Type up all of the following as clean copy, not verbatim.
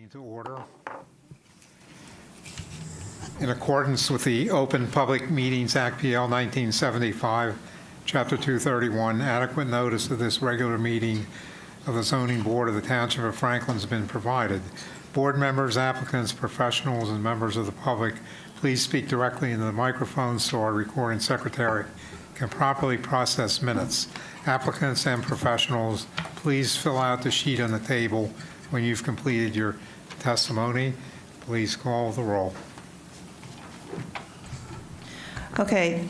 Meeting to order. In accordance with the Open Public Meetings Act, PL 1975, Chapter 231, adequate notice of this regular meeting of the Zoning Board of the Township of Franklin has been provided. Board members, applicants, professionals, and members of the public, please speak directly into the microphone so our recording secretary can properly process minutes. Applicants and professionals, please fill out the sheet on the table when you've completed your testimony. Please call the roll. Okay.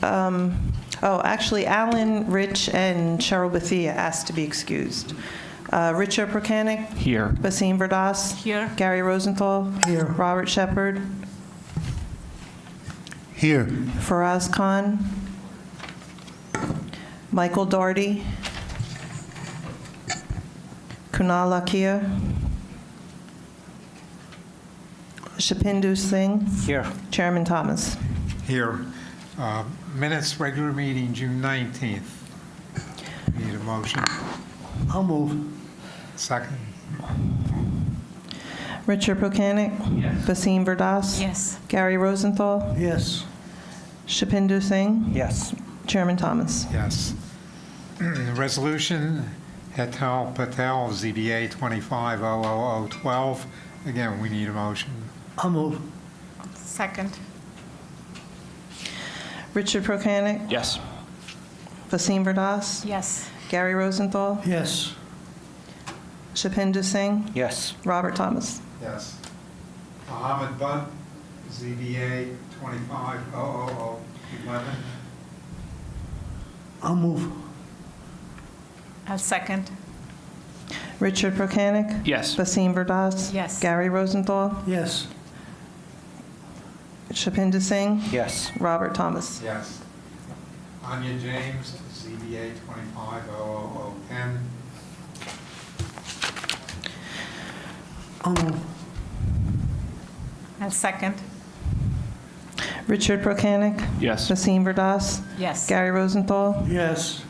Actually, Alan, Rich, and Cheryl Bethia asked to be excused. Richard Prokanic? Here. Basim Verdas? Here. Gary Rosenthal? Here. Robert Shepard? Here. Faraz Khan? Michael Doherty? Kunal Lakia? Shapindu Singh? Here. Chairman Thomas? Here. Minutes, regular meeting, June 19th. Need a motion. I'll move. Second. Richard Prokanic? Yes. Basim Verdas? Yes. Gary Rosenthal? Yes. Shapindu Singh? Yes. Chairman Thomas? Yes. Resolution, Hetal Patel, ZBA 25-00012. Again, we need a motion. I'll move. Second. Richard Prokanic? Yes. Basim Verdas? Yes. Gary Rosenthal? Yes. Shapindu Singh? Yes. Robert Thomas? Yes. Mohammed Butt, ZBA 25-00011. I'll move. I'll second. Richard Prokanic? Yes. Basim Verdas? Yes. Gary Rosenthal? Yes. Shapindu Singh? Yes. Robert Thomas? Yes. Anya James, ZBA 25-00010. I'll move. I'll second. Richard Prokanic? Yes. Basim Verdas? Yes. Gary Rosenthal? Yes.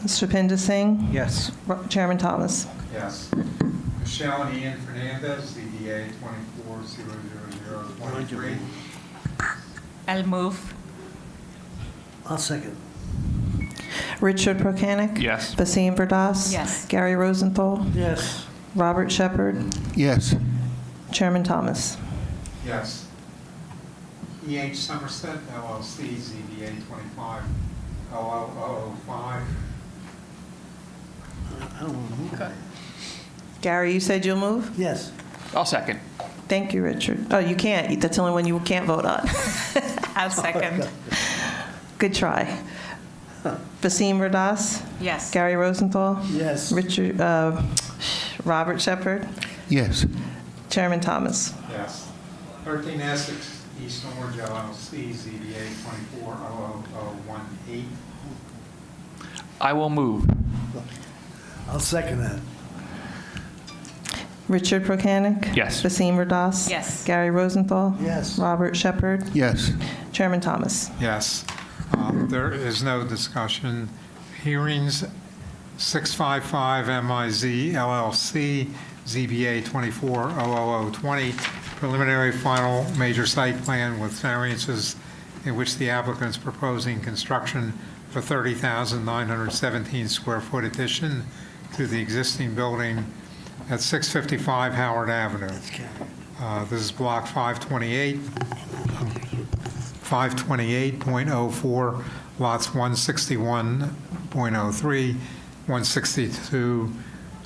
Shapindu Singh? Yes. Chairman Thomas? Yes. Michelle and Ian Fernandez, ZBA 24-00023. I'll move. I'll second. Richard Prokanic? Yes. Basim Verdas? Yes. Gary Rosenthal? Yes. Robert Shepard? Yes. Chairman Thomas? Yes. EH Somerset, LLC, ZBA 25-00005. I don't want to move. Gary, you said you'll move? Yes. I'll second. Thank you, Richard. Oh, you can't. That's the only one you can't vote on. I'll second. Good try. Basim Verdas? Yes. Gary Rosenthal? Yes. Richard, Robert Shepard? Yes. Chairman Thomas? Yes. 13 Essex, East Orange, LLC, ZBA 24-00018. I will move. I'll second that. Richard Prokanic? Yes. Basim Verdas? Yes. Gary Rosenthal? Yes. Robert Shepard? Yes. Chairman Thomas? Yes. There is no discussion. Hearings, 655 MIZ LLC, ZBA 24-00020, preliminary final major site plan with variances in which the applicant is proposing construction of a 30,917 square foot addition to the existing building at 655 Howard Avenue. This is block 528.04, lots 161.03, 162,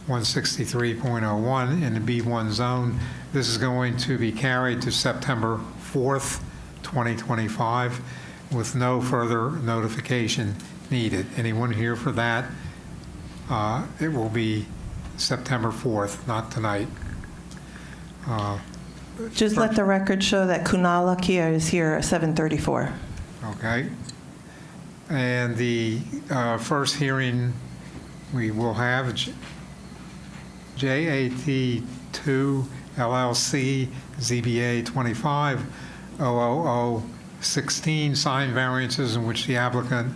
163.01 in the B1 zone. This is going to be carried to September 4th, 2025, with no further notification needed. Anyone here for that? It will be September 4th, not tonight. Just let the record show that Kunal Lakia is here at 7:34. Okay. And the first hearing we will have JAT2 LLC, ZBA 25-00016, sign variances in which the applicant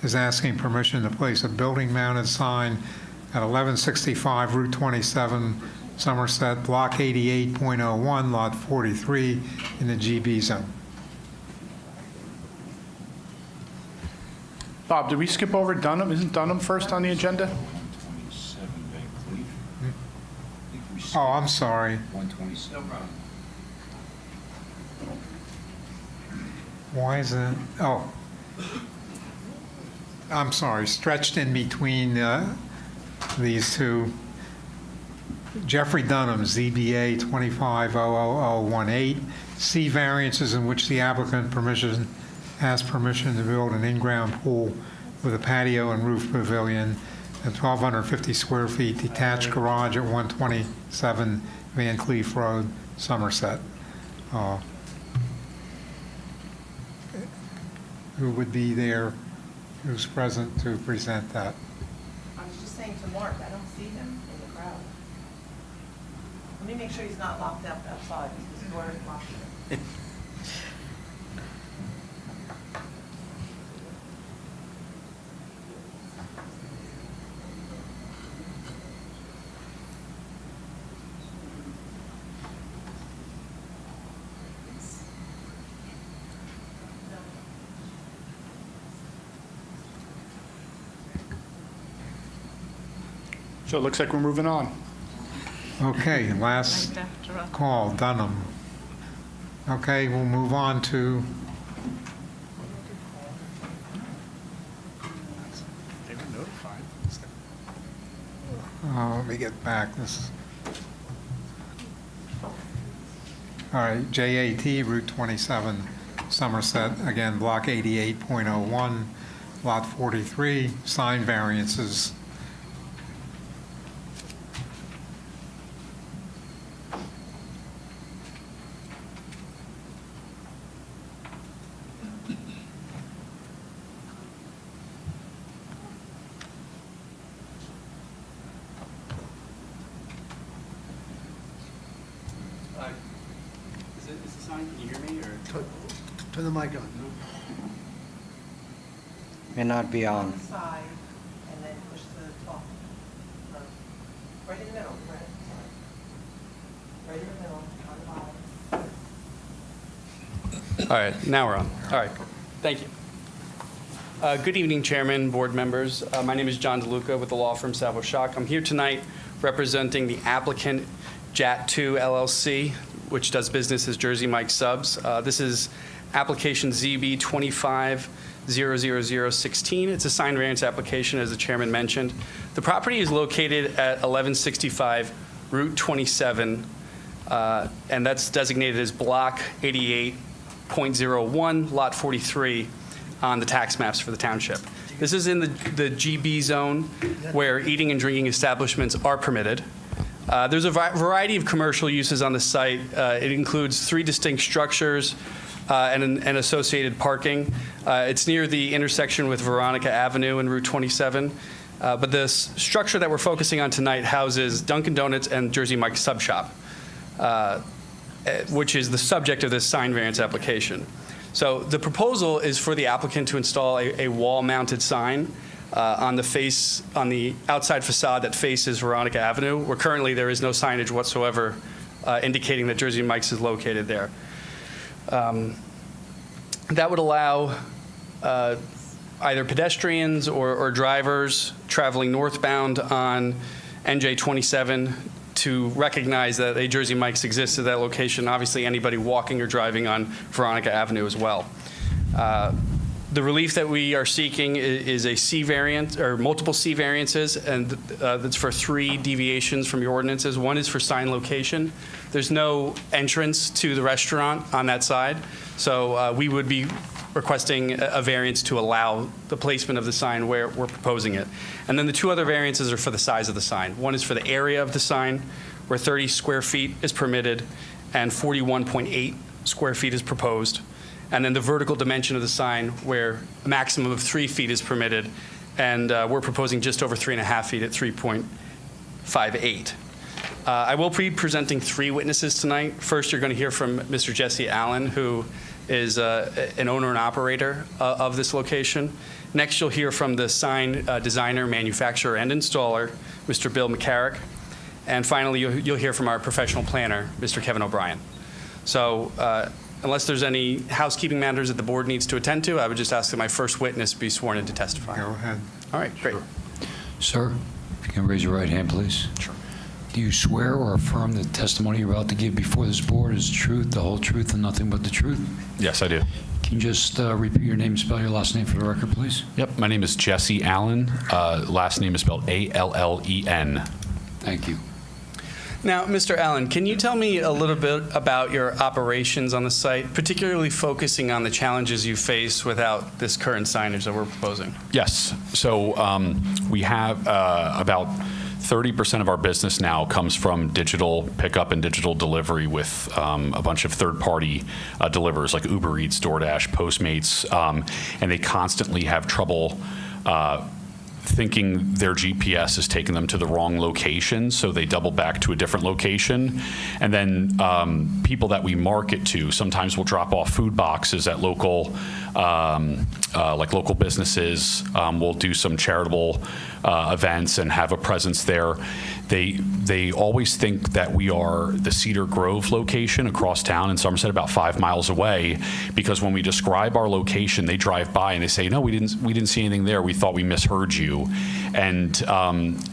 is asking permission to place a building-mounted sign at 1165 Route 27, Somerset, Block 88.01, Lot 43, in the GB zone. Bob, did we skip over Dunham? Isn't Dunham first on the agenda? 127 Van Cleef. I think we Oh, I'm sorry. 127. Why is it? Oh, I'm sorry. Stretched in between these two. Jeffrey Dunham, ZBA 25-00018, C variances in which the applicant has permission to build an in-ground pool with a patio and roof pavilion and 1,250 square feet detached garage at 127 Van Cleef Road, Somerset. Who would be there, who's present to present that? I was just saying to Mark, I don't see him in the crowd. Let me make sure he's not locked up outside, because his door is locked. So it looks like we're moving on. Okay, last Right after all. call, Dunham. Okay, we'll move on to, They were notified. let me get back, this. All right, JAT Route 27, Somerset, again, Block 88.01, Lot 43, sign variances. Is the sign, can you hear me, or? Turn the mic on. May not be on. Side, and then push to the top. Right in the middle, right, sorry. Right in the middle, on the bottom. All right, now we're on. All right, thank you. Good evening, Chairman, board members. My name is John DeLuca with the law firm Savo Shock. I'm here tonight representing the applicant JAT2 LLC, which does business as Jersey Mike Subs. This is application ZB 25-00016. It's a sign variance application, as the chairman mentioned. The property is located at 1165 Route 27, and that's designated as Block 88.01, Lot 43 on the tax maps for the township. This is in the GB zone where eating and drinking establishments are permitted. There's a variety of commercial uses on the site. It includes 3 distinct structures and associated parking. It's near the intersection with Veronica Avenue and Route 27. But the structure that we're focusing on tonight houses Dunkin' Donuts and Jersey Mike's Sub Shop, which is the subject of this sign variance application. So the proposal is for the applicant to install a wall-mounted sign on the outside facade that faces Veronica Avenue, where currently there is no signage whatsoever indicating that Jersey Mike's is located there. That would allow either pedestrians or drivers traveling northbound on NJ 27 to recognize that a Jersey Mike's exists at that location. Obviously, anybody walking or driving on Veronica Avenue as well. The relief that we are seeking is a C variant, or multiple C variances, and that's for 3 deviations from your ordinances. One is for sign location. There's no entrance to the restaurant on that side, so we would be requesting a variance to allow the placement of the sign where we're proposing it. And then the 2 other variances are for the size of the sign. One is for the area of the sign, where 30 square feet is permitted and 41.8 square feet is proposed. And then the vertical dimension of the sign, where a maximum of 3 feet is permitted, and we're proposing just over 3.5 feet at 3.58. I will be presenting 3 witnesses tonight. First, you're going to hear from Mr. Jesse Allen, who is an owner and operator of this location. Next, you'll hear from the sign designer, manufacturer, and installer, Mr. Bill McCarrick. And finally, you'll hear from our professional planner, Mr. Kevin O'Brien. So unless there's any housekeeping matters that the board needs to attend to, I would just ask that my first witness be sworn in to testify. Go ahead. All right, great. Sir, if you can raise your right hand, please. Sure. Do you swear or affirm that the testimony you're about to give before this board is the truth, the whole truth, and nothing but the truth? Yes, I do. Can you just repeat your name and spell your last name for the record, please? Yep, my name is Jesse Allen. Last name is spelled A-L-L-E-N. Thank you. Now, Mr. Allen, can you tell me a little bit about your operations on the site, particularly focusing on the challenges you face without this current signage that we're proposing? Yes, so we have about 30% of our business now comes from digital pickup and digital delivery with a bunch of third-party delivers like Uber Eats, DoorDash, Postmates, and they constantly have trouble thinking their GPS is taking them to the wrong location, so they double back to a different location. And then people that we market to sometimes will drop off food boxes at local, like local businesses. We'll do some charitable events and have a presence there. They always think that we are the Cedar Grove location across town in Somerset, about 5 miles away, because when we describe our location, they drive by and they say, "No, we didn't see anything there. We thought we misheard you." And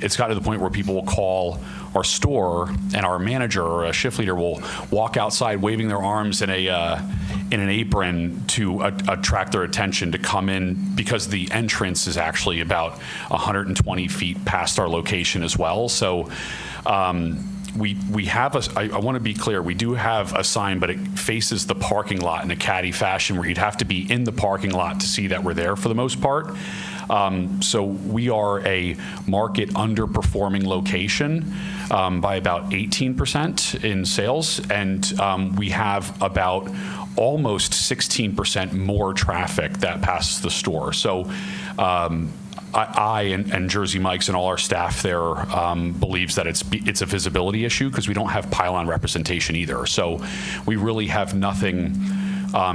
it's got to the point where people will call our store, and our manager or a shift leader will walk outside waving their arms in an apron to attract their attention to come in, because the entrance is actually about 120 feet past our location as well. So we have I want to be clear, we do have a sign, but it faces the parking lot in a catty fashion where you'd have to be in the parking lot to see that we're there for the most part. So we are a market underperforming location by about 18% in sales, and we have about almost 16% more traffic that passes the store. So I and Jersey Mike's and all our staff there believes that it's a visibility issue, because we don't have pylon representation either. So we really have nothing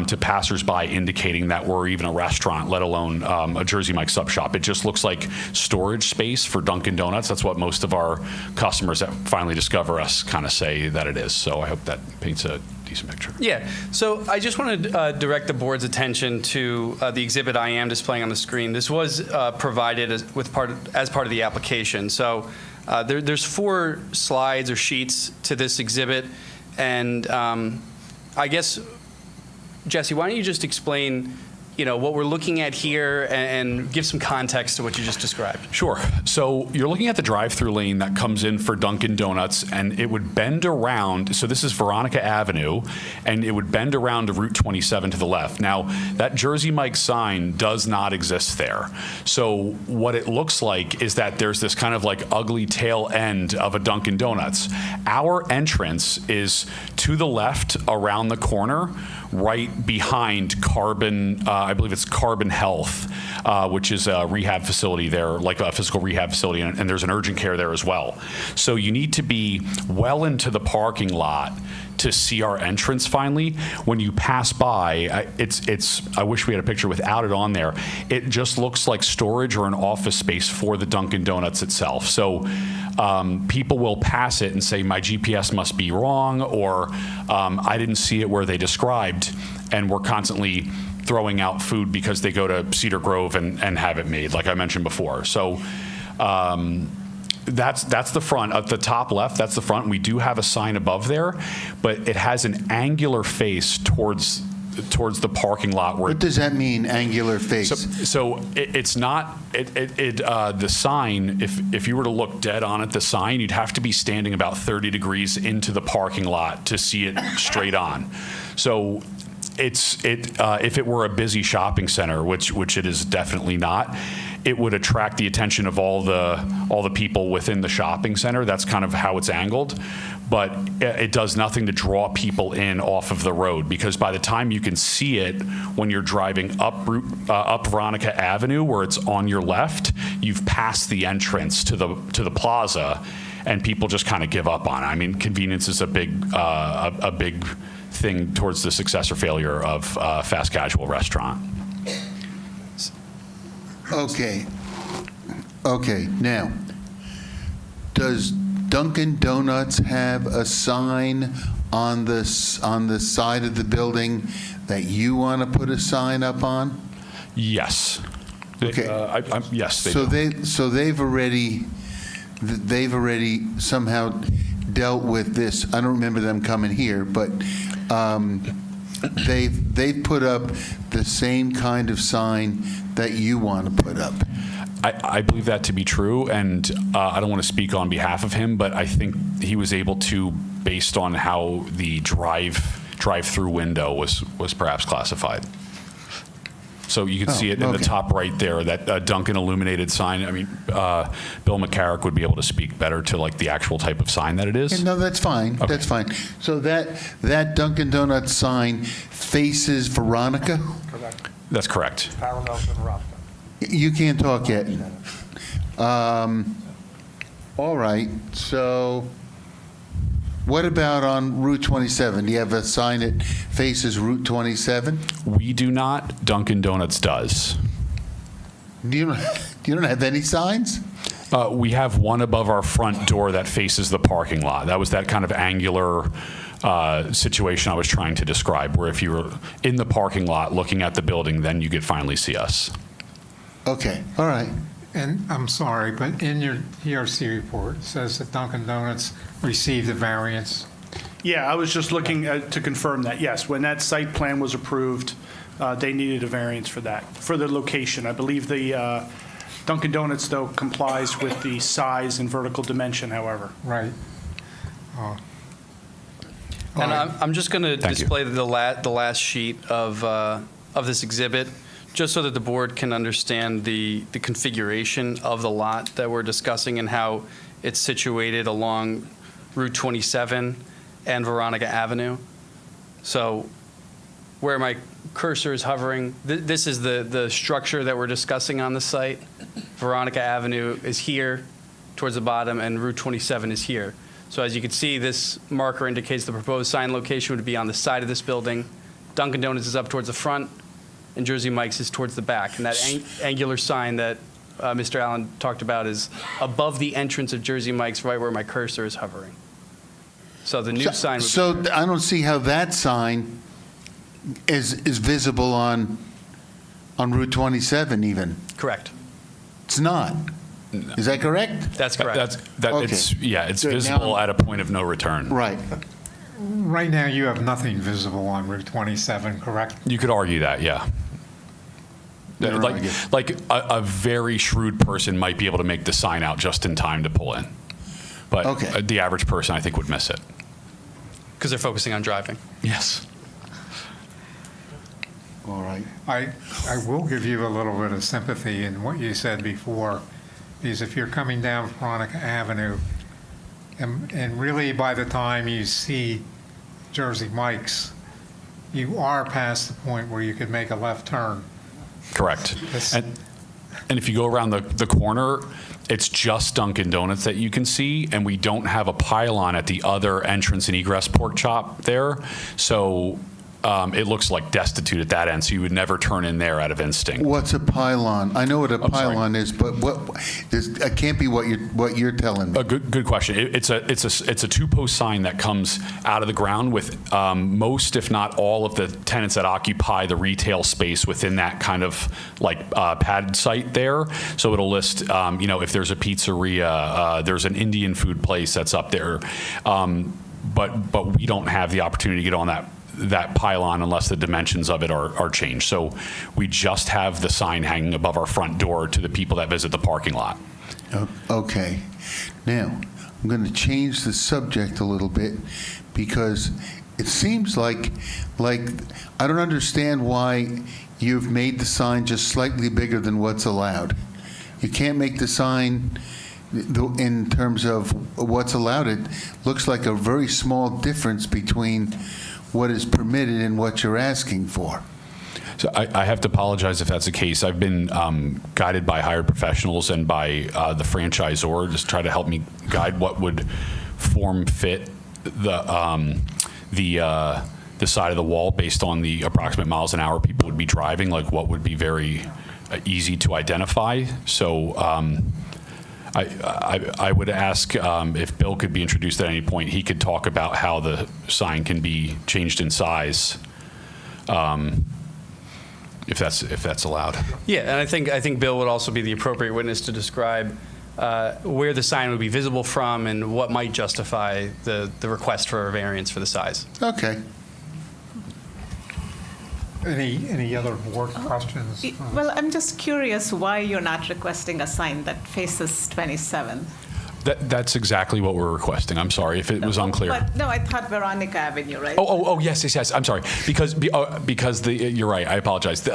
to passersby indicating that we're even a restaurant, let alone a Jersey Mike's sub shop. It just looks like storage space for Dunkin' Donuts. That's what most of our customers that finally discover us kind of say that it is. So I hope that paints a decent picture. Yeah, so I just want to direct the board's attention to the exhibit I am displaying on the screen. This was provided as part of the application. So there's 4 slides or sheets to this exhibit, and I guess, Jesse, why don't you just explain, what we're looking at here and give some context to what you just described? Sure. So you're looking at the drive-through lane that comes in for Dunkin' Donuts, and it would bend around. So this is Veronica Avenue, and it would bend around to Route 27 to the left. Now, that Jersey Mike's sign does not exist there. So what it looks like is that there's this kind of like ugly tail end of a Dunkin' Donuts. Our entrance is to the left around the corner, right behind Carbon, I believe it's Carbon Health, which is a rehab facility there, like a physical rehab facility, and there's an urgent care there as well. So you need to be well into the parking lot to see our entrance finally. When you pass by, I wish we had a picture without it on there. It just looks like storage or an office space for the Dunkin' Donuts itself. So people will pass it and say, my GPS must be wrong, or I didn't see it where they described, and we're constantly throwing out food because they go to Cedar Grove and have it made, like I mentioned before. So that's the front. At the top left, that's the front. We do have a sign above there, but it has an angular face towards the parking lot. What does that mean, angular face? So it's not, the sign, if you were to look dead on at the sign, you'd have to be standing about 30 degrees into the parking lot to see it straight on. So if it were a busy shopping center, which it is definitely not, it would attract the attention of all the people within the shopping center. That's kind of how it's angled. But it does nothing to draw people in off of the road, because by the time you can see it when you're driving up Veronica Avenue, where it's on your left, you've passed the entrance to the plaza, and people just kind of give up on it. I mean, convenience is a big thing towards the success or failure of fast casual restaurant. Okay. Now, does Dunkin' Donuts have a sign on the side of the building that you want to put a sign up on? Yes. Okay. Yes, they So do. they've already somehow dealt with this. I don't remember them coming here, but they've put up the same kind of sign that you want to put up. I believe that to be true, and I don't want to speak on behalf of him, but I think he was able to, based on how the drive-through window was perhaps classified. So you can see it in the okay. top right there, that Dunkin' illuminated sign. I mean, Bill McCarrick would be able to speak better to like the actual type of sign that it is. No, that's fine. Okay. That's fine. So that Dunkin' Donuts sign faces Veronica? That's correct. You can't talk yet. All right, so what about on Route 27? Do you have a sign that faces Route 27? We do not. Dunkin' Donuts does. You don't have any signs? We have one above our front door that faces the parking lot. That was that kind of angular situation I was trying to describe, where if you were in the parking lot looking at the building, then you could finally see us. Okay, all right. And I'm sorry, but in your ERC report, it says that Dunkin' Donuts received a variance. Yeah, I was just looking to confirm that, yes. When that site plan was approved, they needed a variance for that, for the location. I believe the Dunkin' Donuts, though, complies with the size and vertical dimension, however. Right. And I'm just going to Thank you. display the last sheet of this exhibit, just so that the board can understand the configuration of the lot that we're discussing and how it's situated along Route 27 and Veronica Avenue. So where my cursor is hovering, this is the structure that we're discussing on the site. Veronica Avenue is here towards the bottom, and Route 27 is here. So as you can see, this marker indicates the proposed sign location would be on the side of this building. Dunkin' Donuts is up towards the front, and Jersey Mike's is towards the back. And that angular sign that Mr. Allen talked about is above the entrance of Jersey Mike's, right where my cursor is hovering. So the new sign would be... So I don't see how that sign is visible on Route 27 even. Correct. It's not. Is that correct? That's correct. Okay. It's Good. visible Now- at a point of no return. Right. Right now, you have nothing visible on Route 27, correct? You could argue that, yeah. Never argue. Like a very shrewd person might be able to make the sign out just in time to pull in. But Okay. the average person, I think, would miss it. Because they're focusing on driving. Yes. All right. I will give you a little bit of sympathy in what you said before, because if you're coming down Veronica Avenue, and really by the time you see Jersey Mike's, you are past the point where you could make a left turn. Correct. Yes. And if you go around the corner, it's just Dunkin' Donuts that you can see, and we don't have a pylon at the other entrance and egress pork chop there. So it looks like destitute at that end, so you would never turn in there out of instinct. What's a pylon? I know what a sorry. pylon is, but it can't be what you're telling me. A good question. It's a two-post sign that comes out of the ground with most, if not all, of the tenants that occupy the retail space within that kind of like pad site there. So it'll list, if there's a pizzeria, there's an Indian food place that's up there, but we don't have the opportunity to get on that pylon unless the dimensions of it are changed. So we just have the sign hanging above our front door to the people that visit the parking lot. Okay. Now, I'm going to change the subject a little bit because it seems like I don't understand why you've made the sign just slightly bigger than what's allowed. You can't make the sign in terms of what's allowed. It looks like a very small difference between what is permitted and what you're asking for. So I have to apologize if that's the case. I've been guided by hired professionals and by the franchisor just try to help me guide what would form fit the side of the wall based on the approximate miles an hour people would be driving, like what would be very easy to identify. So I would ask if Bill could be introduced at any point. He could talk about how the sign can be changed in size, if that's allowed. Yeah, and I think Bill would also be the appropriate witness to describe where the sign would be visible from and what might justify the request for a variance for the size. Okay. Any other board questions? Well, I'm just curious why you're not requesting a sign that faces 27. That's exactly what we're requesting. I'm sorry if it was unclear. But no, I thought Veronica Avenue, right? Oh, yes. I'm sorry. Because you're right. I apologize.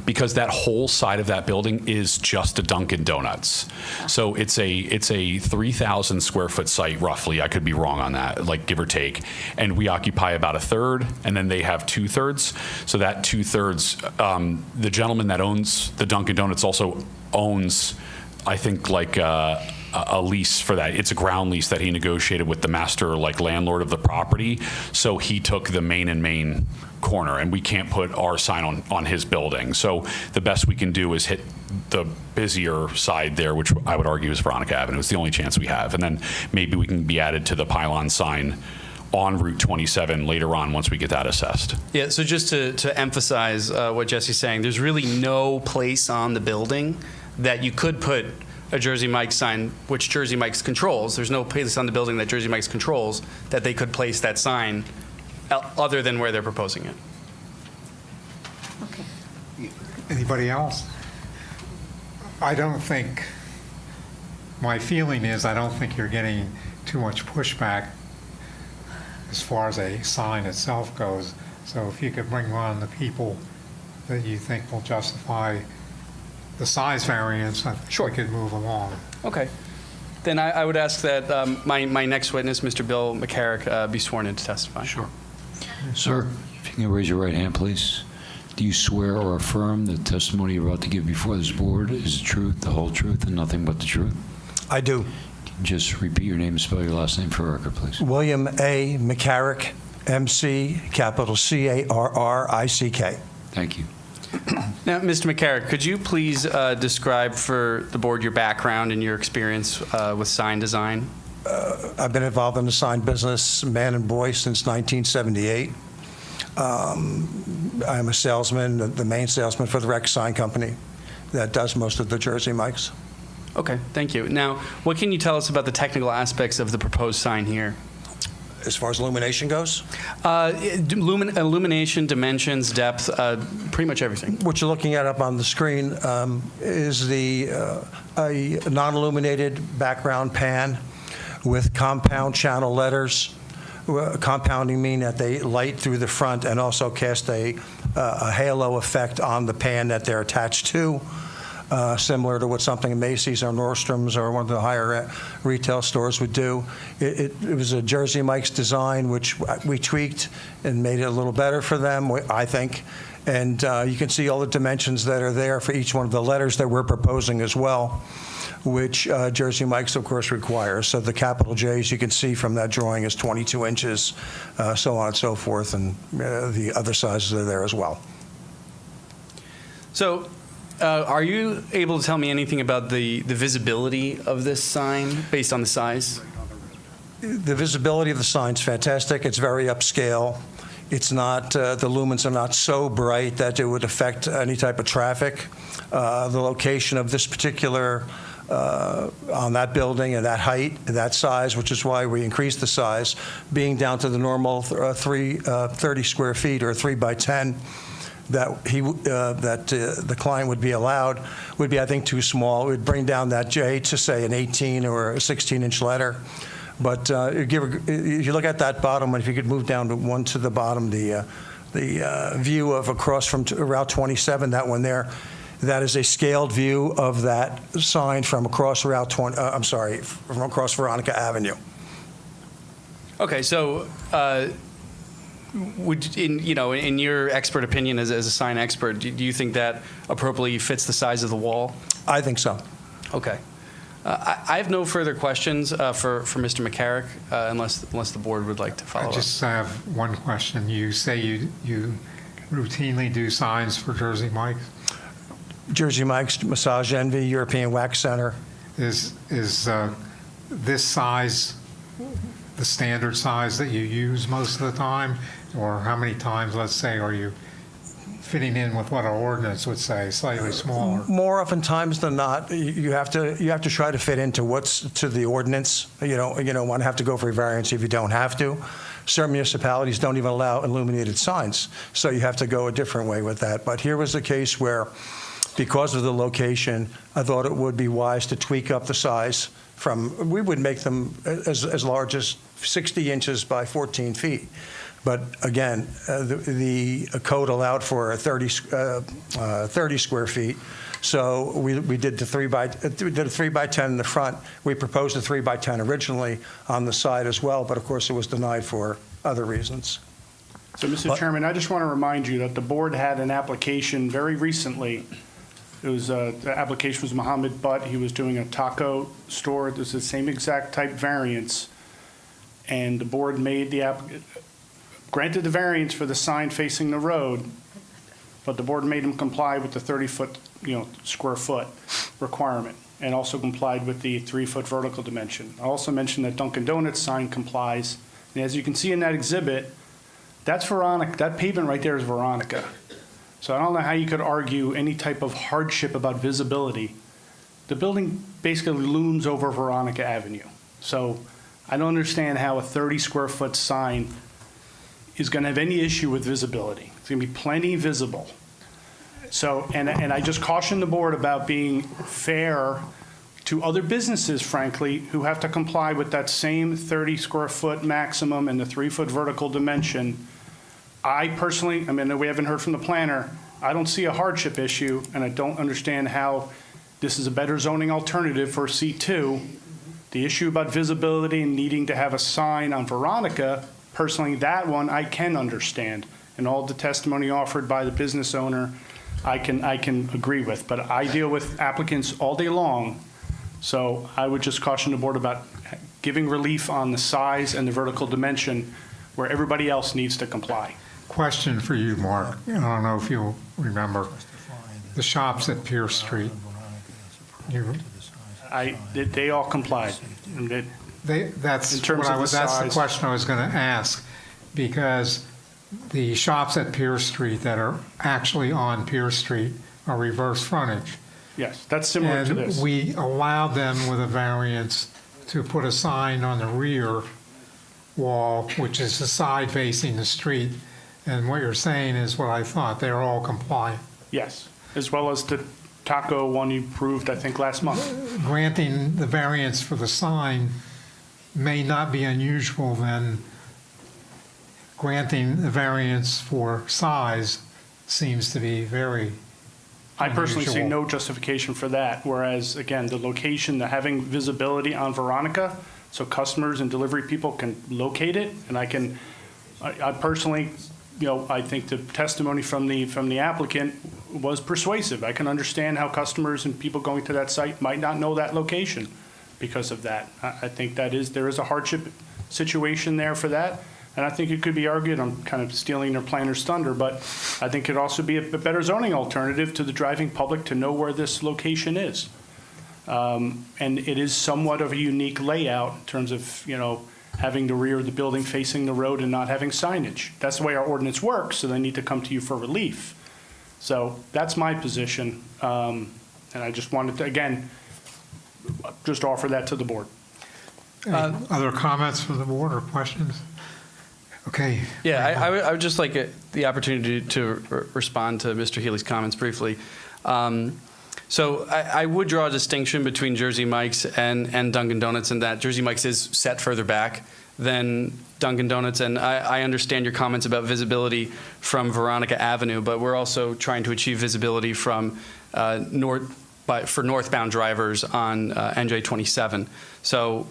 Because that whole side of that building is just a Dunkin' Donuts. So it's a 3,000 square foot site roughly. I could be wrong on that, like give or take. And we occupy about a third, and then they have 2/3. So that 2/3, the gentleman that owns the Dunkin' Donuts also owns, I think, like a lease for that. It's a ground lease that he negotiated with the master, like, landlord of the property. So he took the main and main corner, and we can't put our sign on his building. So the best we can do is hit the busier side there, which I would argue is Veronica Avenue. It's the only chance we have. And then maybe we can be added to the pylon sign on Route 27 later on once we get that assessed. Yeah, so just to emphasize what Jesse's saying, there's really no place on the building that you could put a Jersey Mike's sign, which Jersey Mike's controls. There's no place on the building that Jersey Mike's controls that they could place that sign other than where they're proposing it. Okay. Anybody else? I don't think, my feeling is I don't think you're getting too much pushback as far as a sign itself goes. So if you could bring on the people that you think will justify the size variance, I think we could move along. Okay. Then I would ask that my next witness, Mr. Bill McCarrick, be sworn in to testify. Sure. Sir, if you can raise your right hand, please. Do you swear or affirm the testimony you're about to give before this board is the truth, the whole truth, and nothing but the truth? I do. Just repeat your name and spell your last name for the record, please. William A. McCarrick, M.C., capital C-A-R-R-I-C-K. Thank you. Now, Mr. McCarrick, could you please describe for the board your background and your experience with sign design? I've been involved in the sign business, man and boy, since 1978. I'm a salesman, the main salesman for the Rex Sign Company that does most of the Jersey Mikes. Okay, thank you. Now, what can you tell us about the technical aspects of the proposed sign here? As far as illumination goes? Illumination, dimensions, depth, pretty much everything. What you're looking at up on the screen is a non-illuminated background pan with compound channel letters. Compounding mean that they light through the front and also cast a halo effect on the pan that they're attached to. Similar to what something in Macy's or Nordstrom's or one of the higher retail stores would do. It was a Jersey Mike's design, which we tweaked and made it a little better for them, I think. And you can see all the dimensions that are there for each one of the letters that we're proposing as well, which Jersey Mike's, of course, requires. So the capital J's you can see from that drawing is 22 inches, so on and so forth, and the other sizes are there as well. So, are you able to tell me anything about the visibility of this sign based on the size? The visibility of the sign's fantastic. It's very upscale. It's not, the lumens are not so bright that it would affect any type of traffic. The location of this particular, on that building and that height, that size, which is why we increased the size, being down to the normal 30 square feet or 3 by 10, that the client would be allowed would be, I think, too small. It would bring down that J to, say, an 18 or a 16-inch letter. But if you look at that bottom, and if you could move down to the bottom, the view of across from Route 27, that one there, that is a scaled view of that sign from across Route 20. From across Veronica Avenue. Okay, so in your expert opinion as a sign expert, do you think that appropriately fits the size of the wall? I think so. Okay. I have no further questions for Mr. McCarrick, unless the board would like to follow up. I just have one question. You say you routinely do signs for Jersey Mike's? Jersey Mike's, Massage Envy, European Wax Center. is this size the standard size that you use most of the time? Or how many times, let's say, are you fitting in with what our ordinance would say, slightly smaller? More often times than not, you have to try to fit into what's to the ordinance. You don't want to have to go for a variance if you don't have to. Certain municipalities don't even allow illuminated signs, so you have to go a different way with that. But here was a case where, because of the location, I thought it would be wise to tweak up the size from, we would make them as large as 60 inches by 14 feet. But again, the code allowed for 30 square feet. So we did a 3 by 10 in the front. We proposed a 3 by 10 originally on the side as well, but of course it was denied for other reasons. So, Mr. Chairman, I just want to remind you that the board had an application very recently. It was, the application was Mohammed Butt. He was doing a taco store. It was the same exact type variance. And the board made granted the variance for the sign facing the road, but the board made him comply with the 30-foot, square foot requirement, and also complied with the 3-foot vertical dimension. I also mentioned that Dunkin' Donuts sign complies, and as you can see in that exhibit, that's Veronica. That pavement right there is Veronica. So I don't know how you could argue any type of hardship about visibility. The building basically looms over Veronica Avenue. So I don't understand how a 30 square foot sign is going to have any issue with visibility. It's going to be plenty visible. So, and I just caution the board about being fair to other businesses, frankly, who have to comply with that same 30 square foot maximum and the 3-foot vertical dimension. I personally, I mean, we haven't heard from the planner. I don't see a hardship issue, and I don't understand how this is a better zoning alternative for C2. The issue about visibility and needing to have a sign on Veronica, personally, that one I can understand. And all the testimony offered by the business owner, I can agree with. But I deal with applicants all day long, so I would just caution the board about giving relief on the size and the vertical dimension where everybody else needs to comply. Question for you, Mark. I don't know if you'll remember the shops at Pierce Street. They all complied. That's in terms of the that's the size. question I was going to ask, because the shops at Pierce Street that are actually on Pierce Street are reverse frontage. Yes, that's similar to this. And we allowed them with a variance to put a sign on the rear wall, which is the side facing the street. And what you're saying is what I thought. They're all compliant. Yes, as well as the taco one you approved, I think, last month. Granting the variance for the sign may not be unusual than granting the variance for size seems to be very I personally see unusual. no justification for that, whereas, again, the location, the having visibility on Veronica, so customers and delivery people can locate it, and I personally, I think the testimony from the applicant was persuasive. I can understand how customers and people going to that site might not know that location because of that. I think there is a hardship situation there for that, and I think it could be argued, I'm kind of stealing their planner's thunder, but I think it could also be a better zoning alternative to the driving public to know where this location is. And it is somewhat of a unique layout in terms of, having the rear of the building facing the road and not having signage. That's the way our ordinance works, so they need to come to you for relief. So that's my position, and I just wanted to, again, just offer that to the board. Other comments from the board or questions? Okay. Yeah, I would just like the opportunity to respond to Mr. Healy's comments briefly. So I would draw a distinction between Jersey Mike's and Dunkin' Donuts in that Jersey Mike's is set further back than Dunkin' Donuts, and I understand your comments about visibility from Veronica Avenue, but we're also trying to achieve visibility from for northbound drivers on NJ 27. So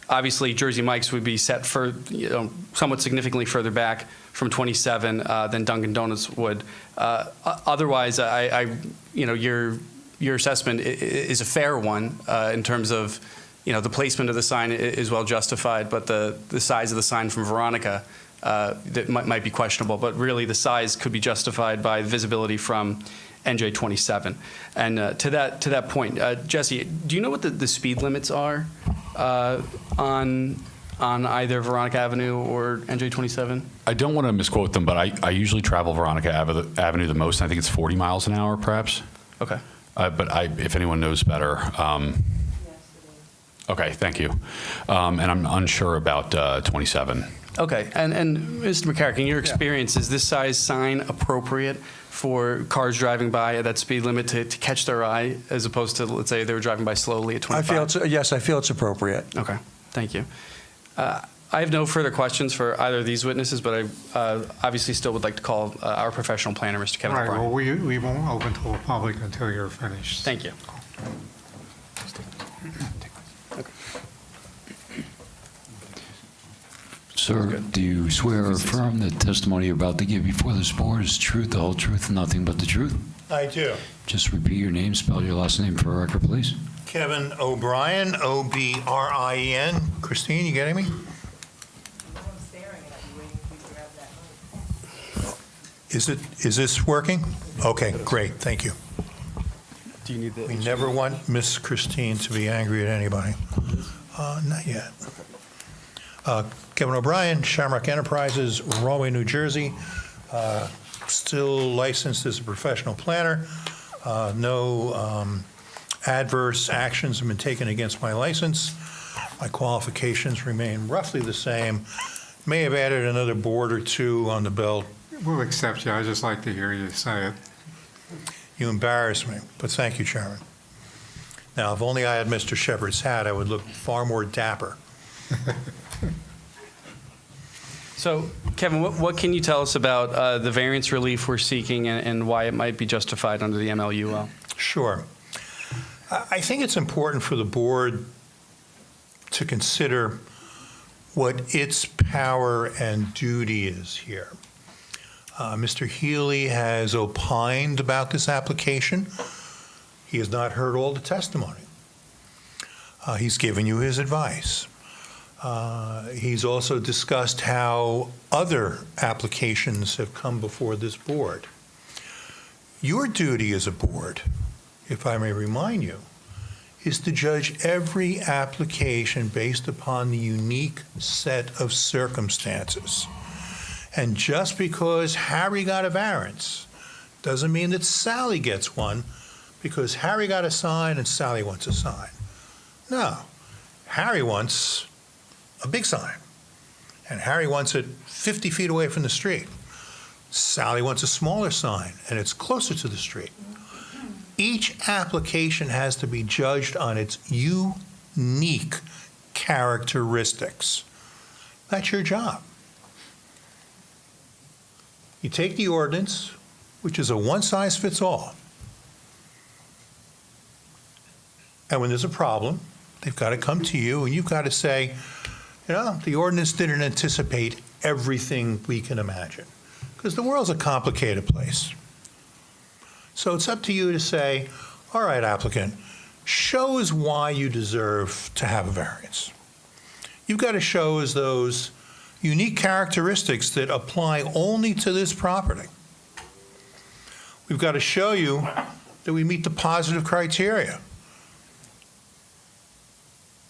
obviously Jersey Mike's would be set for somewhat significantly further back from 27 than Dunkin' Donuts would. Otherwise, your assessment is a fair one in terms of, the placement of the sign is well justified, but the size of the sign from Veronica that might be questionable. But really, the size could be justified by visibility from NJ 27. And to that point, Jesse, do you know what the speed limits are on either Veronica Avenue or NJ 27? I don't want to misquote them, but I usually travel Veronica Avenue the most. And I think it's 40 miles an hour, perhaps. Okay. But if anyone knows better. Okay, thank you. And I'm unsure about 27. Okay, and Mr. McCarrick, in your experience, is this size sign appropriate for cars driving by at that speed limit to catch their eye, as opposed to, let's say, they were driving by slowly at 25? I feel it's appropriate. Okay, thank you. I have no further questions for either of these witnesses, but I obviously still would like to call our professional planner, Mr. Kevin Right, O'Brien. well, we won't open to the public until you're finished. Thank you. Sir, do you swear or affirm that testimony you're about to give before this board is the truth, the whole truth, and nothing but the truth? I do. Just repeat your name, spell your last name for a record, please. Kevin O'Brien, O'Brien. Christine, you getting me? Is this working? Okay, great, thank you. Do you need the? We never want Miss Christine to be angry at anybody. Not yet. Kevin O'Brien, Shamrock Enterprises, Rahway, New Jersey. Still licensed as a professional planner. No adverse actions have been taken against my license. My qualifications remain roughly the same. May have added another board or two on the belt. We'll accept you. I just like to hear you say it. You embarrass me, but thank you, Chairman. Now, if only I had Mr. Shepherd's hat, I would look far more dapper. So, Kevin, what can you tell us about the variance relief we're seeking and why it might be justified under the MLUL? Sure. I think it's important for the board to consider what its power and duty is here. Mr. Healy has opined about this application. He has not heard all the testimony. He's given you his advice. He's also discussed how other applications have come before this board. Your duty as a board, if I may remind you, is to judge every application based upon the unique set of circumstances. And just because Harry got a variance doesn't mean that Sally gets one because Harry got a sign and Sally wants a sign. No, Harry wants a big sign, and Harry wants it 50 feet away from the street. Sally wants a smaller sign, and it's closer to the street. Each application has to be judged on its unique characteristics. That's your job. You take the ordinance, which is a one-size-fits-all, and when there's a problem, they've got to come to you, and you've got to say, you know, the ordinance didn't anticipate everything we can imagine, because the world's a complicated place. So it's up to you to say, all right, applicant, show us why you deserve to have a variance. You've got to show us those unique characteristics that apply only to this property. We've got to show you that we meet the positive criteria.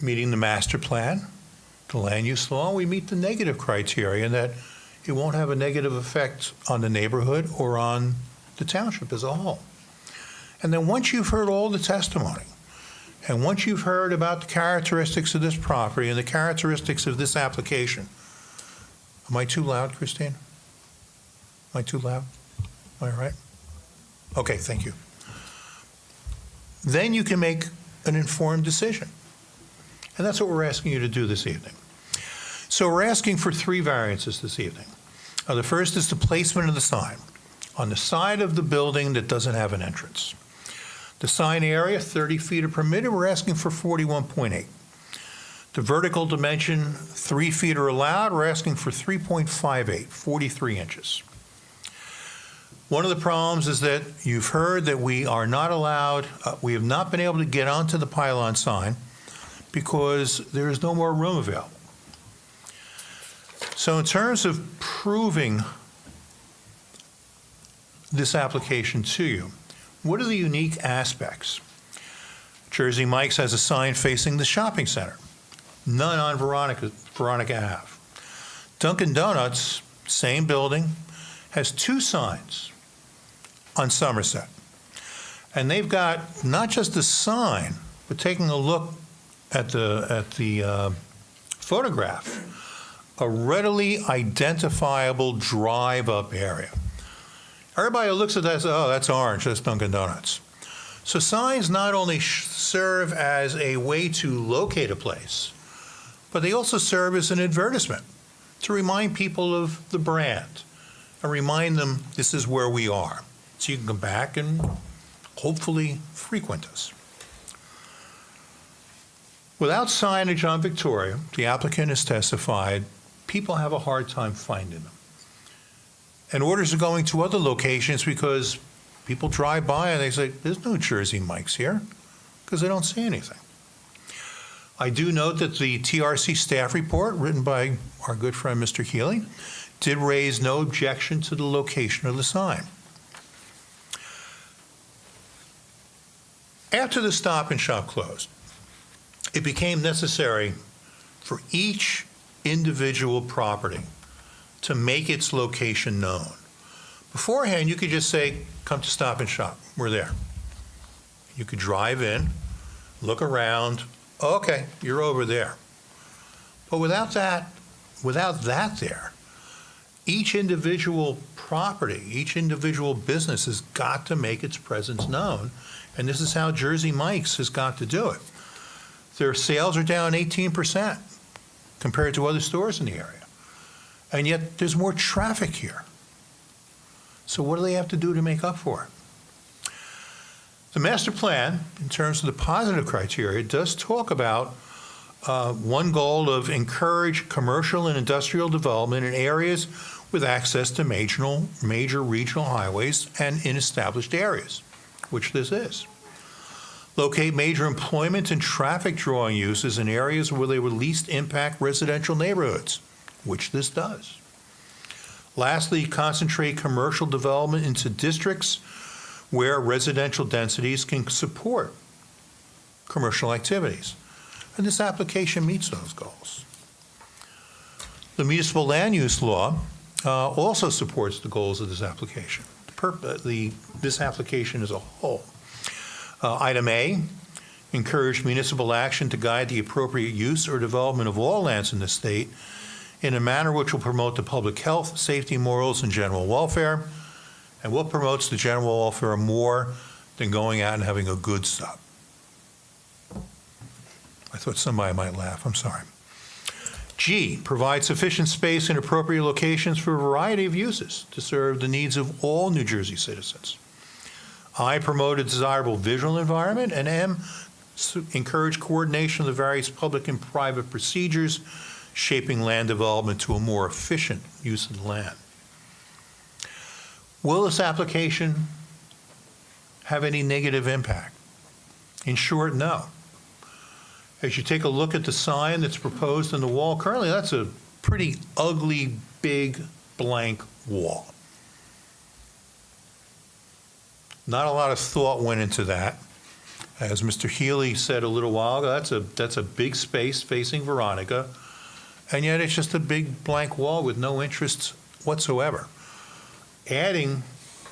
Meeting the master plan, the land use law, we meet the negative criteria, and that it won't have a negative effect on the neighborhood or on the township as a whole. And then once you've heard all the testimony, and once you've heard about the characteristics of this property and the characteristics of this application, am I too loud, Christine? Am I too loud? Am I right? Okay, thank you. Then you can make an informed decision. And that's what we're asking you to do this evening. So we're asking for 3 variances this evening. The first is the placement of the sign on the side of the building that doesn't have an entrance. The sign area, 30 feet are permitted, we're asking for 41.8. The vertical dimension, 3 feet are allowed, we're asking for 3.58, 43 inches. One of the problems is that you've heard that we are not allowed, we have not been able to get onto the pylon sign because there is no more room available. So in terms of proving this application to you, What are the unique aspects? Jersey Mike's has a sign facing the shopping center. None on Veronica Ave. Dunkin' Donuts, same building, has 2 signs on Somerset. And they've got not just a sign, but taking a look at the photograph, a readily identifiable drive-up area. Everybody who looks at that says, oh, that's orange, that's Dunkin' Donuts. So signs not only serve as a way to locate a place, but they also serve as an advertisement to remind people of the brand and remind them this is where we are. So you can come back and hopefully frequent us. Without signage on Victoria, the applicant has testified, people have a hard time finding them. And orders are going to other locations because people drive by and they say, there's no Jersey Mike's here, because they don't see anything. I do note that the TRC staff report, written by our good friend Mr. Healy, did raise no objection to the location of the sign. After the Stop and Shop closed, it became necessary for each individual property to make its location known. Beforehand, you could just say, come to Stop and Shop, we're there. You could drive in, look around, okay, you're over there. But without that there, each individual property, each individual business has got to make its presence known, and this is how Jersey Mike's has got to do it. Their sales are down 18% compared to other stores in the area, and yet there's more traffic here. So what do they have to do to make up for it? The master plan, in terms of the positive criteria, does talk about one goal of encourage commercial and industrial development in areas with access to major regional highways and in established areas, which this is. Locate major employment and traffic drawing uses in areas where they would least impact residential neighborhoods, which this does. Lastly, concentrate commercial development into districts where residential densities can support commercial activities. And this application meets those goals. The municipal land use law also supports the goals of this application. This application as a whole. Item A, encourage municipal action to guide the appropriate use or development of all lands in the state in a manner which will promote the public health, safety, morals, and general welfare. And what promotes the general welfare more than going out and having a good stop? I thought somebody might laugh, I'm sorry. G, provide sufficient space in appropriate locations for a variety of uses to serve the needs of all New Jersey citizens. I, promote a desirable visual environment. And M, encourage coordination of the various public and private procedures shaping land development to a more efficient use of the land. Will this application have any negative impact? In short, no. As you take a look at the sign that's proposed on the wall, currently that's a pretty ugly, big, blank wall. Not a lot of thought went into that. As Mr. Healy said a little while ago, that's a big space facing Veronica, and yet it's just a big blank wall with no interest whatsoever. Adding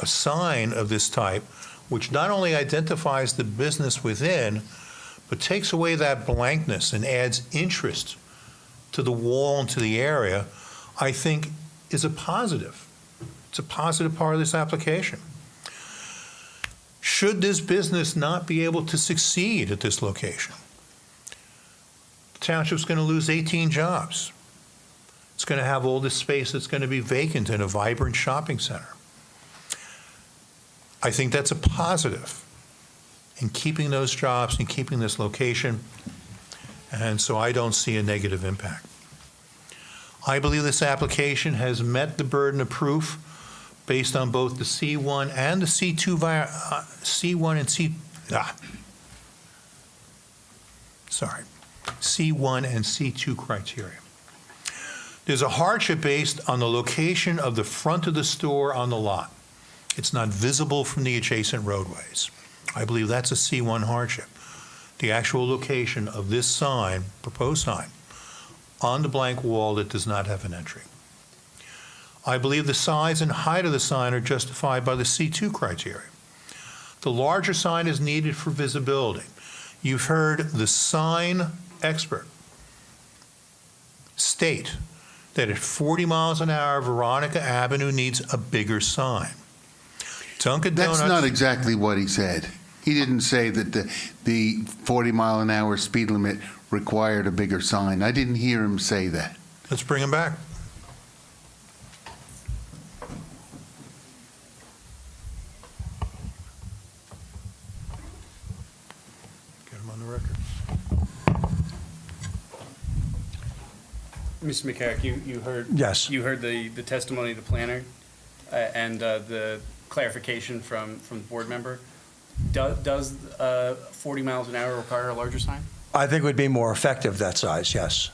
a sign of this type, which not only identifies the business within, but takes away that blankness and adds interest to the wall and to the area, I think is a positive. It's a positive part of this application. Should this business not be able to succeed at this location, the township's going to lose 18 jobs. It's going to have all this space that's going to be vacant in a vibrant shopping center. I think that's a positive in keeping those jobs and keeping this location, and so I don't see a negative impact. I believe this application has met the burden of proof based on both the C1 and the C2 C1 and C2 criteria. There's a hardship based on the location of the front of the store on the lot. It's not visible from the adjacent roadways. I believe that's a C1 hardship. The actual location of this sign, proposed sign, on the blank wall that does not have an entry. I believe the size and height of the sign are justified by the C2 criteria. The larger sign is needed for visibility. You've heard the sign expert state that at 40 miles an hour, Veronica Avenue needs a bigger sign. Dunkin' Donuts... That's not exactly what he said. He didn't say that the 40-mile-an-hour speed limit required a bigger sign. I didn't hear him say that. Let's bring him back. Get him on the record. Mr. McCarrick, you heard. Yes. You heard the testimony of the planner and the clarification from the board member. Does 40 miles an hour require a larger sign? I think it would be more effective that size, yes.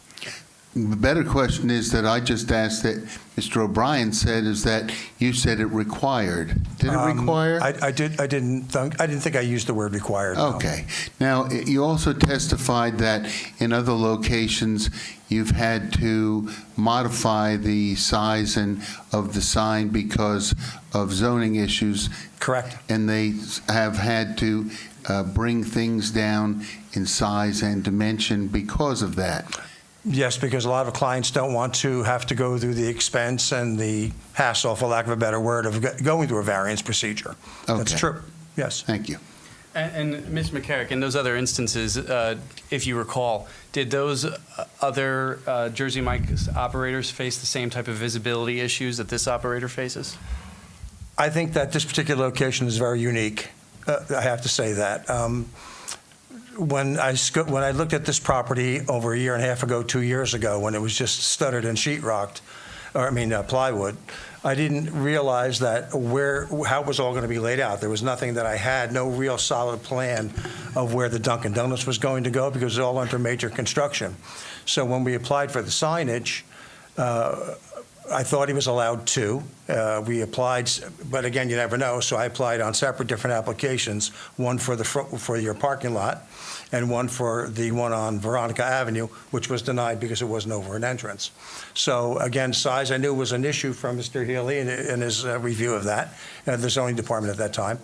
The better question is that I just asked that Mr. O'Brien said is that you said it required. Did it require? I didn't think I used the word required. No. Okay. Now, you also testified that in other locations you've had to modify the size of the sign because of zoning issues. Correct. And they have had to bring things down in size and dimension because of that. Yes, because a lot of clients don't want to have to go through the expense and the hassle, for lack of a better word, of going through a variance procedure. Okay. That's true. Yes. Thank you. And Ms. McCarrick, in those other instances, if you recall, did those other Jersey Mike's operators face the same type of visibility issues that this operator faces? I think that this particular location is very unique. I have to say that. When I looked at this property over a year and a half ago, 2 years ago, when it was just stuttered and sheetrocked, plywood, I didn't realize that how it was all going to be laid out. There was nothing that I had, no real solid plan of where the Dunkin' Donuts was going to go because it was all under major construction. So when we applied for the signage, I thought he was allowed to. We applied, but again, you never know. So I applied on separate different applications, one for your parking lot and one for the one on Veronica Avenue, which was denied because it wasn't over an entrance. So again, size I knew was an issue from Mr. Healy in his review of that, the zoning department at that time.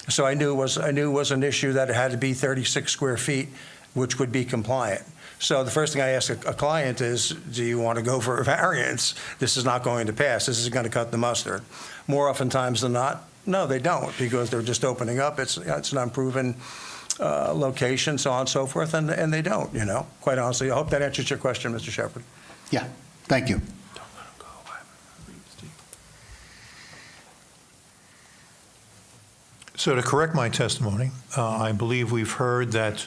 So I knew it was an issue that it had to be 36 square feet, which would be compliant. So the first thing I ask a client is, do you want to go for a variance? This is not going to pass. This is going to cut the mustard. More oftentimes than not, no, they don't, because they're just opening up. It's an unproven location, so on and so forth, and they don't, quite honestly. I hope that answers your question, Mr. Shepherd. Yeah, thank you. So to correct my testimony, I believe we've heard that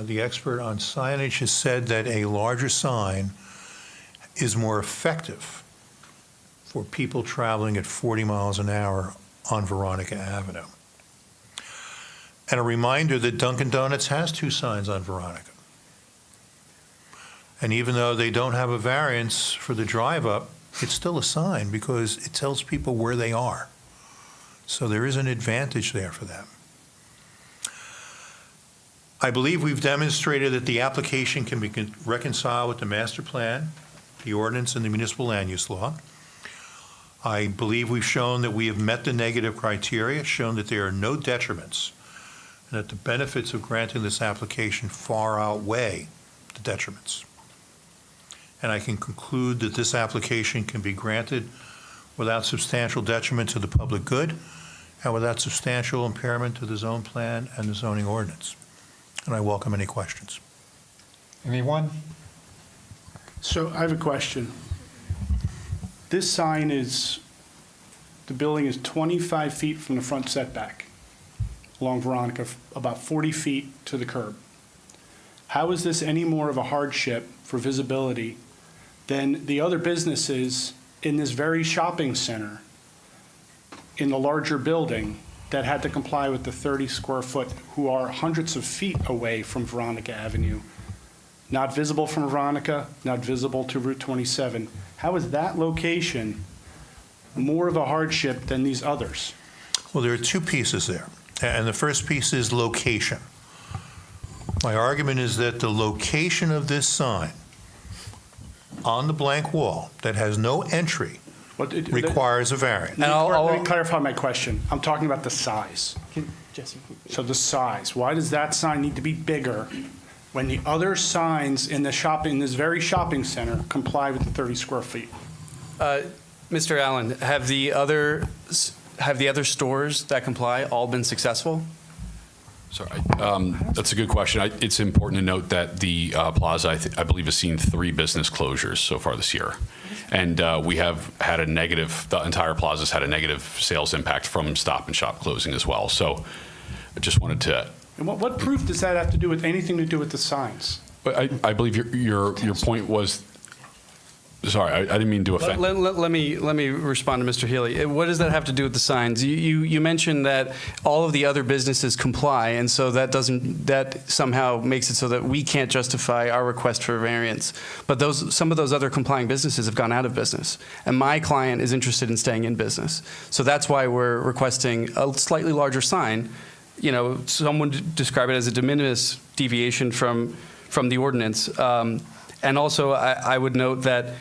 the expert on signage has said that a larger sign is more effective for people traveling at 40 miles an hour on Veronica Avenue. And a reminder that Dunkin' Donuts has 2 signs on Veronica. And even though they don't have a variance for the drive-up, it's still a sign because it tells people where they are. So there is an advantage there for them. I believe we've demonstrated that the application can be reconciled with the master plan, the ordinance, and the municipal land use law. I believe we've shown that we have met the negative criteria, shown that there are no detriments, and that the benefits of granting this application far outweigh the detriments. And I can conclude that this application can be granted without substantial detriment to the public good and without substantial impairment to the zone plan and the zoning ordinance. And I welcome any questions. Anyone? So I have a question. This sign the building is 25 feet from the front setback along Veronica, about 40 feet to the curb. How is this any more of a hardship for visibility than the other businesses in this very shopping center in the larger building that had to comply with the 30 square foot, who are hundreds of feet away from Veronica Avenue, not visible from Veronica, not visible to Route 27? How is that location more of a hardship than these others? Well, there are two pieces there, and the first piece is location. My argument is that the location of this sign on the blank wall that has no entry requires a variance. Let me clarify my question. I'm talking about the size. So the size, why does that sign need to be bigger when the other signs in this very shopping center comply with the 30 square feet? Mr. Allen, have the other stores that comply all been successful? Sorry, that's a good question. It's important to note that the plaza, I believe, has seen 3 business closures so far this year. And we have had the entire plaza's had a negative sales impact from Stop and Shop closing as well. So I just wanted to. And what proof does that have to do with anything to do with the signs? I believe your point was. Sorry, I didn't mean to offend. Let me respond to Mr. Healy. What does that have to do with the signs? You mentioned that all of the other businesses comply, and so that somehow makes it so that we can't justify our request for variance. But some of those other complying businesses have gone out of business, and my client is interested in staying in business. So that's why we're requesting a slightly larger sign. You know, someone would describe it as a de minimis deviation from the ordinance. And also, I would note that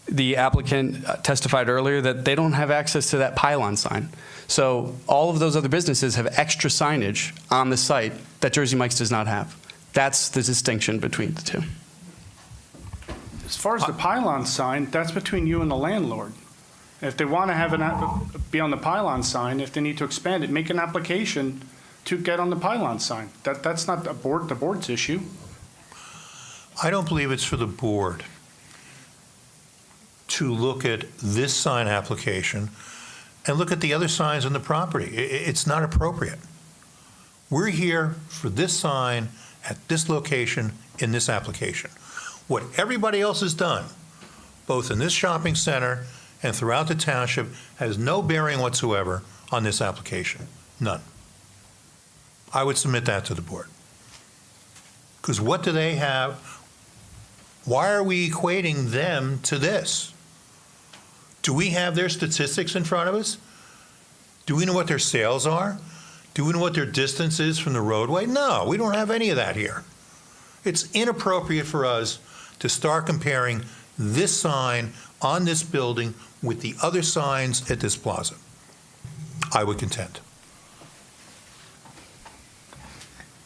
the applicant testified earlier that they don't have access to that pylon sign. So all of those other businesses have extra signage on the site that Jersey Mike's does not have. That's the distinction between the two. As far as the pylon sign, that's between you and the landlord. If they want to have be on the pylon sign, if they need to expand it, make an application to get on the pylon sign. That's not the board's issue. I don't believe it's for the board to look at this sign application and look at the other signs on the property. It's not appropriate. We're here for this sign at this location in this application. What everybody else has done, both in this shopping center and throughout the township, has no bearing whatsoever on this application. None. I would submit that to the board. Because what do they have? Why are we equating them to this? Do we have their statistics in front of us? Do we know what their sales are? Do we know what their distance is from the roadway? No, we don't have any of that here. It's inappropriate for us to start comparing this sign on this building with the other signs at this plaza. I would contend.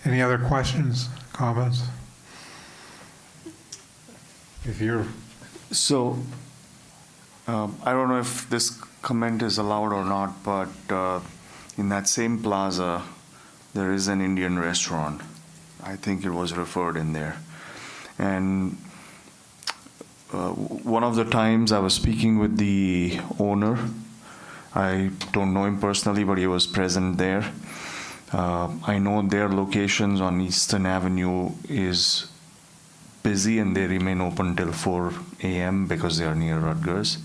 Any other questions, comments? If you're. So, I don't know if this comment is allowed or not, but in that same plaza, there is an Indian restaurant. I think it was referred in there. And one of the times I was speaking with the owner, I don't know him personally, but he was present there. I know their locations on Eastern Avenue is busy and they remain open till 4 a.m. because they are near Rutgers.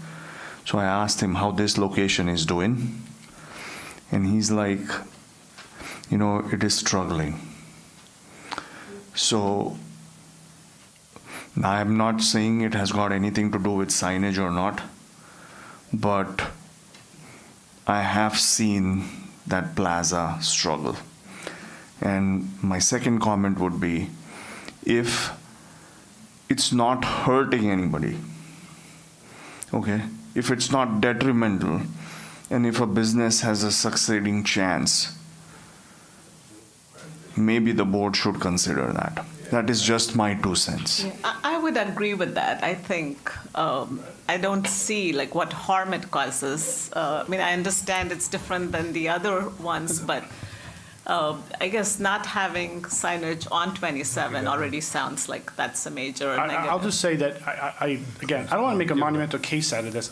So I asked him how this location is doing. And he's like, it is struggling. So I'm not saying it has got anything to do with signage or not, but I have seen that plaza struggle. And my second comment would be, if it's not hurting anybody, okay, if it's not detrimental, and if a business has a succeeding chance, maybe the board should consider that. That is just my 2 cents. I would agree with that. I think I don't see what harm it causes. I understand it's different than the other ones, but I guess not having signage on 27 already sounds like that's a major negative. I'll just say that I don't want to make a monumental case out of this.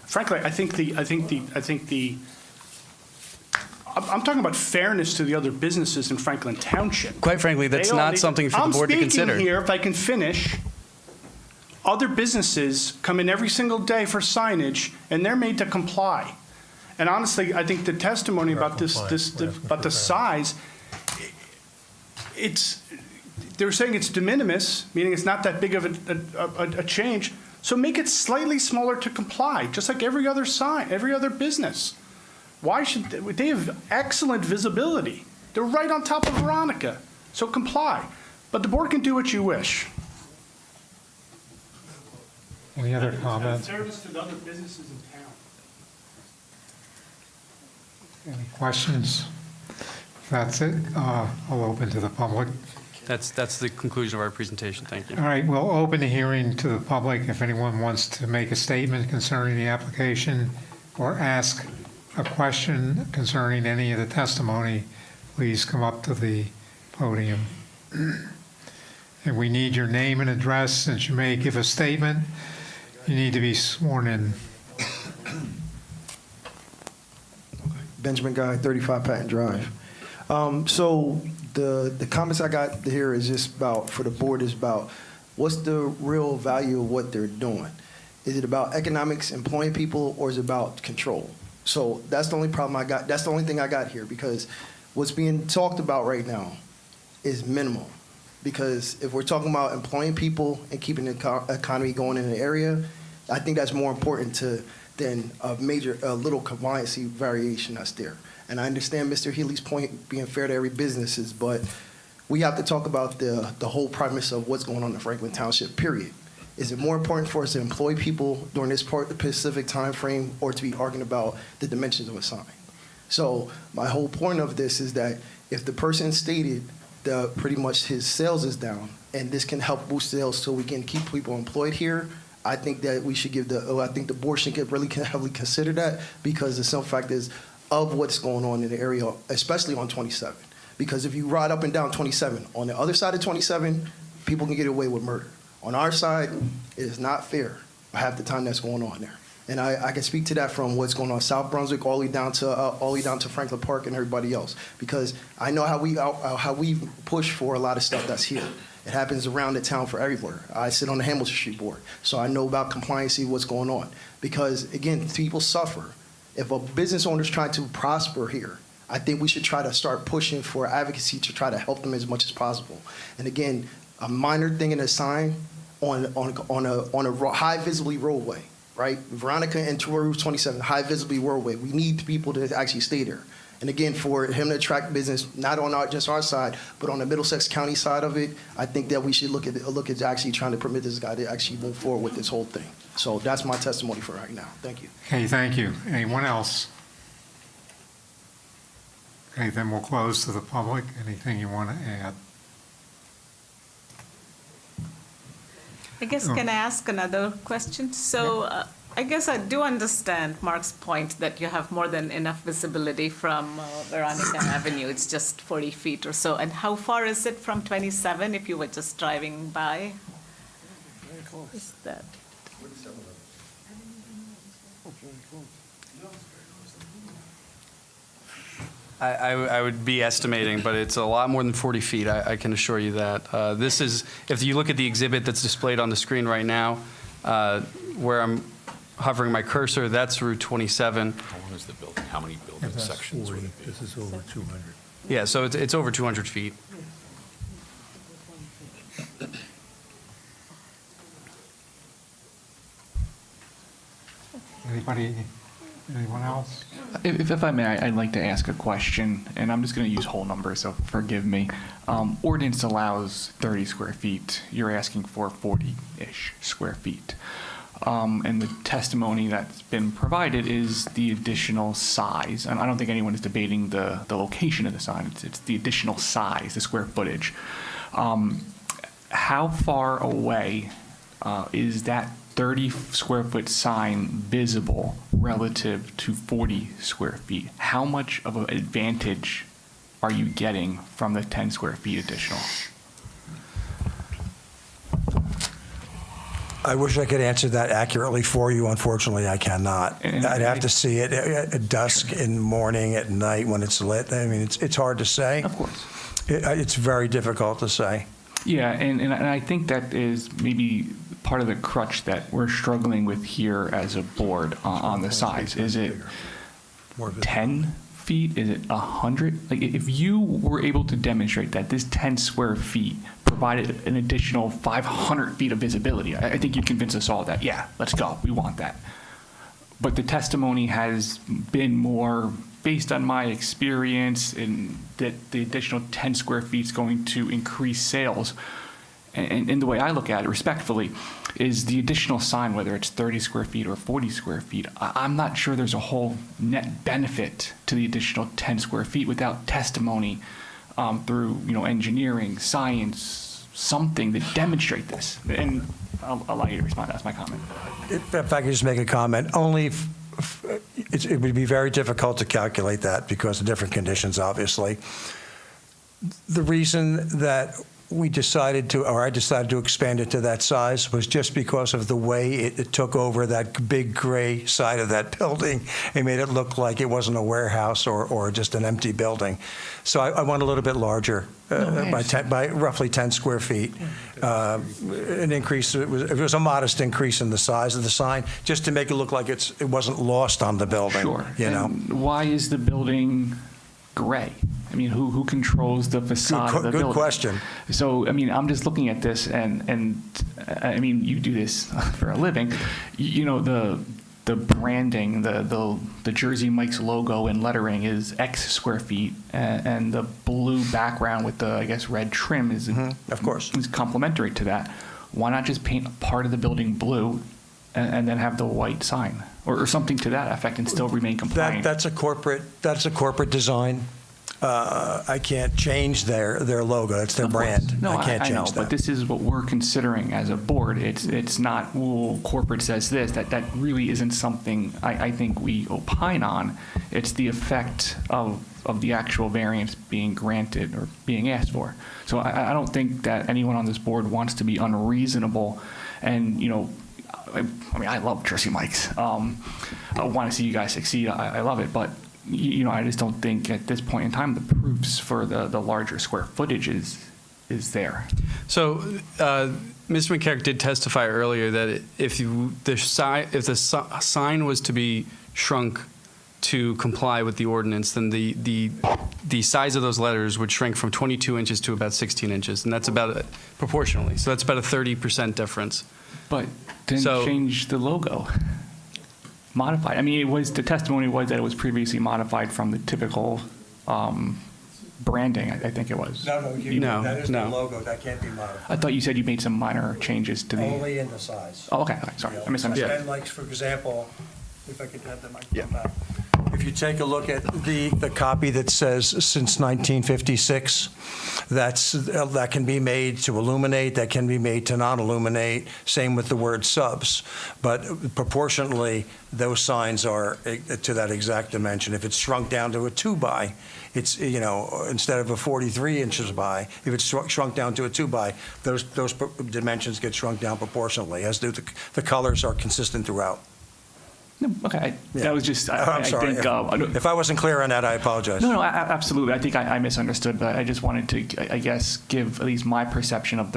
Frankly, I'm talking about fairness to the other businesses in Franklin Township. Quite frankly, that's not something for the board to consider. I'm speaking here, if I can finish, other businesses come in every single day for signage, and they're made to comply. And honestly, I think the testimony about about the size, they're saying it's de minimis, meaning it's not that big of a change. So make it slightly smaller to comply, just like every other sign, every other business. Why should, they have excellent visibility. They're right on top of Veronica, so comply. But the board can do what you wish. Any other comments? Service to the other businesses in town. Any questions? If that's it, I'll open to the public. That's the conclusion of our presentation. Thank you. All right, we'll open the hearing to the public. If anyone wants to make a statement concerning the application or ask a question concerning any of the testimony, please come up to the podium. And we need your name and address. Since you may give a statement, you need to be sworn in. Benjamin Guy, 35 Patton Drive. So the comments I got here is just about, for the board, is about what's the real value of what they're doing? Is it about economics, employing people, or is it about control? So that's the only problem I got. That's the only thing I got here, because what's being talked about right now is minimal. Because if we're talking about employing people and keeping the economy going in the area, I think that's more important than a little compliancy variation that's there. And I understand Mr. Healy's point, being fair to every businesses, but we have to talk about the whole premise of what's going on in Franklin Township, period. Is it more important for us to employ people during this specific time frame, or to be arguing about the dimensions of a sign? So my whole point of this is that if the person stated that pretty much his sales is down, and this can help boost sales so we can keep people employed here, I think that we should I think the board should really heavily consider that, because the simple fact is of what's going on in the area, especially on 27. Because if you ride up and down 27, on the other side of 27, people can get away with murder. On our side, it is not fair half the time that's going on there. And I can speak to that from what's going on South Brunswick all the way down to Franklin Park and everybody else, because I know how we push for a lot of stuff that's here. It happens around the town for everywhere. I sit on the Hamilton Street Board, so I know about compliance, what's going on. Because again, people suffer. If a business owner's trying to prosper here, I think we should try to start pushing for advocacy to try to help them as much as possible. And again, a minor thing in a sign on a high visibly roadway, right? Veronica and Route 27, high visibly roadway. We need people to actually stay there. And again, for him to attract business, not on just our side, but on the Middlesex County side of it, I think that we should look at actually trying to permit this guy to actually move forward with this whole thing. So that's my testimony for right now. Thank you. Okay, thank you. Anyone else? Okay, then we'll close to the public. Anything you want to add? I guess, can I ask another question? So I guess I do understand Mark's point that you have more than enough visibility from Veronica Avenue. It's just 40 feet or so. And how far is it from 27 if you were just driving by? Is that? I would be estimating, but it's a lot more than 40 feet, I can assure you that. This is, if you look at the exhibit that's displayed on the screen right now, where I'm hovering my cursor, that's Route 27. How long is the building? How many building sections would it be? This is over 200. Yeah, so it's over 200 feet. Anyone else? If I may, I'd like to ask a question, and I'm just going to use whole numbers, so forgive me. Ordinance allows 30 square feet. You're asking for 40-ish square feet. And the testimony that's been provided is the additional size. And I don't think anyone is debating the location of the sign. It's the additional size, the square footage. How far away is that 30 square foot sign visible relative to 40 square feet? How much of an advantage are you getting from the 10 square feet additional? I wish I could answer that accurately for you. Unfortunately, I cannot. I'd have to see it at dusk, in the morning, at night, when it's lit. I mean, it's hard to say. Of course. It's very difficult to say. Yeah, and I think that is maybe part of the crutch that we're struggling with here as a board on the size. Is it 10 feet? Is it 100? Like, if you were able to demonstrate that this 10 square feet provided an additional 500 feet of visibility, I think you'd convince us all that, yeah, let's go, we want that. But the testimony has been more based on my experience in that the additional 10 square feet is going to increase sales. And the way I look at it, respectfully, is the additional sign, whether it's 30 square feet or 40 square feet, I'm not sure there's a whole net benefit to the additional 10 square feet without testimony through, engineering, science, something to demonstrate this. And I'll allow you to respond. That's my comment. If I could just make a comment, it would be very difficult to calculate that because of different conditions, obviously. The reason that I decided to expand it to that size was just because of the way it took over that big gray side of that building. It made it look like it wasn't a warehouse or just an empty building. So I went a little bit larger, by roughly 10 square feet. An increase, it was a modest increase in the size of the sign, just to make it look like it wasn't lost on the building. Sure. And why is the building gray? I mean, who controls the facade of the building? Good question. So, I mean, I'm just looking at this, and I mean, you do this for a living. The branding, the Jersey Mike's logo and lettering is X square feet, and the blue background with the, I guess, red trim is, of course, is complementary to that. Why not just paint a part of the building blue and then have the white sign or something to that effect and still remain compliant? That's a corporate design. I can't change their logo. It's their brand. No, I can't change know, that. but this is what we're considering as a board. It's not, well, corporate says this. That really isn't something I think we opine on. It's the effect of the actual variance being granted or being asked for. So I don't think that anyone on this board wants to be unreasonable. And, I mean, I love Jersey Mike's. I want to see you guys succeed. I love it. But I just don't think at this point in time the proofs for the larger square footage is there. So, Mr. McCarrick did testify earlier that if the sign was to be shrunk to comply with the ordinance, then the size of those letters would shrink from 22 inches to about 16 inches, and that's about proportionally. So that's about a 30% difference. But then change the logo. Modified. I mean, the testimony was that it was previously modified from the typical branding. I think it was. No, that is the logo. That can't be modified. I thought you said you made some minor changes to the. Only in the size. Oh, okay. Sorry, I misunderstood. And like, for example, if I could have the microphone back. If you take a look at the copy that says since 1956, that can be made to illuminate, that can be made to non-illuminate, same with the word subs. But proportionally, those signs are to that exact dimension. If it's shrunk down to a 2x, it's, instead of a 43 inches by, if it's shrunk down to a 2x, those dimensions get shrunk down proportionally, as do the colors are consistent throughout. No, okay. Yeah. That was just, I'm sorry. If I wasn't clear on that, I apologize. No, absolutely. I think I misunderstood, but I just wanted to, I guess, give at least my perception of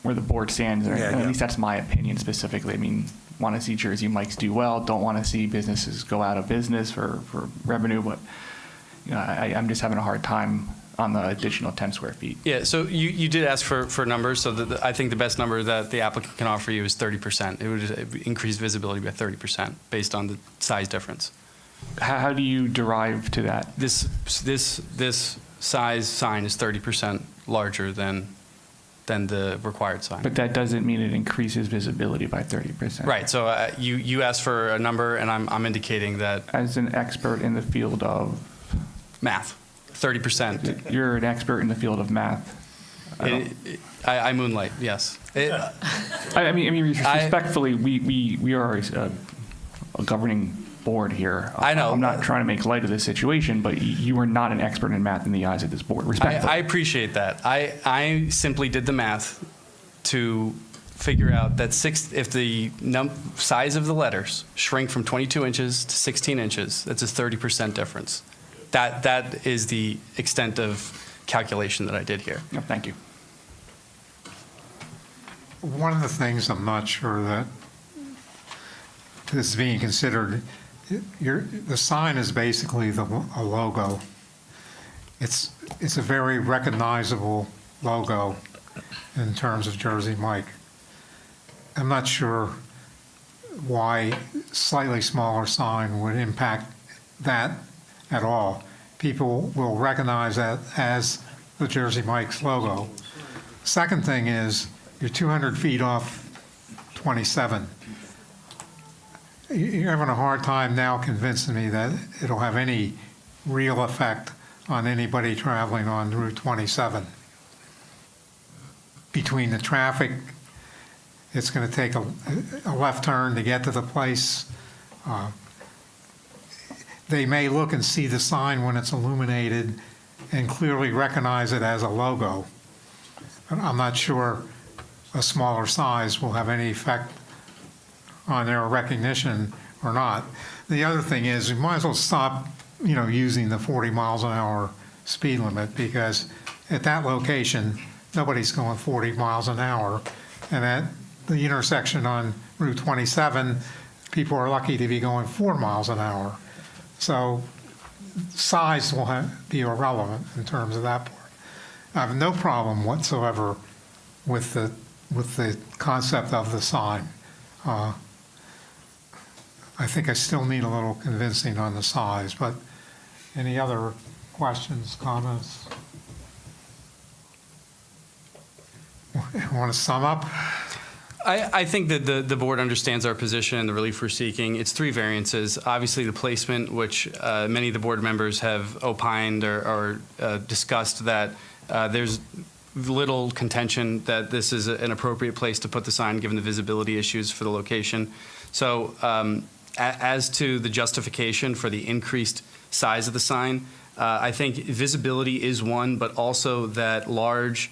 where the board stands, or at least that's my opinion specifically. I mean, want to see Jersey Mike's do well, don't want to see businesses go out of business for revenue, but I'm just having a hard time on the additional 10 square feet. Yeah, so you did ask for numbers, so I think the best number that the applicant can offer you is 30%. It would just increase visibility by 30% based on the size difference. How do you derive to that? This size sign is 30% larger than the required sign. But that doesn't mean it increases visibility by 30%. Right, so you asked for a number, and I'm indicating that. As an expert in the field of? Math. 30%. You're an expert in the field of math. I moonlight, yes. I mean, respectfully, we are a governing board here. I know. I'm not trying to make light of this situation, but you are not an expert in math in the eyes of this board. Respectfully. I appreciate that. I simply did the math to figure out that if the size of the letters shrink from 22 inches to 16 inches, that's a 30% difference. That is the extent of calculation that I did here. No, thank you. One of the things I'm not sure that this is being considered, the sign is basically a logo. It's a very recognizable logo in terms of Jersey Mike. I'm not sure why slightly smaller sign would impact that at all. People will recognize that as the Jersey Mike's logo. Second thing is, you're 200 feet off 27. You're having a hard time now convincing me that it'll have any real effect on anybody traveling on Route 27. Between the traffic, it's going to take a left turn to get to the place. They may look and see the sign when it's illuminated and clearly recognize it as a logo. But I'm not sure a smaller size will have any effect on their recognition or not. The other thing is, you might as well stop, using the 40 miles an hour speed limit, because at that location, nobody's going 40 miles an hour. And at the intersection on Route 27, people are lucky to be going 4 miles an hour. So size will be irrelevant in terms of that part. I have no problem whatsoever with the concept of the sign. I think I still need a little convincing on the size, but any other questions, comments? Want to sum up? I think that the board understands our position and the relief we're seeking. It's 3 variances. Obviously, the placement, which many of the board members have opined or discussed, that there's little contention that this is an appropriate place to put the sign, given the visibility issues for the location. So as to the justification for the increased size of the sign, I think visibility is one, but also that large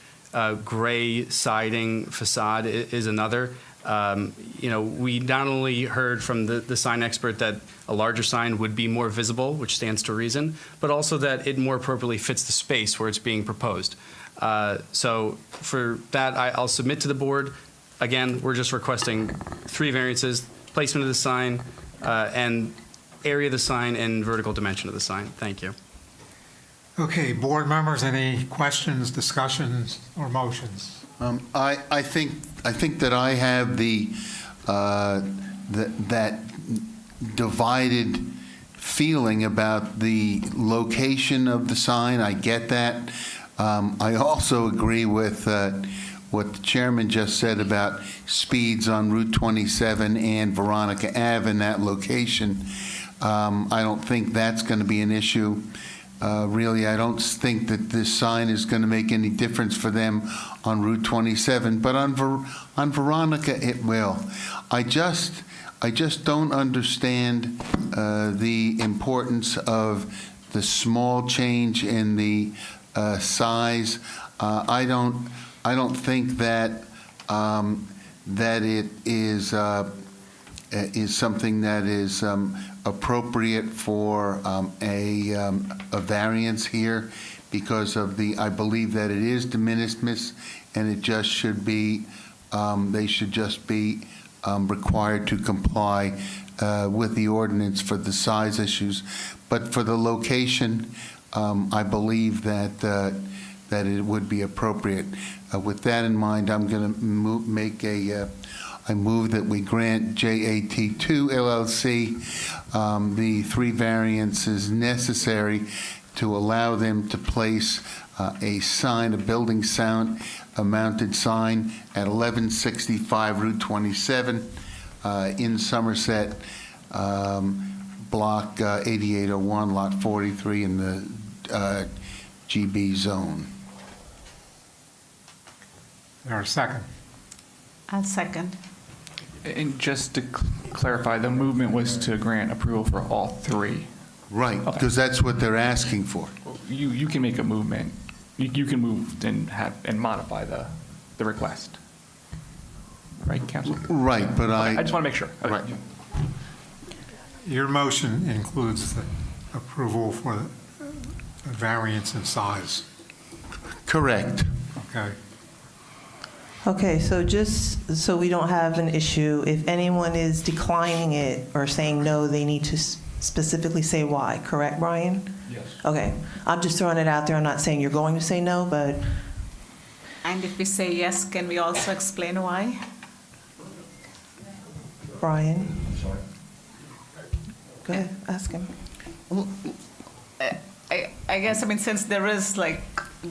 gray siding facade is another. We not only heard from the sign expert that a larger sign would be more visible, which stands to reason, but also that it more appropriately fits the space where it's being proposed. So for that, I'll submit to the board. Again, we're just requesting 3 variances: placement of the sign, and area of the sign, and vertical dimension of the sign. Thank you. Okay, board members, any questions, discussions, or motions? I think that I have that divided feeling about the location of the sign. I get that. I also agree with what the chairman just said about speeds on Route 27 and Veronica Ave in that location. I don't think that's going to be an issue. Really, I don't think that this sign is going to make any difference for them on Route 27, but on Veronica it will. I just don't understand the importance of the small change in the size. I don't think that that it is something that is appropriate for a variance here, because of I believe that it is de minimis, and it just should be, they should just be required to comply with the ordinance for the size issues. But for the location, I believe that that it would be appropriate. With that in mind, I'm going to I move that we grant JAT2 LLC the 3 variances necessary to allow them to place a building sound, a mounted sign at 1165 Route 27 in Somerset, Block 8801, Lot 43 in the GB zone. Is there a second? I'll second. And just to clarify, the movement was to grant approval for all 3. Right, Okay. because that's what they're asking for. You can make a movement. You can move and modify the request. Right, Council? Right, but I just want to make sure. Okay. Right. Your motion includes the approval for the variance in size. Correct. Okay. Okay, so just so we don't have an issue, if anyone is declining it or saying no, they need to specifically say why, correct, Brian? Yes. Okay, I'm just throwing it out there. I'm not saying you're going to say no, but And if we say yes, can we also explain why? Brian? Go ahead, ask him. I guess, I mean, since there is like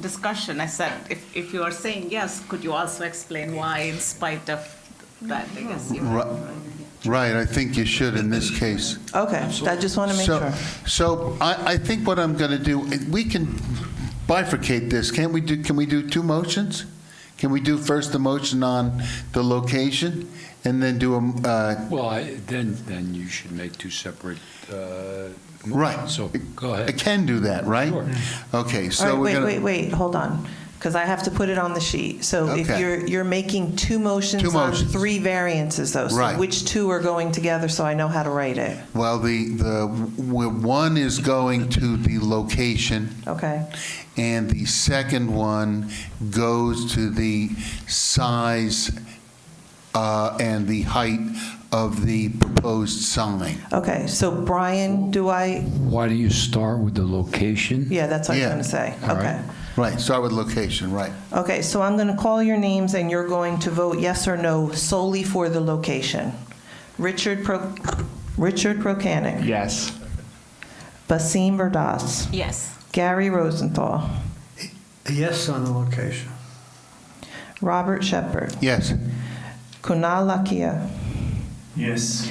discussion, I said, if you are saying yes, could you also explain why in spite of that, I guess you Right, I think you should in this case. Okay, I just want to make sure. So I think what I'm going to do, we can bifurcate this. Can we do two motions? Can we do first the motion on the location and then do a, Well, then you should make two separate motions. right. So go I ahead. can do that, right? Sure. Okay, so All we're right, going to. wait, hold on, because I have to put it on the sheet. So if Okay. you're making two motions Two on motions. three variances, though. So Right. which two are going together so I know how to write it? Well, one is going to the location, Okay, and the second one goes to the size and the height of the proposed sign. okay. So Brian, Why do you start with the location? yeah, that's what I was Yeah. going to say. All Okay. right. Right, start with location, right. Okay, so I'm going to call your names, and you're going to vote yes or no solely for the location. Richard Prokanic. Yes. Basim Verdas. Yes. Gary Rosenthal. Yes on the location. Robert Shepard. Yes. Kunal Lakia. Yes.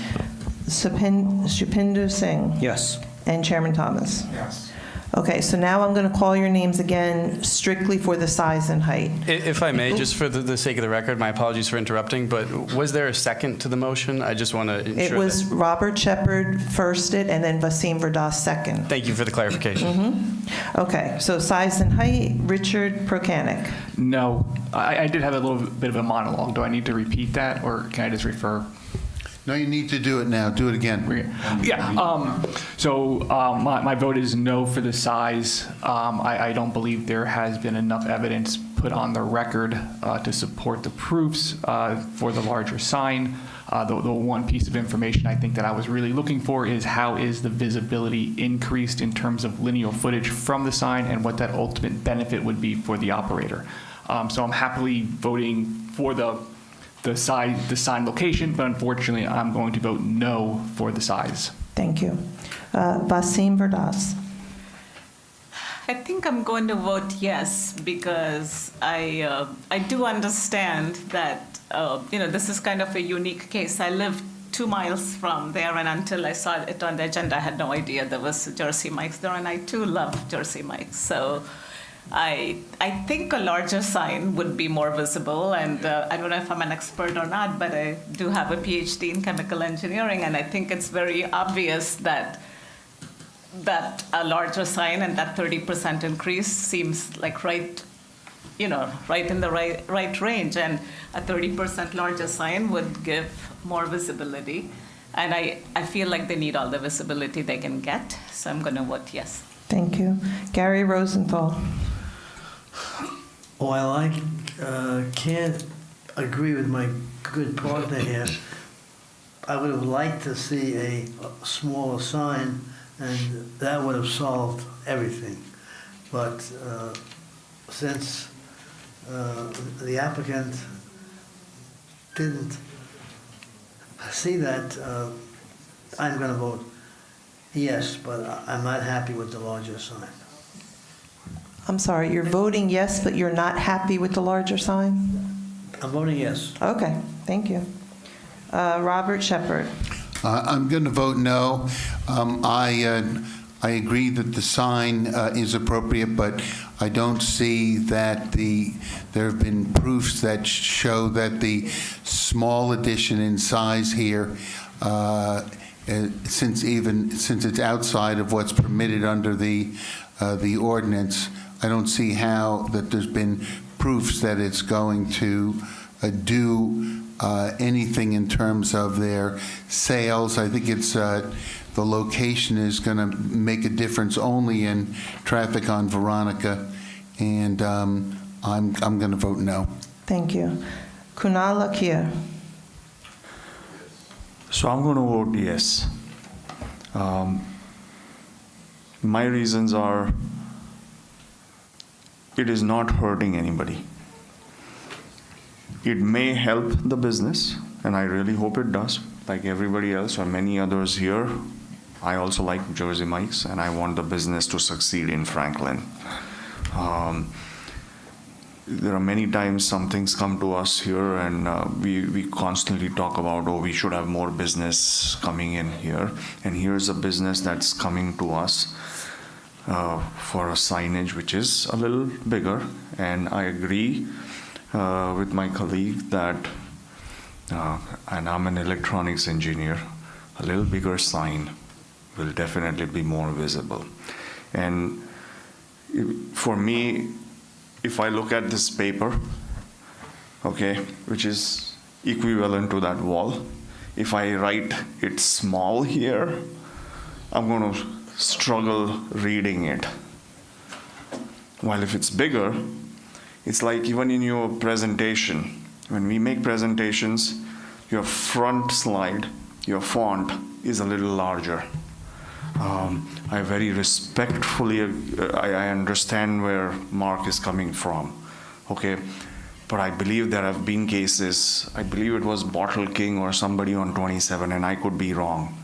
Shupindu Singh. Yes. And Chairman Thomas. Yes. Okay, so now I'm going to call your names again strictly for the size and height. If I may, just for the sake of the record, my apologies for interrupting, but was there a second to the motion? I just want to ensure It was that. Robert Shepard firsted, and then Basim Verdas second. Thank you for the clarification. Okay, so size and height, Richard Prokanic. No, I did have a little bit of a monologue. Do I need to repeat that, or can I just refer? No, you need to do it now. Do it again. Yeah, my vote is no for the size. I don't believe there has been enough evidence put on the record to support the proofs for the larger sign. The one piece of information I think that I was really looking for is how is the visibility increased in terms of linear footage from the sign and what that ultimate benefit would be for the operator. So I'm happily voting for the sign location, but unfortunately, I'm going to vote no for the size. Thank you. Basim Verdas. I think I'm going to vote yes because I do understand that this is kind of a unique case. I live 2 miles from there, and until I saw it on the agenda, I had no idea there was Jersey Mike's there, and I too love Jersey Mike's. So I think a larger sign would be more visible, and I don't know if I'm an expert or not, but I do have a PhD in chemical engineering, and I think it's very obvious that a larger sign and that 30% increase seems like right in the right range, and a 30% larger sign would give more visibility, and I feel like they need all the visibility they can get, so I'm going to vote yes. Thank you. Gary Rosenthal. While I can't agree with my good partner here, I would have liked to see a smaller sign, and that would have solved everything. But since the applicant didn't see that, I'm going to vote yes, but I'm not happy with the larger sign. I'm sorry, you're voting yes, but you're not happy with the larger sign? I'm voting yes. Okay, thank you. Robert Shepard. I'm going to vote no. I agree that the sign is appropriate, but I don't see that there have been proofs that show that the small addition in size here, since it's outside of what's permitted under the ordinance, I don't see how that there's been proofs that it's going to do anything in terms of their sales. I think it's the location is going to make a difference only in traffic on Veronica, and I'm going to vote no. Thank you. Kunal Lakia. So I'm going to vote yes. My reasons are, it is not hurting anybody. It may help the business, and I really hope it does, like everybody else or many others here I also like Jersey Mike's, and I want the business to succeed in Franklin. There are many times some things come to us here, and we constantly talk about, oh, we should have more business coming in here. And here's a business that's coming to us for a signage which is a little bigger. And I agree with my colleague that, and I'm an electronics engineer, a little bigger sign will definitely be more visible. And for me, if I look at this paper, okay, which is equivalent to that wall, if I write it small here, I'm going to struggle reading it. While if it's bigger, it's like even in your presentation, when we make presentations, your front slide, your font is a little larger. I very respectfully, I understand where Mark is coming from, okay? But I believe there have been cases, I believe it was Bottle King or somebody on 27, and I could be wrong,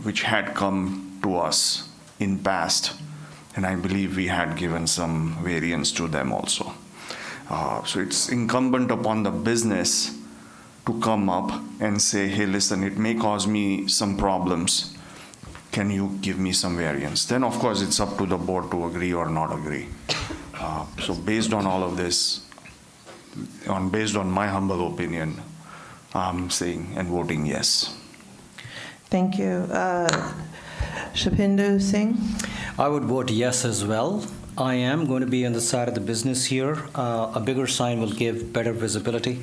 which had come to us in past, and I believe we had given some variance to them also. So it's incumbent upon the business to come up and say, hey, listen, it may cause me some problems. Can you give me some variance? Then, of course, it's up to the board to agree or not agree. So based on all of this, based on my humble opinion, I'm saying and voting yes. Thank you. Shapindo Singh? I would vote yes as well. I am going to be on the side of the business here. A bigger sign will give better visibility,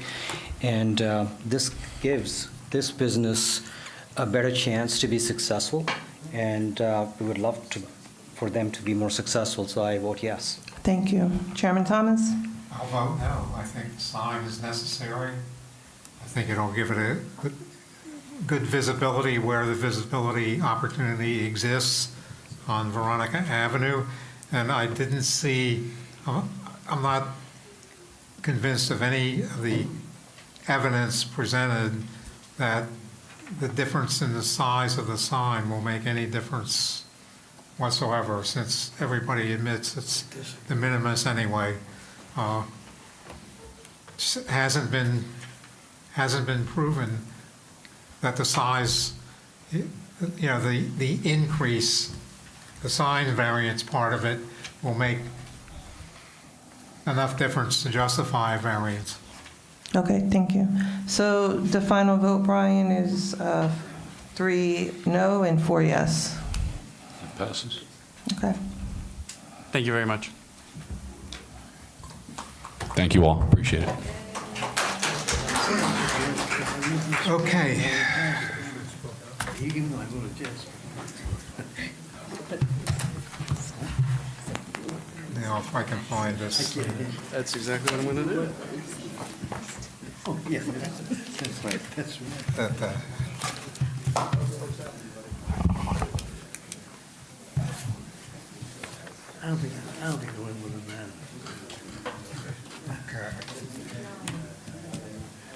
and this gives this business a better chance to be successful, and we would love for them to be more successful, so I vote yes. Thank you. Chairman Thomas? I'll vote no. I think the sign is necessary. I think it'll give it a good visibility where the visibility opportunity exists on Veronica Avenue. And I didn't see, I'm not convinced of any of the evidence presented that the difference in the size of the sign will make any difference whatsoever, since everybody admits it's de minimis anyway. Hasn't been proven that the size, the increase, the sign variance part of it will make enough difference to justify a variance. Okay, thank you. So the final vote, Brian, is 3 no and 4 yes. It passes. Okay. Thank you very much. Thank you all. Appreciate it. Okay. You give me my vote yes. Now, if I can find this. That's exactly what I'm going to do. Oh, yeah, that's right, that's right. That, I don't think I went with that.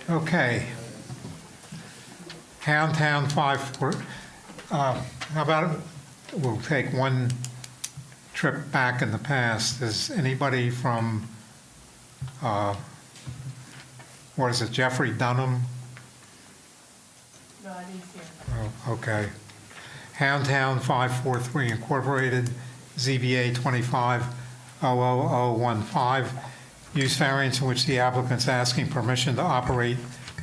Okay. Town 5, how about, we'll take one trip back in the past. Is anybody from, what is it, Jeffrey Dunham? No, I didn't see it. Oh, okay. Town 543 Incorporated, ZBA 25-00015, use variance in which the applicant's asking permission to operate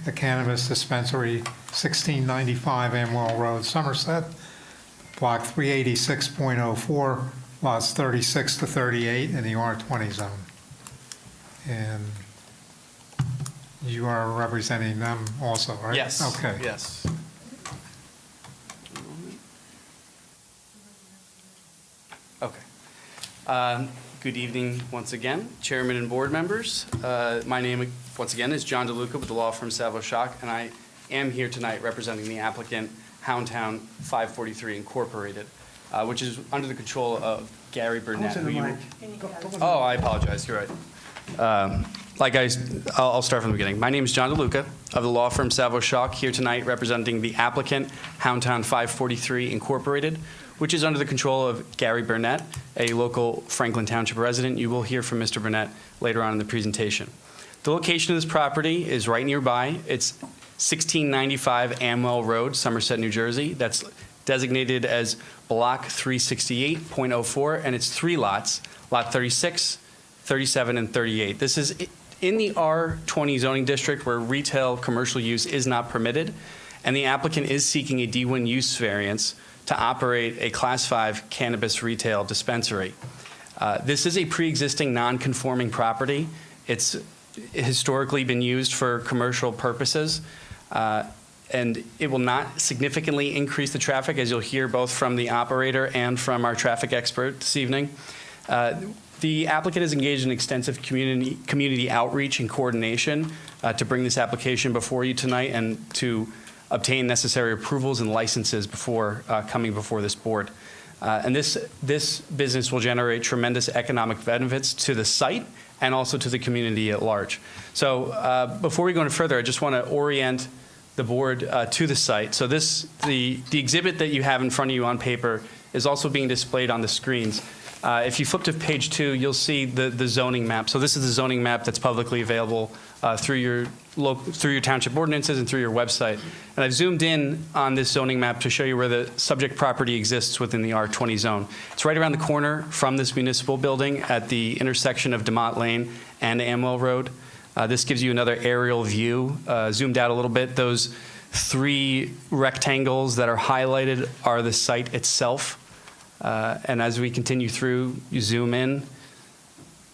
a cannabis dispensary, 1695 Amwell Road, Somerset, block 386.04, lots 36 to 38 in the R20 zone. And you are representing them also, right? Yes. Okay. Yes. Okay. Good evening once again, Chairman and board members. My name, once again, is John DeLuca with the law firm Savile Shock, and I am here tonight representing the applicant, Houndtown 543 Incorporated, which is under the control of Gary Burnett. What's in the mic? Oh, I apologize. You're right. I'll start from the beginning. My name is John DeLuca of the law firm Salvo Schock, here tonight representing the applicant, Houndtown 543 Incorporated, which is under the control of Gary Burnett, a local Franklin Township resident. You will hear from Mr. Burnett later on in the presentation. The location of this property is right nearby. It's 1695 Amwell Road, Somerset, New Jersey. That's designated as Block 368.04, and it's 3 lots, Lot 36, 37, and 38. This is in the R20 zoning district where retail commercial use is not permitted, and the applicant is seeking a D1 use variance to operate a Class 5 cannabis retail dispensary. This is a pre-existing non-conforming property. It's historically been used for commercial purposes, and it will not significantly increase the traffic, as you'll hear both from the operator and from our traffic expert this evening. The applicant has engaged in extensive community outreach and coordination to bring this application before you tonight and to obtain necessary approvals and licenses before coming before this board. And this business will generate tremendous economic benefits to the site and also to the community at large. So before we go any further, I just want to orient the board to the site. So the exhibit that you have in front of you on paper is also being displayed on the screens. If you flip to page 2, you'll see the zoning map. So this is the zoning map that's publicly available through your township ordinances and through your website. And I've zoomed in on this zoning map to show you where the subject property exists within the R20 zone. It's right around the corner from this municipal building at the intersection of DeMott Lane and Amwell Road. This gives you another aerial view. Zoomed out a little bit, those 3 rectangles that are highlighted are the site itself. And as we continue through, you zoom in.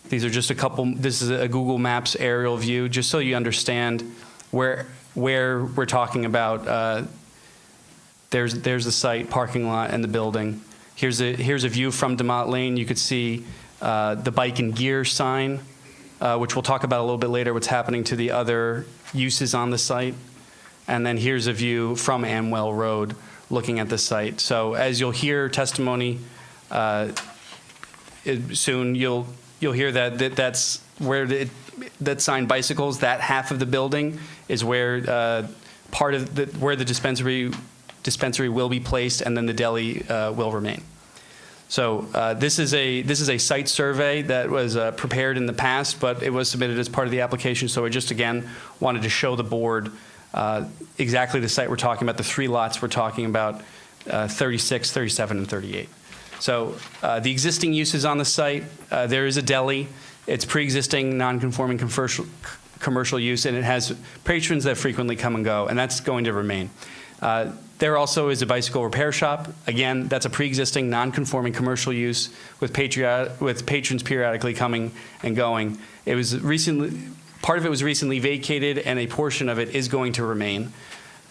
These are just a couple, this is a Google Maps aerial view, just so you understand where we're talking about. There's the site, parking lot, and the building. Here's a view from DeMott Lane. You could see the bike and gear sign, which we'll talk about a little bit later, what's happening to the other uses on the site. And then here's a view from Amwell Road, looking at the site. So as you'll hear testimony soon, you'll hear that's where that sign bicycles. That half of the building is where part of where the dispensary will be placed, and then the deli will remain. So this is a site survey that was prepared in the past, but it was submitted as part of the application. So I just again wanted to show the board exactly the site we're talking about, the 3 lots we're talking about, 36, 37, and 38. So the existing uses on the site, there is a deli. It's pre-existing non-conforming commercial use, and it has patrons that frequently come and go, and that's going to remain. There also is a bicycle repair shop. Again, that's a pre-existing non-conforming commercial use with patrons periodically coming and going. Part of it was recently vacated, and a portion of it is going to remain.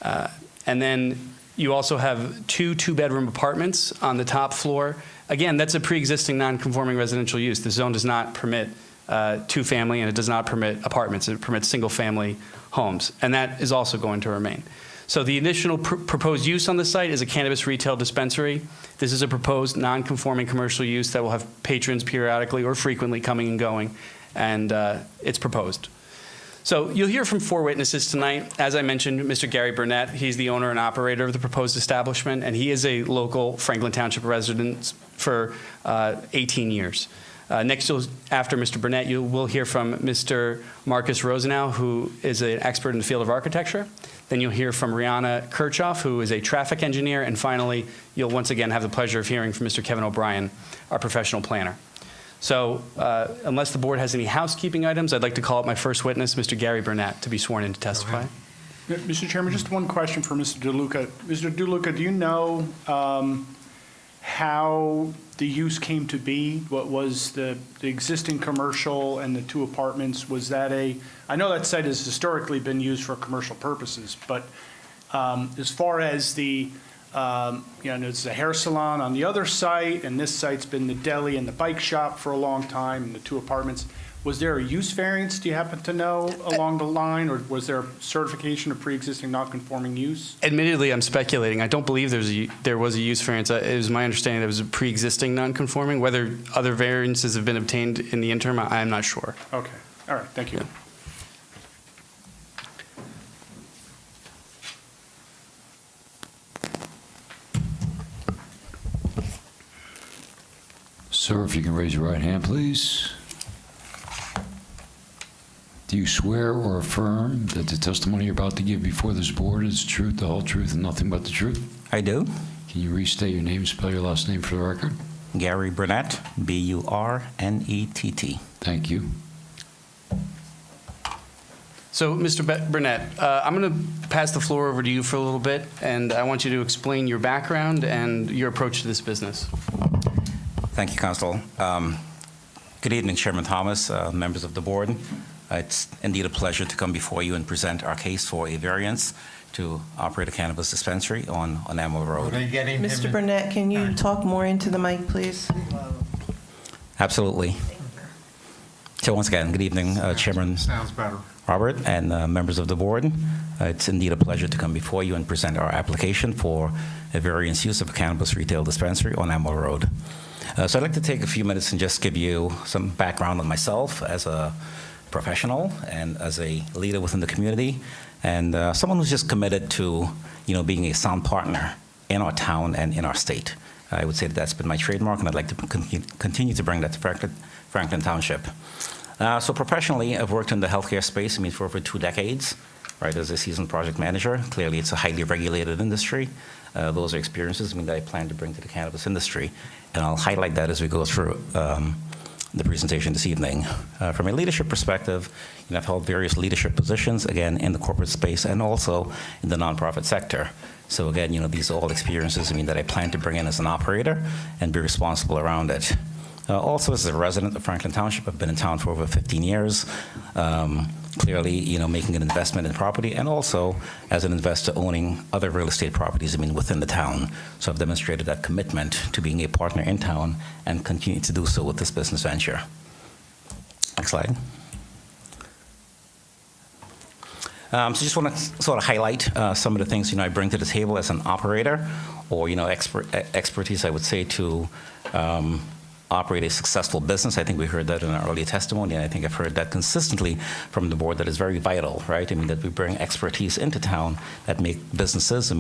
And then you also have 2 2-bedroom apartments on the top floor. Again, that's a pre-existing non-conforming residential use. The zone does not permit 2-family, and it does not permit apartments. It permits single-family homes, and that is also going to remain. So the initial proposed use on the site is a cannabis retail dispensary. This is a proposed non-conforming commercial use that will have patrons periodically or frequently coming and going, and it's proposed. So you'll hear from 4 witnesses tonight. As I mentioned, Mr. Gary Burnett, he's the owner and operator of the proposed establishment, and he is a local Franklin Township resident for 18 years. Next, after Mr. Burnett, you will hear from Mr. Marcus Rosenau, who is an expert in the field of architecture. Then you'll hear from Rihanna Kirchhoff, who is a traffic engineer. And finally, you'll once again have the pleasure of hearing from Mr. Kevin O'Brien, our professional planner. So unless the board has any housekeeping items, I'd like to call up my first witness, Mr. Gary Burnett, to be sworn in to testify. Mr. Chairman, just one question for Mr. DeLuca. Mr. DeLuca, do you know how the use came to be? What was the existing commercial and the 2 apartments? Was that I know that site has historically been used for commercial purposes, but as far as there's a hair salon on the other site, and this site's been the deli and the bike shop for a long time, and the 2 apartments. Was there a use variance, do you happen to know, along the line, or was there certification of pre-existing non-conforming use? Admittedly, I'm speculating. I don't believe there was a use variance. It was my understanding that it was a pre-existing non-conforming. Whether other variances have been obtained in the interim, I'm not sure. Okay. All right. Thank you. Sir, if you can raise your right hand, please. Do you swear or affirm that the testimony you're about to give before this board is the truth, the whole truth, and nothing but the truth? I do. Can you restate your name and spell your last name for the record? Gary Burnett, Burnett. Thank you. So, Mr. Burnett, I'm going to pass the floor over to you for a little bit, and I want you to explain your background and your approach to this business. Thank you, Council. Good evening, Chairman Thomas, members of the board. It's indeed a pleasure to come before you and present our case for a variance to operate a cannabis dispensary on Amwell Road. Mr. Burnett, can you talk more into the mic, please? Absolutely. So once again, good evening, Chairman Sounds better. Robert and members of the board. It's indeed a pleasure to come before you and present our application for a variance use of a cannabis retail dispensary on Amwell Road. So I'd like to take a few minutes and just give you some background on myself as a professional and as a leader within the community, and someone who's just committed to, being a sound partner in our town and in our state. I would say that's been my trademark, and I'd like to continue to bring that to Franklin Township. So professionally, I've worked in the healthcare space, for over 2 decades, right, as a seasoned project manager. Clearly, it's a highly regulated industry. Those are experiences that I plan to bring to the cannabis industry, and I'll highlight that as we go through the presentation this evening. From a leadership perspective, I've held various leadership positions, again, in the corporate space and also in the nonprofit sector. So again, these are all experiences that I plan to bring in as an operator and be responsible around it. Also, as a resident of Franklin Township, I've been in town for over 15 years. Clearly, making an investment in property, and also as an investor owning other real estate properties, within the town. So I've demonstrated that commitment to being a partner in town and continue to do so with this business venture. Next slide. So just want to sort of highlight some of the things, I bring to the table as an operator, or, expertise, I would say, to operate a successful business. I think we heard that in our earlier testimony, and I think I've heard that consistently from the board, that is very vital, right? That we bring expertise into town that make businesses,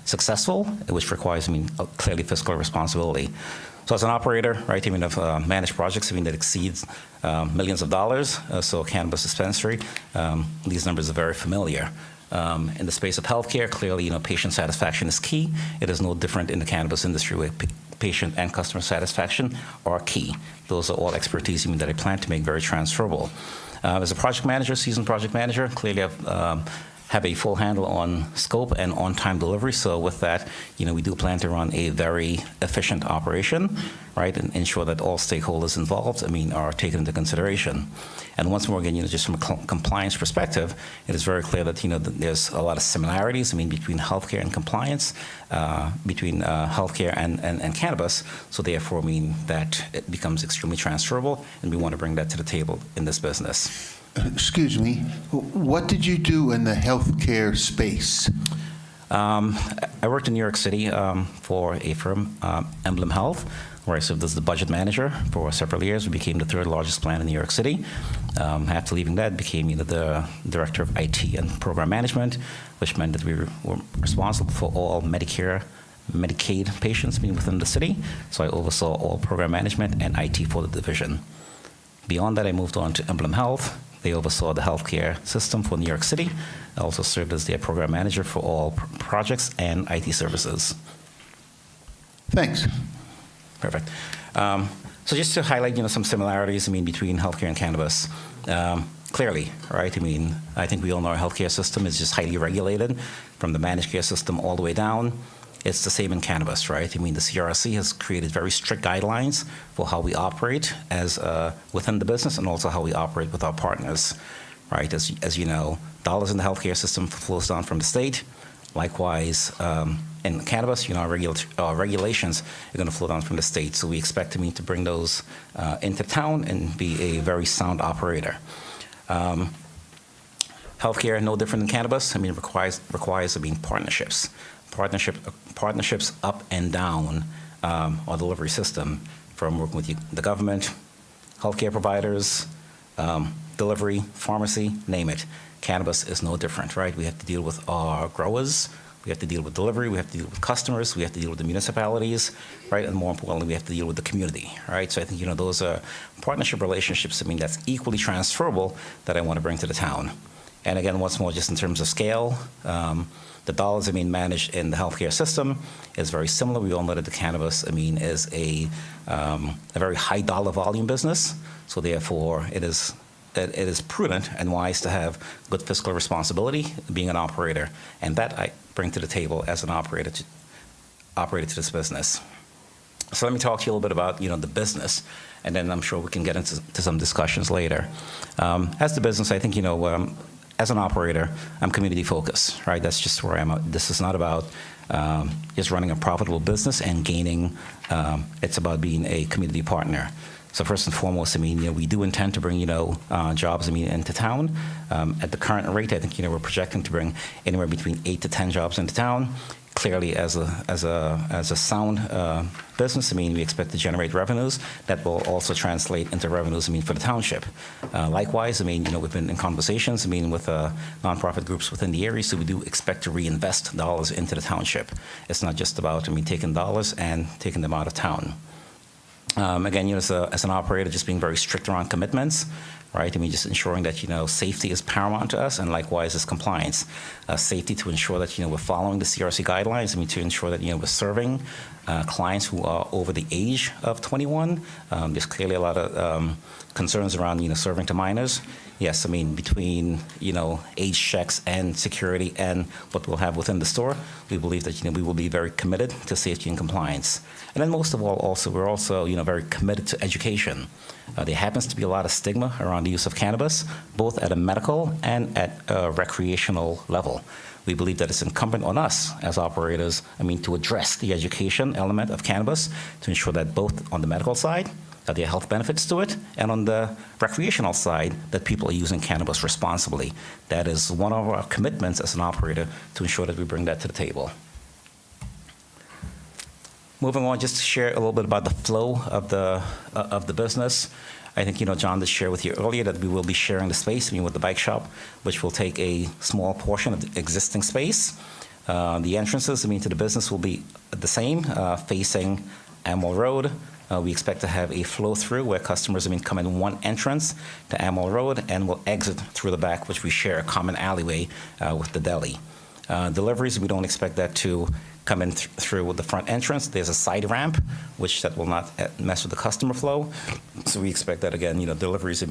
successful, which requires, clearly fiscal responsibility. So as an operator, right, I've managed projects, that exceeds millions of dollars. So a cannabis dispensary, these numbers are very familiar. In the space of healthcare, clearly, patient satisfaction is key. It is no different in the cannabis industry, where patient and customer satisfaction are key. Those are all expertise that I plan to make very transferable. As a project manager, seasoned project manager, clearly I've have a full handle on scope and on-time delivery. So with that, we do plan to run a very efficient operation, right, and ensure that all stakeholders involved, are taken into consideration. And once more, again, just from a compliance perspective, it is very clear that, that there's a lot of similarities, between healthcare and compliance, between healthcare and cannabis. So therefore, that it becomes extremely transferable, and we want to bring that to the table in this business. Excuse me, what did you do in the healthcare space? I worked in New York City for a firm, Emblem Health, where I served as the budget manager for several years. We became the 3rd largest plan in New York City. After leaving that, became the director of IT and program management, which meant that we were responsible for all Medicare, Medicaid patients within the city. So I oversaw all program management and IT for the division. Beyond that, I moved on to Emblem Health. They oversaw the healthcare system for New York City. I also served as their program manager for all projects and IT services. Thanks. Perfect. So just to highlight, some similarities, between healthcare and cannabis. Clearly, right? I think we all know our healthcare system is just highly regulated, from the managed care system all the way down. It's the same in cannabis, right? The CRC has created very strict guidelines for how we operate as within the business, and also how we operate with our partners, right? As you know, dollars in the healthcare system flows down from the state. Likewise, in cannabis, our regulations are going to flow down from the state. So we expect to bring those into town and be a very sound operator. Healthcare, no different than cannabis. Requires partnerships. Partnerships up and down our delivery system, from working with the government, healthcare providers, delivery, pharmacy, name it. Cannabis is no different, right? We have to deal with our growers, we We have to deal with delivery. We have to deal with customers. We have to deal with the municipalities, right? And more importantly, we have to deal with the community, right? So I think, those are partnership relationships, that's equally transferable that I want to bring to the town. And again, once more, just in terms of scale, the dollars, managed in the healthcare system is very similar. We all know that the cannabis, is a very high dollar volume business. So therefore, it is prudent and wise to have good fiscal responsibility being an operator. And that I bring to the table as an operator to this business. So let me talk to you a little bit about, the business, and then I'm sure we can get into some discussions later. As the business, I think, as an operator, I'm community focused, right? That's just where I'm at. This is not about just running a profitable business and gaining. It's about being a community partner. So first and foremost, we do intend to bring, jobs, into town. At the current rate, I think, we're projecting to bring anywhere between 8 to 10 jobs into town. Clearly, as a sound business, we expect to generate revenues that will also translate into revenues, for the township. Likewise, we've been in conversations, with nonprofit groups within the area, so we do expect to reinvest dollars into the township. It's not just about, taking dollars and taking them out of town. Again, as an operator, just being very strict around commitments, right? Just ensuring that, safety is paramount to us, and likewise is compliance. Safety to ensure that, we're following the CRC guidelines, to ensure that, we're serving clients who are over the age of 21. There's clearly a lot of concerns around, serving to minors. Yes, between, age checks and security and what we'll have within the store, we believe that, we will be very committed to safety and compliance. And then most of all, we're also, very committed to education. There happens to be a lot of stigma around the use of cannabis, both at a medical and at a recreational level. We believe that it's incumbent on us as operators, to address the education element of cannabis to ensure that both on the medical side, that there are health benefits to it, and on the recreational side, that people are using cannabis responsibly. That is one of our commitments as an operator to ensure that we bring that to the table. Moving on, just to share a little bit about the flow of the business. I think, John did share with you earlier that we will be sharing the space, with the bike shop, which will take a small portion of the existing space. The entrances, to the business will be the same, facing Amwell Road. We expect to have a flow-through where customers, come in one entrance to Amwell Road and will exit through the back, which we share a common alleyway with the deli. Deliveries, we don't expect that to come in through the front entrance. There's a side ramp, which that will not mess with the customer flow. So we expect that, again, deliveries,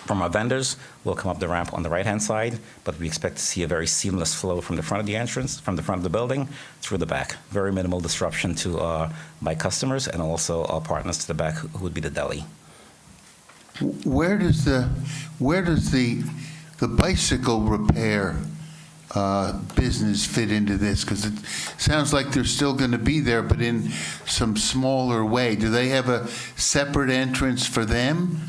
from our vendors will come up the ramp on the right-hand side, but we expect to see a very seamless flow from the front of the entrance, from the front of the building, through the back. Very minimal disruption to our bike customers and also our partners to the back, who would be the deli. Where does the bicycle repair business fit into this? Because it sounds like they're still going to be there, but in some smaller way. Do they have a separate entrance for them?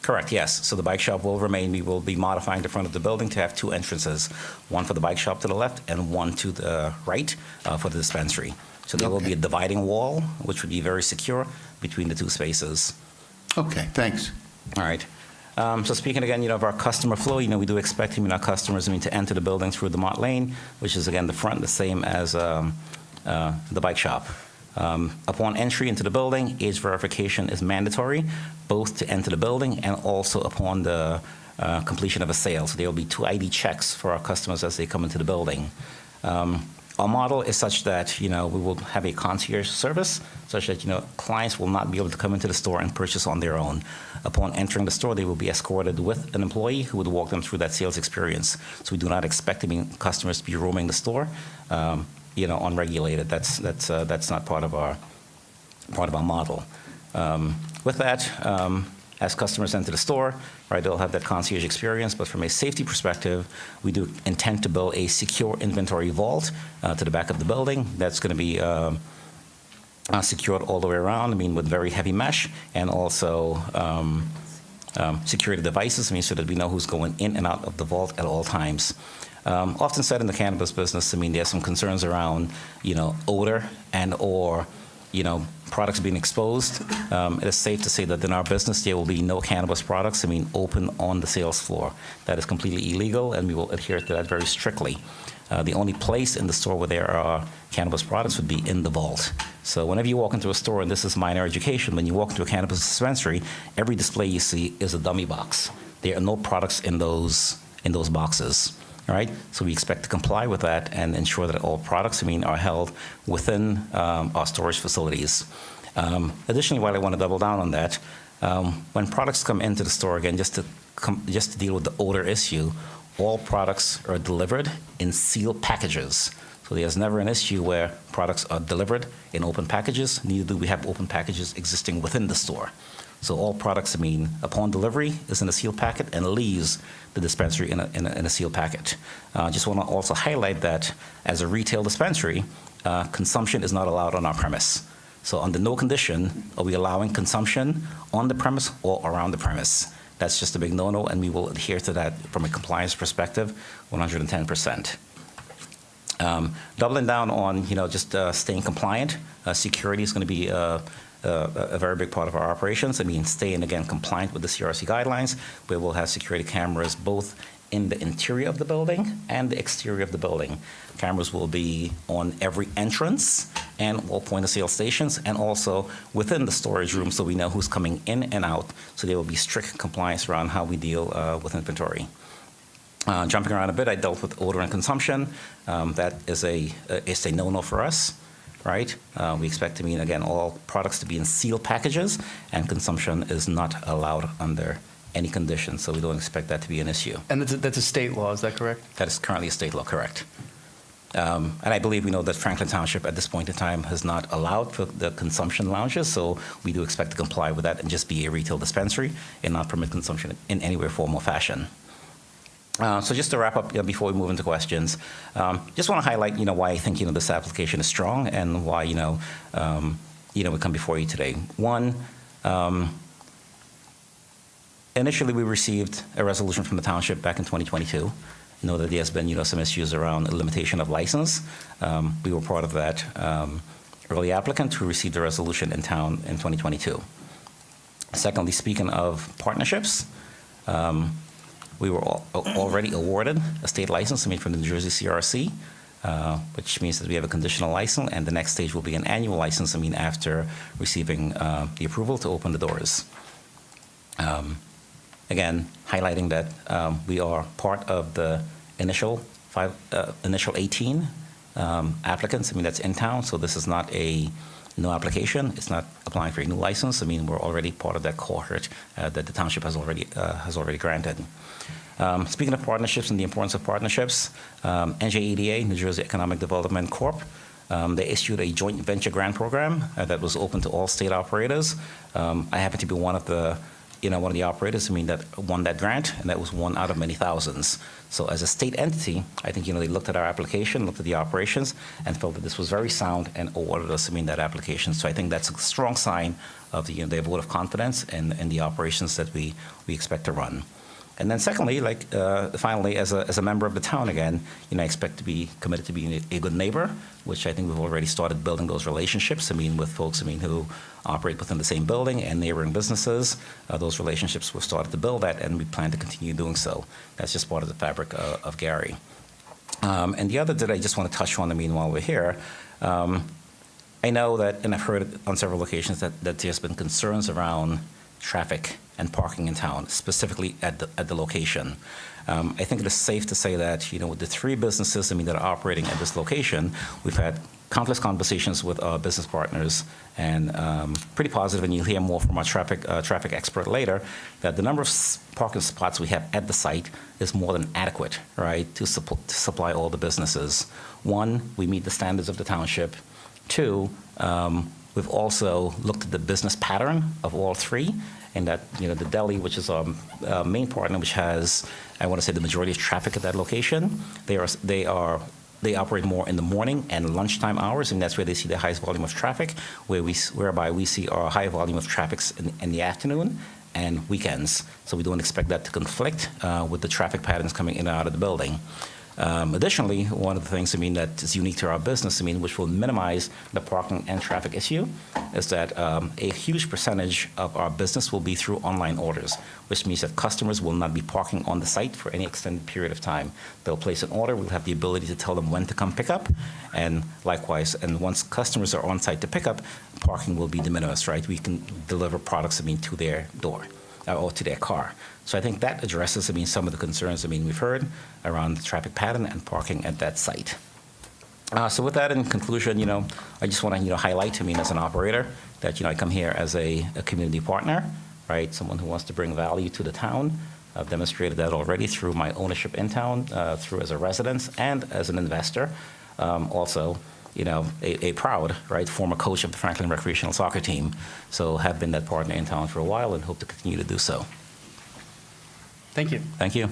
Correct, yes. So the bike shop will remain. We will be modifying the front of the building to have two entrances, one for the bike shop to the left and one to the right for the dispensary. So there will be a dividing wall, which would be very secure between the two spaces. Okay, thanks. All right. So speaking again, of our customer flow, we do expect our customers, to enter the building through the Mott Lane, which is again the front, the same as the bike shop. Upon entry into the building, age verification is mandatory, both to enter the building and also upon the completion of a sale. So there will be 2 ID checks for our customers as they come into the building. Our model is such that, we will have a concierge service, such that, clients will not be able to come into the store and purchase on their own. Upon entering the store, they will be escorted with an employee who would walk them through that sales experience. So we do not expect customers to be roaming the store, unregulated. That's not part of our model. With that, as customers enter the store, right, they'll have that concierge experience, but from a safety perspective, we do intend to build a secure inventory vault to the back of the building. That's going to be secured all the way around, with very heavy mesh, and also security devices, so that we know who's going in and out of the vault at all times. Often said in the cannabis business, there's some concerns around, odor and or products being exposed, it is safe to say that in our business there will be no cannabis products, open on the sales floor. That is completely illegal, and we will adhere to that very strictly. The only place in the store where there are cannabis products would be in the vault. So whenever you walk into a store, and this is minor education, when you walk into a cannabis dispensary, every display you see is a dummy box. There are no products in those boxes. All right, so we expect to comply with that and ensure that all products, are held within our storage facilities. Additionally, while I want to double down on that, when products come into the store, again, just to deal with the odor issue, all products are delivered in sealed packages. So there's never an issue where products are delivered in open packages, neither do we have open packages existing within the store. So all products, upon delivery is in a sealed packet and leaves the dispensary in a sealed packet. Just want to also highlight that as a retail dispensary, consumption is not allowed on our premise. So under no condition are we allowing consumption on the premise or around the premise. That's just a big no-no, and we will adhere to that from a compliance perspective, 110%. Doubling down on, just staying compliant. Security is going to be a very big part of our operations. Staying, again, compliant with the CRC guidelines, where we'll have security cameras both in the interior of the building and the exterior of the building. Cameras will be on every entrance and all point-of-sale stations, and also within the storage room, so we know who's coming in and out. So there will be strict compliance around how we deal with inventory. Jumping around a bit, I dealt with odor and consumption. That is a no-no for us. Right? We expect again, all products to be in sealed packages, and consumption is not allowed under any conditions, so we don't expect that to be an issue. And that's a state law, is that correct? That is currently a state law, correct. And I believe we know that Franklin Township at this point in time has not allowed for the consumption lounges, so we do expect to comply with that and just be a retail dispensary and not permit consumption in any way, form, or fashion. So just to wrap up before we move into questions, just want to highlight why I think this application is strong and why we come before you today. One, initially we received a resolution from the township back in 2022. That there has been some issues around the limitation of license. We were part of that early applicant who received a resolution in town in 2022. Secondly, speaking of partnerships. We were already awarded a state license from the New Jersey CRC, which means that we have a conditional license, and the next stage will be an annual license, after receiving the approval to open the doors. Again, highlighting that we are part of the initial 18 applicants, that's in town, so this is not a no application. It's not applying for a new license. We're already part of that cohort that the township has already granted. Speaking of partnerships and the importance of partnerships, NJEDA, New Jersey Economic Development Corp., they issued a joint venture grant program that was open to all state operators. I happen to be one of the operators, that won that grant, and that was one out of many thousands. So as a state entity, I think, they looked at our application, looked at the operations, and felt that this was very sound and awarded us, that application. So I think that's a strong sign of their vote of confidence in the operations that we expect to run. And then secondly, finally, as a member of the town again, I expect to be committed to being a good neighbor, which I think we've already started building those relationships, with folks, who operate within the same building and neighboring businesses. Those relationships we've started to build that, and we plan to continue doing so. That's just part of the fabric of Gary. And the other that I just want to touch on, while we're here, I know that, and I've heard on several occasions that there's been concerns around traffic and parking in town, specifically at the location. I think it is safe to say that, with the three businesses, that are operating at this location, we've had countless conversations with our business partners, and pretty positive, and you'll hear more from our traffic expert later, that the number of parking spots we have at the site is more than adequate, right, to supply all the businesses. One, we meet the standards of the township. Two, we've also looked at the business pattern of all three, and that, the deli, which is our main partner, which has, I want to say, the majority of traffic at that location, they operate more in the morning and lunchtime hours, and that's where they see the highest volume of traffic, whereby we see our high volume of traffic in the afternoon and weekends. So we don't expect that to conflict with the traffic patterns coming in and out of the building. Additionally, one of the things, that is unique to our business, which will minimize the parking and traffic issue, is that a huge percentage of our business will be through online orders, which means that customers will not be parking on the site for any extended period of time. They'll place an order, we'll have the ability to tell them when to come pick up, and likewise, and once customers are on site to pick up, parking will be de minimis, right? We can deliver products, to their door or to their car. So I think that addresses, some of the concerns, we've heard around the traffic pattern and parking at that site. So with that, in conclusion, I just want to, highlight, as an operator, that, I come here as a community partner, right? Someone who wants to bring value to the town. I've demonstrated that already through my ownership in town, through as a resident and as an investor. Also, a proud, right, former coach of the Franklin Recreational Soccer Team. So have been that partner in town for a while and hope to continue to do so. Thank you. Thank you.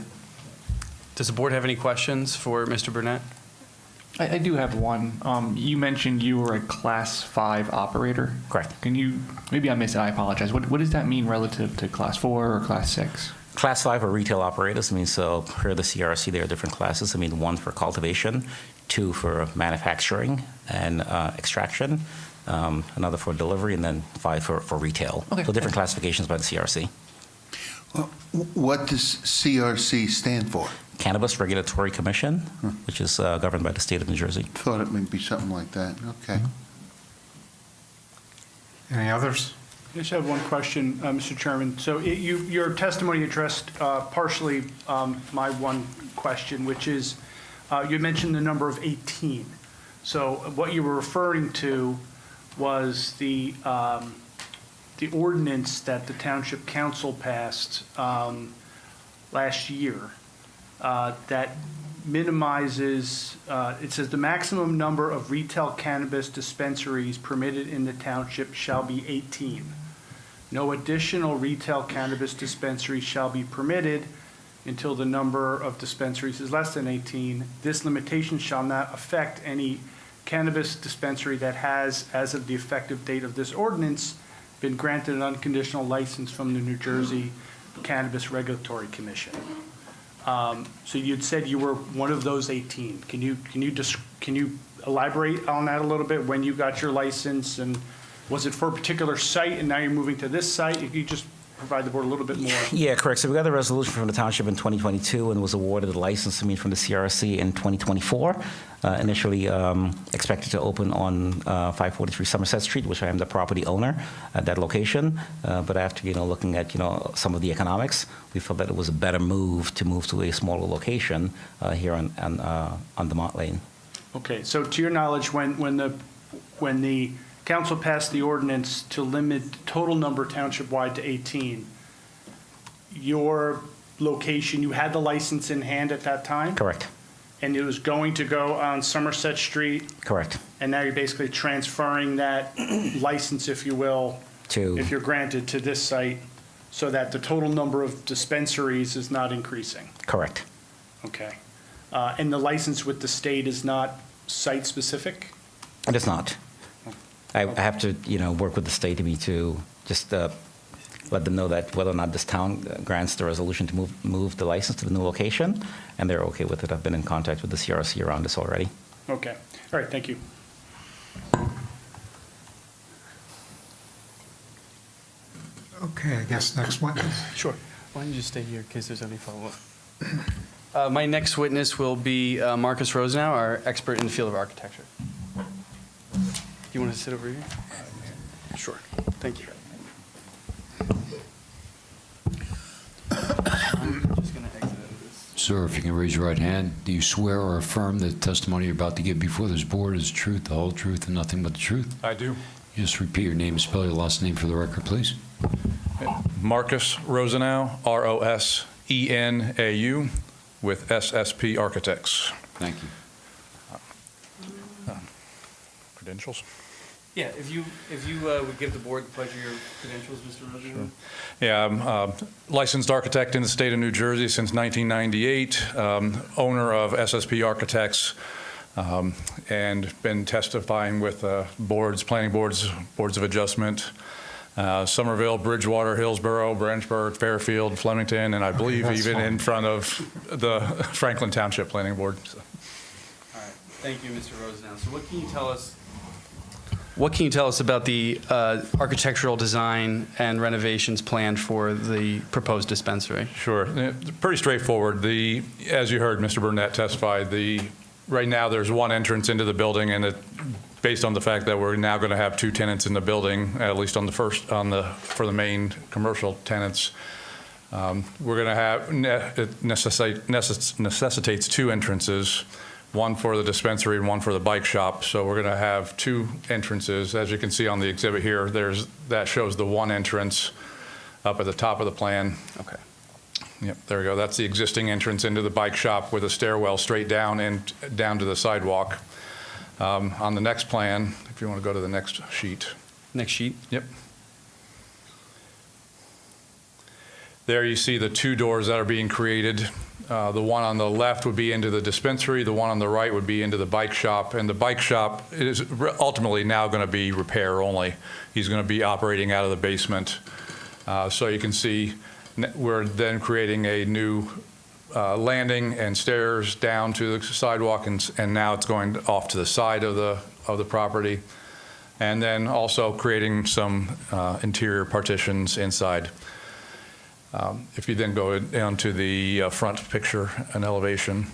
Does the board have any questions for Mr. Burnett? I do have one. You mentioned you were a Class 5 operator. Correct. Can you, maybe I missed it, I apologize. What does that mean relative to Class 4 or Class 6? Class 5 are retail operators. So per the CRC, there are different classes. One for cultivation, 2 for manufacturing and extraction, another for delivery, and then 5 for retail. Okay. So different classifications by the CRC. What does CRC stand for? Cannabis Regulatory Commission, which is governed by the state of New Jersey. Thought it might be something like that. Okay. Any others? I just have one question, Mr. Chairman. So your testimony addressed partially my one question, which is you mentioned the number of 18. So what you were referring to was the ordinance that the Township Council passed last year that minimizes, it says the maximum number of retail cannabis dispensaries permitted in the township shall be 18. No additional retail cannabis dispensaries shall be permitted until the number of dispensaries is less than 18. This limitation shall not affect any cannabis dispensary that has, as of the effective date of this ordinance, been granted an unconditional license from the New Jersey Cannabis Regulatory Commission. So you'd said you were one of those 18. Can you elaborate on that a little bit? When you got your license, and was it for a particular site, and now you're moving to this site? If you just provide the board a little bit more. Yeah, correct. So we got a resolution from the township in 2022 and was awarded the license, from the CRC in 2024. Initially expected to open on 543 Somerset Street, which I am the property owner at that location. But after, looking at, some of the economics, we felt that it was a better move to a smaller location here on Demont Lane. Okay, so to your knowledge, when the council passed the ordinance to limit total number township-wide to 18, your location, you had the license in hand at that time? Correct. And it was going to go on Somerset Street? Correct. And now you're basically transferring that license, if you will, if you're granted, to this site, so that the total number of dispensaries is not increasing? Correct. Okay. And the license with the state is not site-specific? It is not. I have to, work with the state to just let them know that whether or not this town grants the resolution to move the license to the new location, and they're okay with it. I've been in contact with the CRC around this already. Okay. All right, thank you. Okay, I guess next one. Sure. Why don't you just stay here in case there's any follow-up? My next witness will be Marcus Rosenau, our expert in the field of architecture. Do you want to sit over here? Sure. Thank you. Sir, if you can raise your right hand, do you swear or affirm that the testimony you're about to give before this board is the truth, the whole truth, and nothing but the truth? I do. Just repeat your name and spell your last name for the record, please. Marcus Rosenau, Rosenau, with SSP Architects. Thank you. Credentials? Yeah, if you would give the board the pleasure your credentials, Mr. Rosenau. Sure. Yeah, I'm licensed architect in the state of New Jersey since 1998, owner of SSP Architects, and been testifying with boards, planning boards, boards of adjustment, Somerville, Bridgewater, Hillsborough, Branchburg, Fairfield, Flemington, and I believe that's even fine. in front of the Franklin Township Planning Board. So. All right, thank you, Mr. Rosenau. So what can you tell us? What can you tell us about the architectural design and renovations planned for the proposed dispensary? Sure. Pretty straightforward. As you heard Mr. Burnett testify, right now there's one entrance into the building, and based on the fact that we're now going to have two tenants in the building, at least for the main commercial tenants, we're going to have, it necessitates two entrances, one for the dispensary and one for the bike shop. So we're going to have two entrances. As you can see on the exhibit here, that shows the one entrance up at the top of the plan. Okay. Yep, there we go. That's the existing entrance into the bike shop with a stairwell straight down and down to the sidewalk. On the next plan, if you want to go to the next sheet. Next sheet? Yep. There you see the two doors that are being created. The one on the left would be into the dispensary. The one on the right would be into the bike shop. And the bike shop is ultimately now going to be repair only. He's going to be operating out of the basement. So you can see we're then creating a new landing and stairs down to the sidewalk, and now it's going off to the side of the property. And then also creating some interior partitions inside. If you then go down to the front picture and elevation,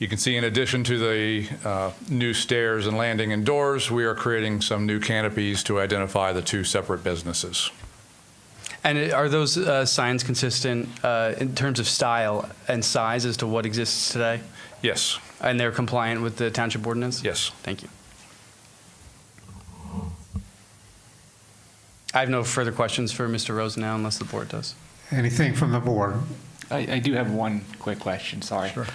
you can see in addition to the new stairs and landing and doors, we are creating some new canopies to identify the two separate businesses. And are those signs consistent in terms of style and size as to what exists today? Yes. And they're compliant with the township ordinance? Yes. Thank you. I have no further questions for Mr. Rosenau unless the board does. Anything from the board? I do have one quick question, sorry. Sure.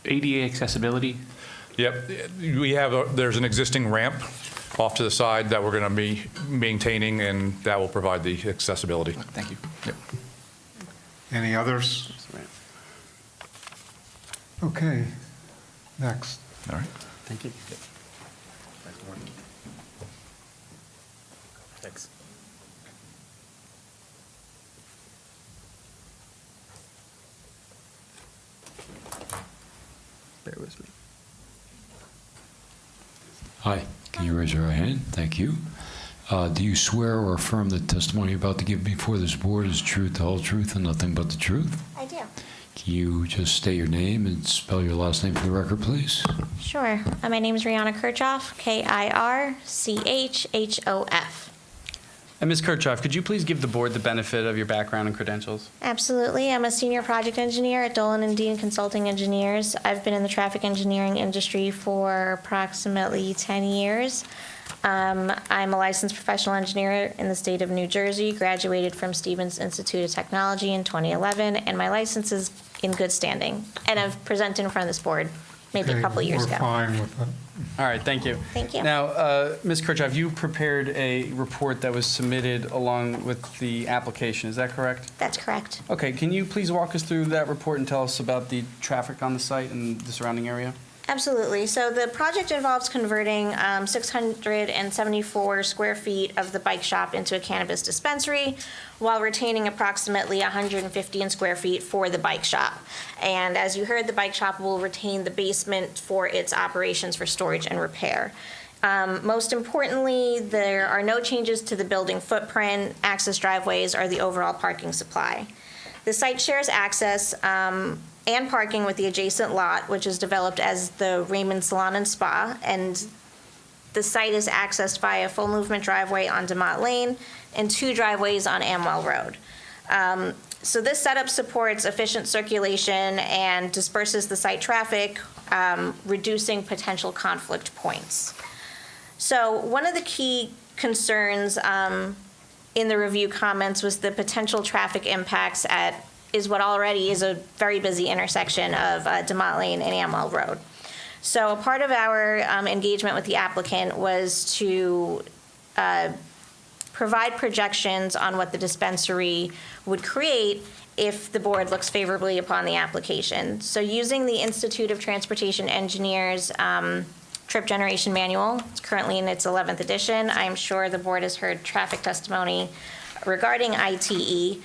ADA accessibility? Yep. There's an existing ramp off to the side that we're going to be maintaining, and that will provide the accessibility. Thank you. Yep. Any others? Okay, next. All right. Thank you. Thanks. Bear with me. Hi, can you raise your right hand? Thank you. Do you swear or affirm that testimony you're about to give before this board is the truth, the whole truth, and nothing but the truth? I do. Can you just state your name and spell your last name for the record, please? Sure. My name is Rihanna Kirchhoff, Kirchhoff. And Ms. Kirchhoff, could you please give the board the benefit of your background and credentials? Absolutely. I'm a senior project engineer at Dolan and Dean Consulting Engineers. I've been in the traffic engineering industry for approximately 10 years. I'm a licensed professional engineer in the state of New Jersey, graduated from Stevens Institute of Technology in 2011, and my license is in good standing. And I've presented in front of this board maybe a couple of years ago. We're fine with it. All right, thank you. Thank you. Now, Ms. Kirchhoff, you prepared a report that was submitted along with the application, is that correct? That's correct. Okay, can you please walk us through that report and tell us about the traffic on the site and the surrounding area? Absolutely. So the project involves converting 674 square feet of the bike shop into a cannabis dispensary while retaining approximately 115 square feet for the bike shop. And as you heard, the bike shop will retain the basement for its operations for storage and repair. Most importantly, there are no changes to the building footprint, access driveways, or the overall parking supply. The site shares access and parking with the adjacent lot, which is developed as the Raymond Salon and Spa, and the site is accessed via a full movement driveway on DeMott Lane and two driveways on Amwell Road. So this setup supports efficient circulation and disperses the site traffic, reducing potential conflict points. So one of the key concerns in the review comments was the potential traffic impacts at what already is a very busy intersection of DeMott Lane and Amwell Road. So a part of our engagement with the applicant was to provide projections on what the dispensary would create if the board looks favorably upon the application. So using the Institute of Transportation Engineers trip generation manual. It's currently in its 11th edition. I'm sure the board has heard traffic testimony regarding ITE.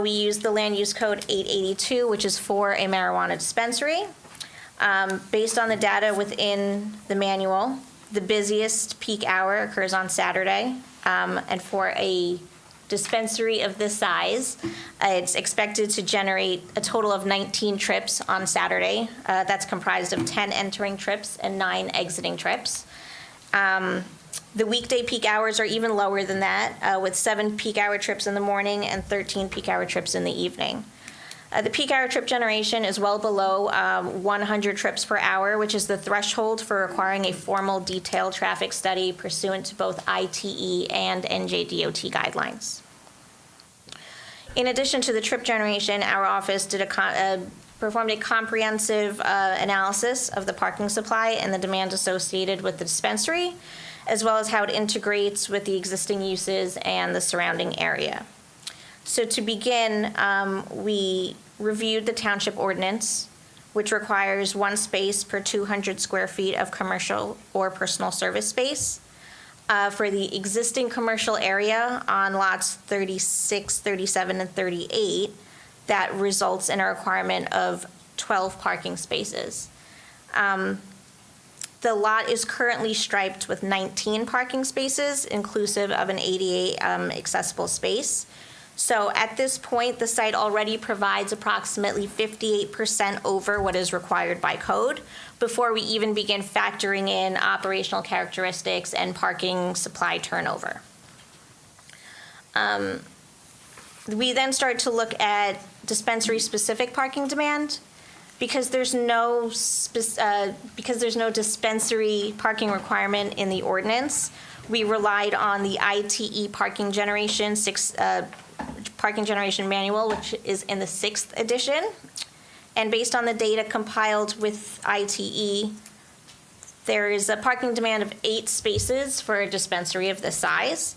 We use the land use code 882, which is for a marijuana dispensary. Based on the data within the manual, the busiest peak hour occurs on Saturday, and for a dispensary of this size, it's expected to generate a total of 19 trips on Saturday. That's comprised of 10 entering trips and 9 exiting trips. The weekday peak hours are even lower than that, with 7 peak hour trips in the morning and 13 peak hour trips in the evening. The peak hour trip generation is well below 100 trips per hour, which is the threshold for requiring a formal detailed traffic study pursuant to both ITE and NJDOT guidelines. In addition to the trip generation, our office performed a comprehensive analysis of the parking supply and the demand associated with the dispensary, as well as how it integrates with the existing uses and the surrounding area. So to begin, we reviewed the township ordinance, which requires 1 space per 200 square feet of commercial or personal service space. For the existing commercial area on lots 36, 37, and 38, that results in a requirement of 12 parking spaces. The lot is currently striped with 19 parking spaces, inclusive of an ADA accessible space. So at this point, the site already provides approximately 58% over what is required by code before we even begin factoring in operational characteristics and parking supply turnover. We then start to look at dispensary-specific parking demand. Because there's no dispensary parking requirement in the ordinance, we relied on the ITE parking generation manual, which is in the 6th edition. And based on the data compiled with ITE, there is a parking demand of 8 spaces for a dispensary of this size.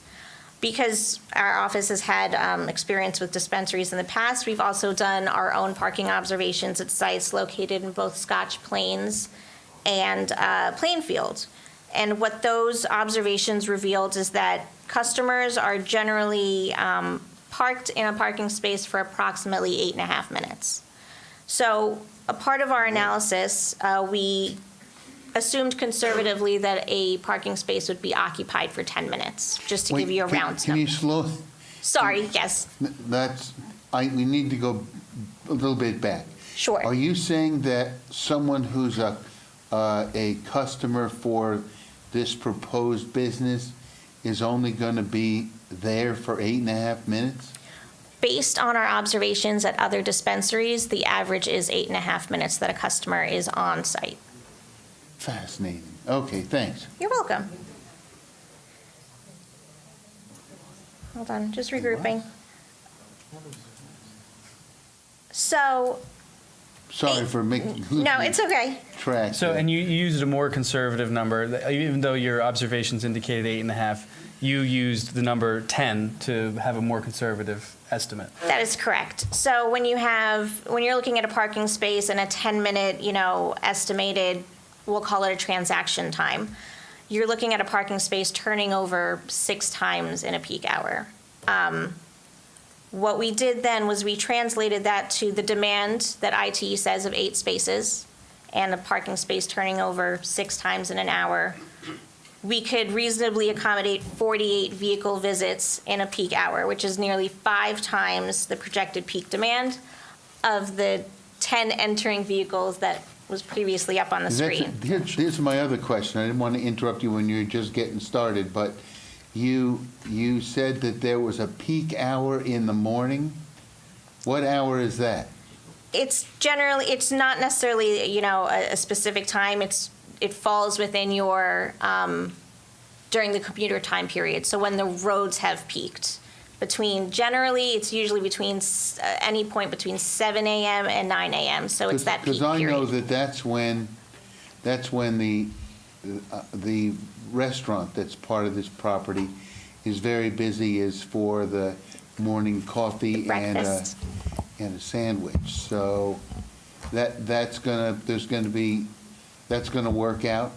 Because our office has had experience with dispensaries in the past, we've also done our own parking observations at sites located in both Scotch Plains and Plainfield. And what those observations revealed is that customers are generally parked in a parking space for approximately 8.5 minutes. So a part of our analysis, we assumed conservatively that a parking space would be occupied for 10 minutes, just to give you a round number. Can you slow? Sorry, yes. We need to go a little bit back. Sure. Are you saying that someone who's a customer for this proposed business is only going to be there for 8.5 minutes? Based on our observations at other dispensaries, the average is 8.5 minutes that a customer is on site. Fascinating. Okay, thanks. You're welcome. Hold on, just regrouping. So. Sorry for making. No, it's okay. Track. So, and you used a more conservative number, even though your observations indicated 8.5, you used the number 10 to have a more conservative estimate. That is correct. So when you're looking at a parking space and a 10-minute, estimated, we'll call it a transaction time, you're looking at a parking space turning over 6 times in a peak hour. What we did then was we translated that to the demand that ITE says of 8 spaces and a parking space turning over 6 times in an hour. We could reasonably accommodate 48 vehicle visits in a peak hour, which is nearly 5 times the projected peak demand of the 10 entering vehicles that was previously up on the screen. Here's my other question. I didn't want to interrupt you when you were just getting started, but you said that there was a peak hour in the morning. What hour is that? It's not necessarily, a specific time. It falls within your, during the commuter time period. So when the roads have peaked. It's usually between any point between 7 a.m. and 9 a.m. So it's that peak period. Because I know that's when the restaurant that's part of this property is very busy, is for the morning coffee and a sandwich. So that's gonna work out.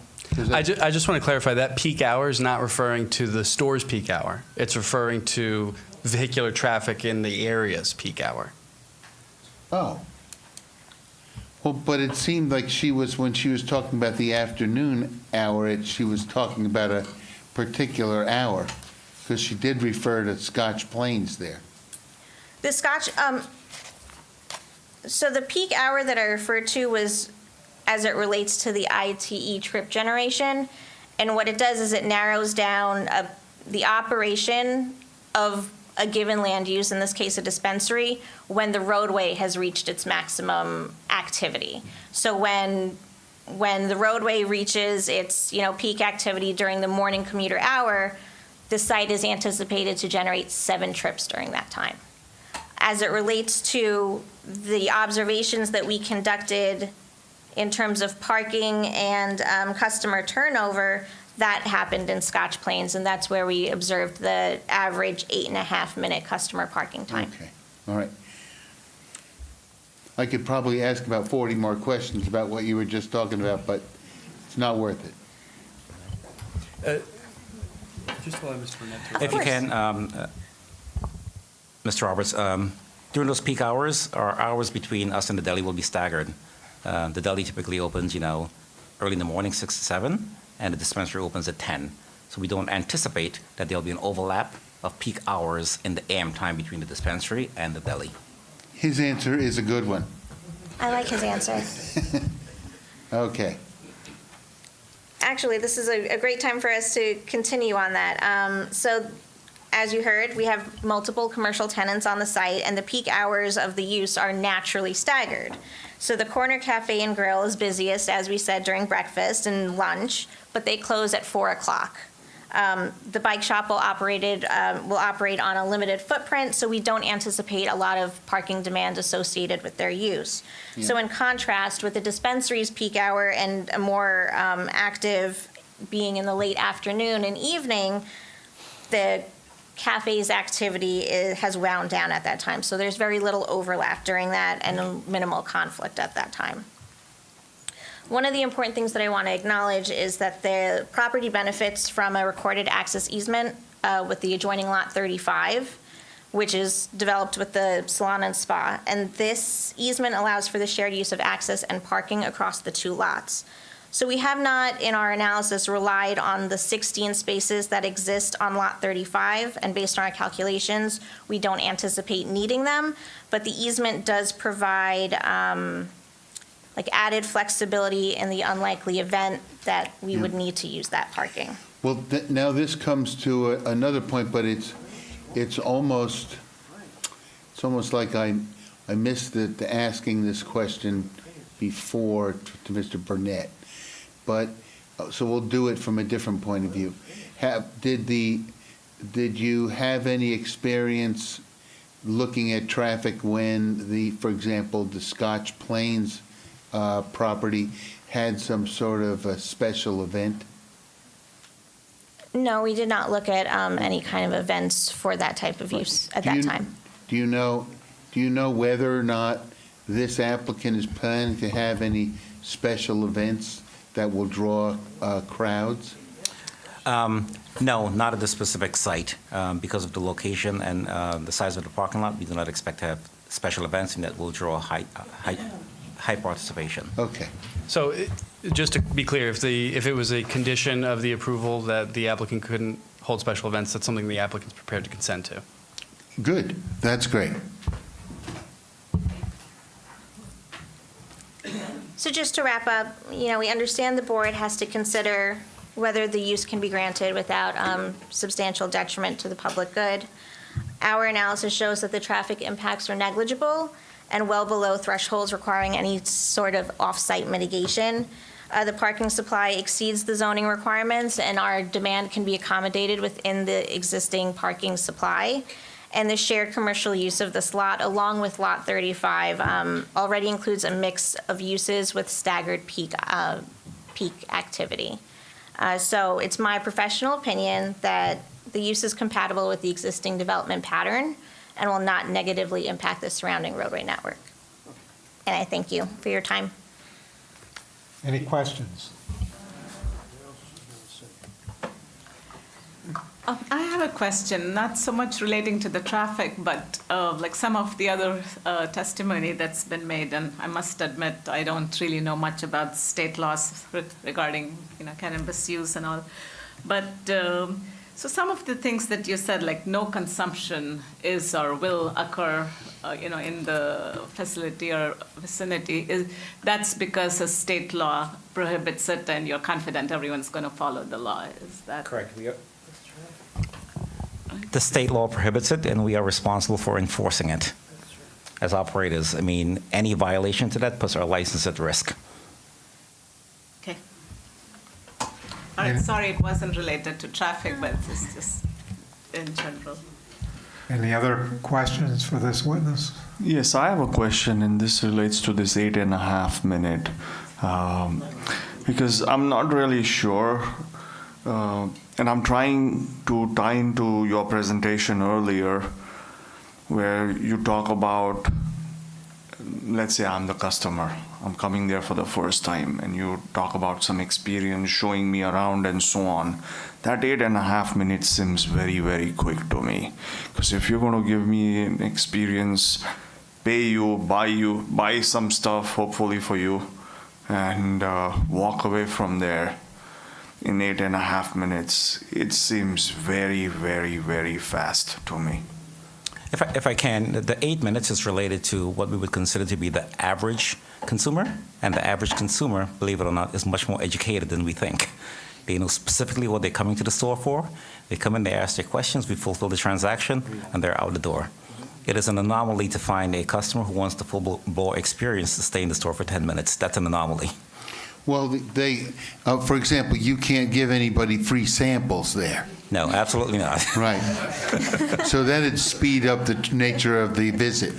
I just want to clarify that peak hour is not referring to the store's peak hour. It's referring to vehicular traffic in the area's peak hour. Oh. Well, but it seemed like when she was talking about the afternoon hour, she was talking about a particular hour, because she did refer to Scotch Plains there. The Scotch, so the peak hour that I referred to was as it relates to the ITE trip generation. And what it does is it narrows down the operation of a given land use, in this case a dispensary, when the roadway has reached its maximum activity. So when the roadway reaches its peak activity during the morning commuter hour, the site is anticipated to generate 7 trips during that time. As it relates to the observations that we conducted in terms of parking and customer turnover, that happened in Scotch Plains, and that's where we observed the average 8.5-minute customer parking time. Okay, all right. I could probably ask about 40 more questions about what you were just talking about, but it's not worth it. Just allow Mr. Burnett If you can, Mr. Roberts, during those peak hours, our hours between us and the deli will be staggered. The deli typically opens, early in the morning, 6 to 7, and the dispensary opens at 10. So we don't anticipate that there'll be an overlap of peak hours in the AM time between the dispensary and the deli. His answer is a good one. I like his answer. Okay. Actually, this is a great time for us to continue on that. So, as you heard, we have multiple commercial tenants on the site, and the peak hours of the use are naturally staggered. So the Corner Cafe and Grill is busiest, as we said, during breakfast and lunch, but they close at 4 o'clock. The bike shop will operate on a limited footprint, so we don't anticipate a lot of parking demand associated with their use. Yeah. So in contrast, with the dispensary's peak hour and a more active being in the late afternoon and evening, the cafe's activity has wound down at that time. So there's very little overlap during that and minimal conflict at that time. One of the important things that I want to acknowledge is that the property benefits from a recorded access easement with the adjoining lot 35, which is developed with the salon and spa. And this easement allows for the shared use of access and parking across the 2 lots. So we have not, in our analysis, relied on the 16 spaces that exist on lot 35, and based on our calculations, we don't anticipate needing them. But the easement does provide added flexibility in the unlikely event that we would need to use that parking. Well, now this comes to another point, but it's almost like I missed asking this question before to Mr. Burnett. But so we'll do it from a different point of view. Did you have any experience looking at traffic when for example, the Scotch Plains property had some sort of a special event? No, we did not look at any kind of events for that type of use at that time. Do you know whether or not this applicant is planning to have any special events that will draw crowds? No, not at this specific site. Because of the location and the size of the parking lot, we do not expect to have special events and that will draw high participation. Okay. So just to be clear, if it was a condition of the approval that the applicant couldn't hold special events, that's something the applicant's prepared to consent to. Good. That's great. So just to wrap up, we understand the board has to consider whether the use can be granted without substantial detriment to the public good. Our analysis shows that the traffic impacts are negligible and well below thresholds requiring any sort of off-site mitigation. The parking supply exceeds the zoning requirements, and our demand can be accommodated within the existing parking supply. And the shared commercial use of this lot, along with Lot 35, already includes a mix of uses with staggered peak activity. So it's my professional opinion that the use is compatible with the existing development pattern and will not negatively impact the surrounding roadway network. And I thank you for your time. Any questions? I have a question, not so much relating to the traffic, but like some of the other testimony that's been made, and I must admit, I don't really know much about state laws regarding, cannabis use and all. But so some of the things that you said, like no consumption is or will occur, in the facility or vicinity, that's because a state law prohibits it, and you're confident everyone's going to follow the law. Is that correct? The state law prohibits it, and we are responsible for enforcing it. As operators, I mean, any violation to that puts our license at risk. Okay. All right, sorry it wasn't related to traffic, but it's just in general. Any other questions for this witness? Yes, I have a question, and this relates to this 8.5 minute, because I'm not really sure, and I'm trying to tie into your presentation earlier, where you talk about, let's say I'm the customer, I'm coming there for the first time, and you talk about some experience, showing me around and so on. That 8.5 minutes seems very, very quick to me. Because if you're going to give me an experience, pay you, buy some stuff, hopefully for you, and walk away from there in 8.5 minutes, it seems very, very, very fast to me. If I can, the 8 minutes is related to what we would consider to be the average consumer, and the average consumer, believe it or not, is much more educated than we think. They know specifically what they're coming to the store for. They come in, they ask their questions, we fulfill the transaction, and they're out the door. It is an anomaly to find a customer who wants the full-blown experience to stay in the store for 10 minutes. That's an anomaly. Well, for example, you can't give anybody free samples there. No, absolutely not. Right. So that'd speed up the nature of the visit.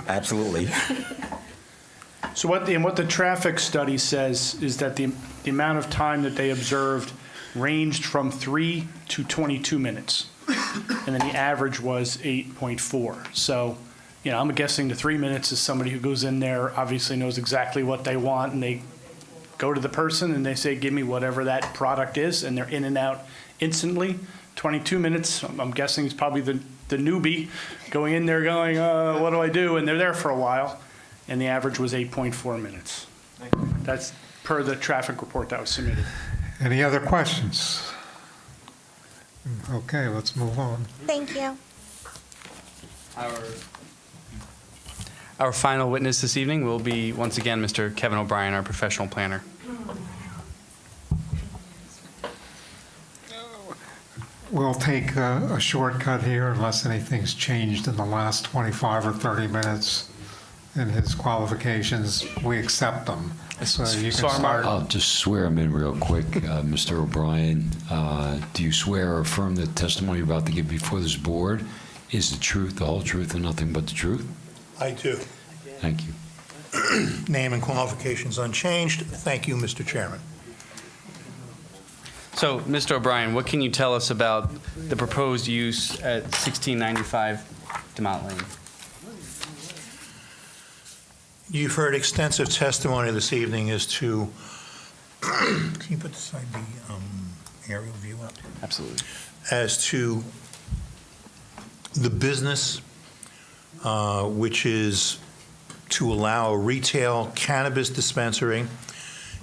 Absolutely. So what the traffic study says is that the amount of time that they observed ranged from 3 to 22 minutes. And then the average was 8.4. So, I'm guessing the 3 minutes is somebody who goes in there, obviously knows exactly what they want, and they go to the person and they say, give me whatever that product is, and they're in and out instantly. 22 minutes, I'm guessing, is probably the newbie going in there going, what do I do? And they're there for a while. And the average was 8.4 minutes. That's per the traffic report that was submitted. Any other questions? Okay, let's move on. Thank you. Our final witness this evening will be, once again, Mr. Kevin O'Brien, our professional planner. We'll take a shortcut here unless anything's changed in the last 25 or 30 minutes in his qualifications. We accept them. So you can start. I'll just swear him in real quick. Mr. O'Brien, do you swear or affirm that the testimony you're about to give before this board is the truth, the whole truth, and nothing but the truth? I do. Thank you. Name and qualifications unchanged. Thank you, Mr. Chairman. So, Mr. O'Brien, what can you tell us about the proposed use at 1695 DeMott Lane? You've heard extensive testimony this evening as to, can you put the aerial view up? Absolutely. As to the business, which is to allow a retail cannabis dispensary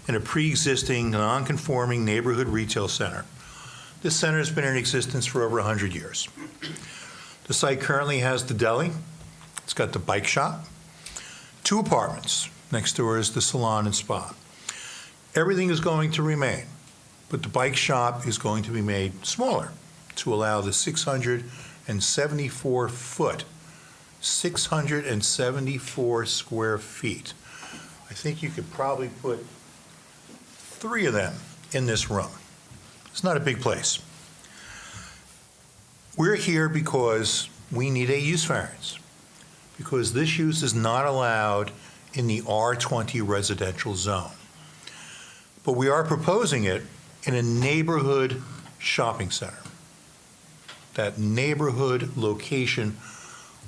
in a pre-existing non-conforming neighborhood retail center. This center has been in existence for over 100 years. The site currently has the deli, it's got the bike shop, 2 apartments. Next door is the salon and spa. Everything is going to remain, but the bike shop is going to be made smaller to allow the 674-foot, 674 square feet. I think you could probably put 3 of them in this room. It's not a big place. We're here because we need a use variance, because this use is not allowed in the R20 residential zone. But we are proposing it in a neighborhood shopping center. That neighborhood location,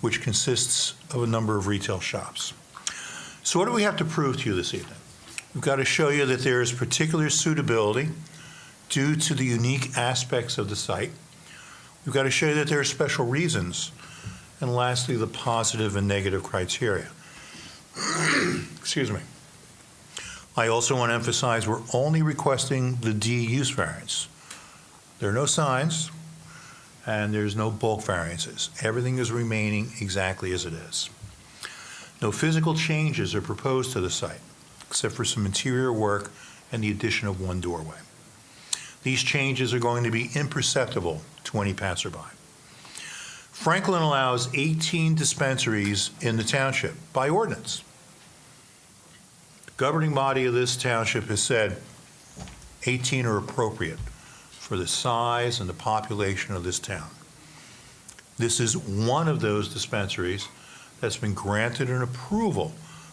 which consists of a number of retail shops. So what do we have to prove to you this evening? We've got to show you that there is particular suitability due to the unique aspects of the site. You've got to show that there are special reasons. And lastly, the positive and negative criteria. Excuse me. I also want to emphasize we're only requesting the D use variance. There are no signs, and there's no bulk variances. Everything is remaining exactly as it is. No physical changes are proposed to the site, except for some interior work and the addition of one doorway. These changes are going to be imperceptible to any passerby. Franklin allows 18 dispensaries in the township by ordinance. The governing body of this township has said 18 are appropriate for the size and the population of this town. This is one of those dispensaries that's been granted an approval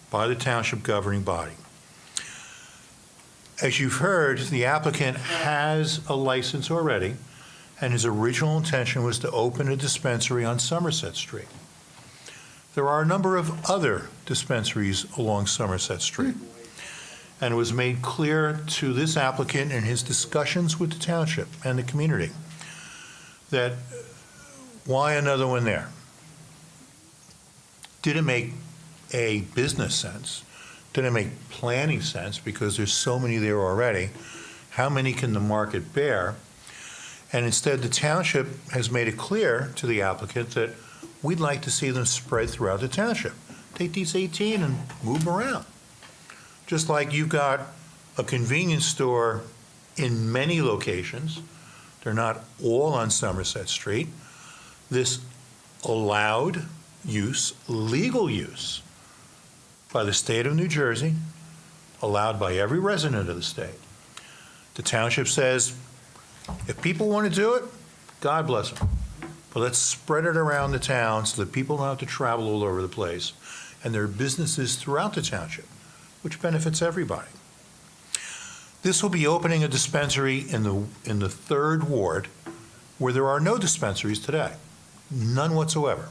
by the township governing body. As you've heard, the applicant has a license already, and his original intention was to open a dispensary on Somerset Street. There are a number of other dispensaries along Somerset Street, and it was made clear to this applicant in his discussions with the township and the community that why another one there? Didn't make a business sense, didn't make planning sense because there's so many there already. How many can the market bear? And instead, the township has made it clear to the applicant that we'd like to see them spread throughout the township. Take these 18 and move them around. Just like you've got a convenience store in many locations, they're not all on Somerset Street. This allowed use, legal use, by the state of New Jersey, allowed by every resident of the state. The township says, if people want to do it, God bless them. But let's spread it around the town so that people don't have to travel all over the place. And there are businesses throughout the township, which benefits everybody. This will be opening a dispensary in the 3rd ward where there are no dispensaries today, none whatsoever.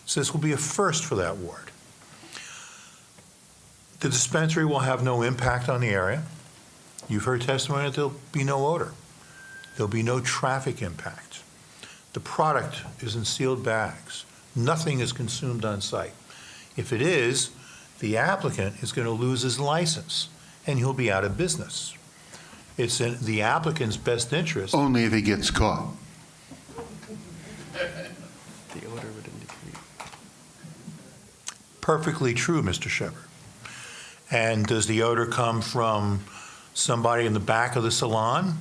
So this will be a first for that ward. The dispensary will have no impact on the area. You've heard testimony that there'll be no odor. There'll be no traffic impact. The product is in sealed bags. Nothing is consumed on site. If it is, the applicant is going to lose his license and he'll be out of business. It's in the applicant's best interest. Only if he gets caught. The odor would indicate. Perfectly true, Mr. Shepard. And does the odor come from somebody in the back of the salon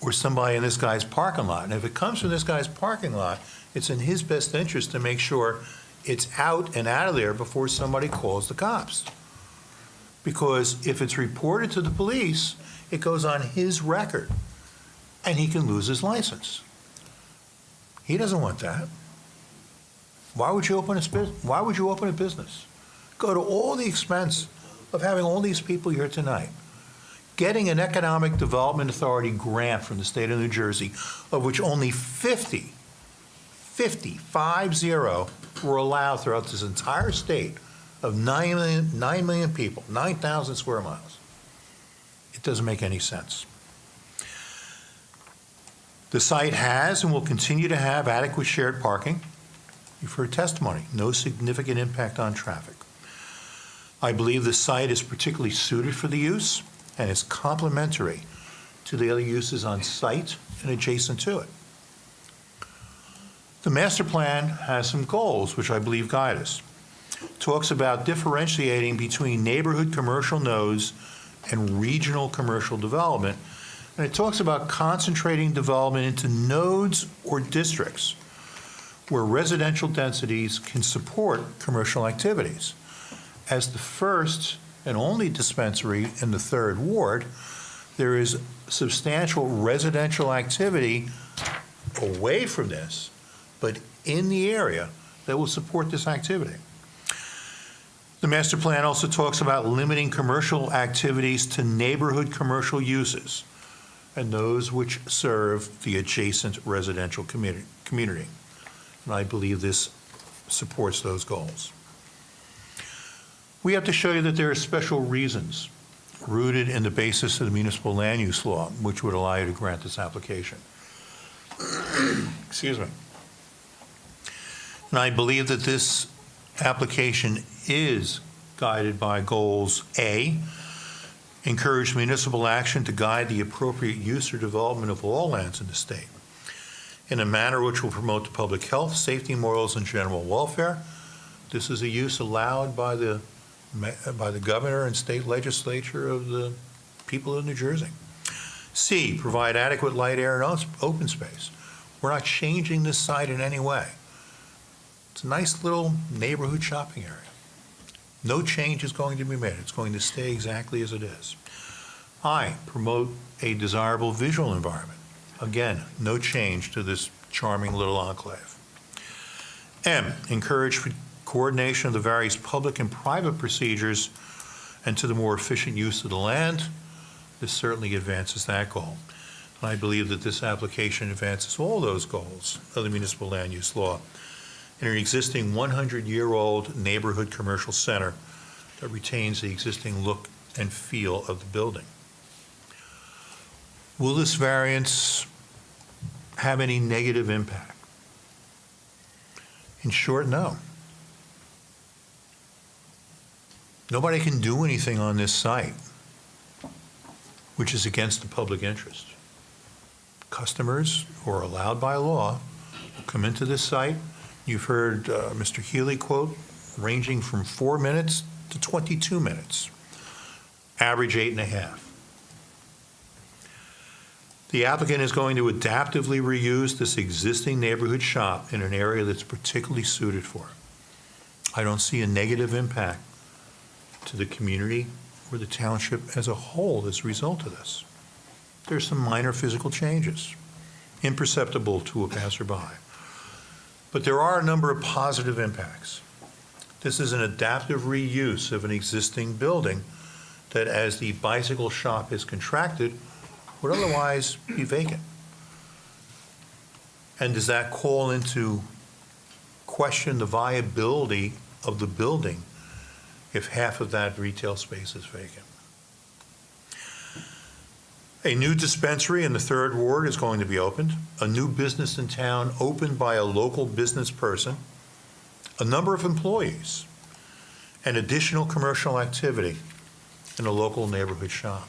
or somebody in this guy's parking lot? And if it comes from this guy's parking lot, it's in his best interest to make sure it's out and out of there before somebody calls the cops. Because if it's reported to the police, it goes on his record and he can lose his license. He doesn't want that. Why would you open a business? Go to all the expense of having all these people here tonight, getting an Economic Development Authority grant from the state of New Jersey, of which only 50 were allowed throughout this entire state of 9 million people, 9,000 square miles. It doesn't make any sense. The site has and will continue to have adequate shared parking. You've heard testimony, no significant impact on traffic. I believe the site is particularly suited for the use and is complementary to the other uses on site and adjacent to it. The master plan has some goals which I believe guide us. It talks about differentiating between neighborhood commercial nodes and regional commercial development, and it talks about concentrating development into nodes or districts where residential densities can support commercial activities. As the first and only dispensary in the 3rd ward, there is substantial residential activity away from this, but in the area that will support this activity. The master plan also talks about limiting commercial activities to neighborhood commercial uses and those which serve the adjacent residential community. And I believe this supports those goals. We have to show you that there are special reasons rooted in the basis of the municipal land use law, which would allow you to grant this application. Excuse me. And I believe that this application is guided by goals A, encourage municipal action to guide the appropriate use or development of all lands in the state in a manner which will promote the public health, safety, morals, and general welfare. This is a use allowed by the governor and state legislature of the people of New Jersey. C, provide adequate light, air, and open space. We're not changing this site in any way. It's a nice little neighborhood shopping area. No change is going to be made. It's going to stay exactly as it is. I, promote a desirable visual environment. Again, no change to this charming little enclave. M, encourage coordination of the various public and private procedures and to the more efficient use of the land. This certainly advances that goal. And I believe that this application advances all those goals of the municipal land use law in an existing 100-year-old neighborhood commercial center that retains the existing look and feel of the building. Will this variance have any negative impact? In short, no. Nobody can do anything on this site which is against the public interest. Customers who are allowed by law will come into this site. You've heard Mr. Healy quote, ranging from 4 minutes to 22 minutes, average 8.5. The applicant is going to adaptively reuse this existing neighborhood shop in an area that's particularly suited for it. I don't see a negative impact to the community or the township as a whole as a result of this. There's some minor physical changes, imperceptible to a passerby. But there are a number of positive impacts. This is an adaptive reuse of an existing building that, as the bicycle shop is contracted, would otherwise be vacant. And does that call into question the viability of the building if half of that retail space is vacant? A new dispensary in the 3rd Ward is going to be opened, a new business in town opened by a local business person, a number of employees, and additional commercial activity in a local neighborhood shop.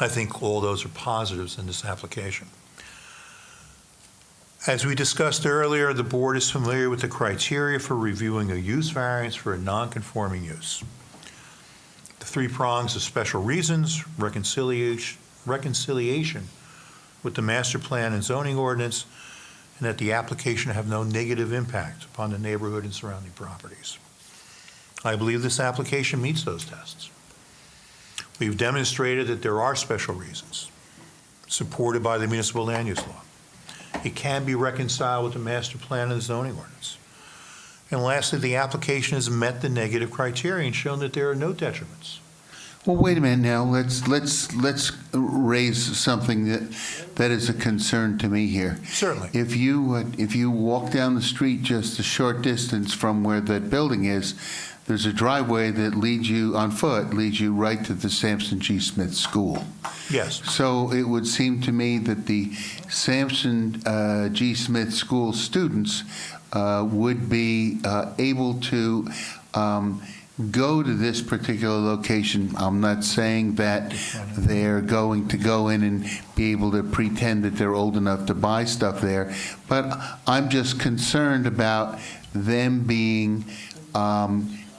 I think all those are positives in this application. As we discussed earlier, the board is familiar with the criteria for reviewing a use variance for a non-conforming use. The 3 prongs of special reasons, reconciliation with the master plan and zoning ordinance, and that the application have no negative impact upon the neighborhood and surrounding properties. I believe this application meets those tests. We've demonstrated that there are special reasons supported by the municipal land use law. It can be reconciled with the master plan and the zoning ordinance. And lastly, the application has met the negative criteria and shown that there are no detriments. Well, wait a minute now. Let's raise something that is a concern to me here. Certainly. If you walk down the street just a short distance from where that building is, there's a driveway that leads you right to the Sampson G. Smith School. Yes. So it would seem to me that the Sampson G. Smith School students would be able to go to this particular location. I'm not saying that they're going to go in and be able to pretend that they're old enough to buy stuff there, but I'm just concerned about them being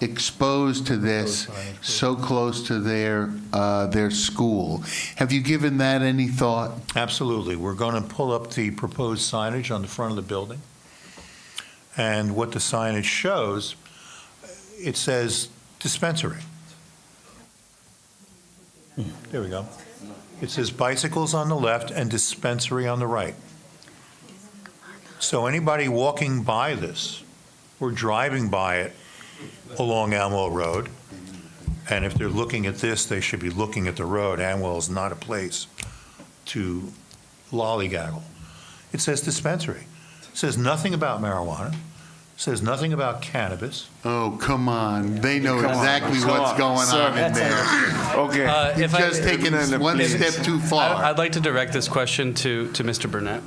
exposed to this so close to their school. Have you given that any thought? Absolutely. We're going to pull up the proposed signage on the front of the building. And what the signage shows, it says dispensary. There we go. It says bicycles on the left and dispensary on the right. So anybody walking by this or driving by it along Amwell Road, and if they're looking at this, they should be looking at the road. Amwell is not a place to lollygaggle. It says dispensary. It says nothing about marijuana. It says nothing about cannabis. Oh, come on. They know exactly what's going on in there. Okay. You've just taken one step too far. I'd like to direct this question to Mr. Burnett.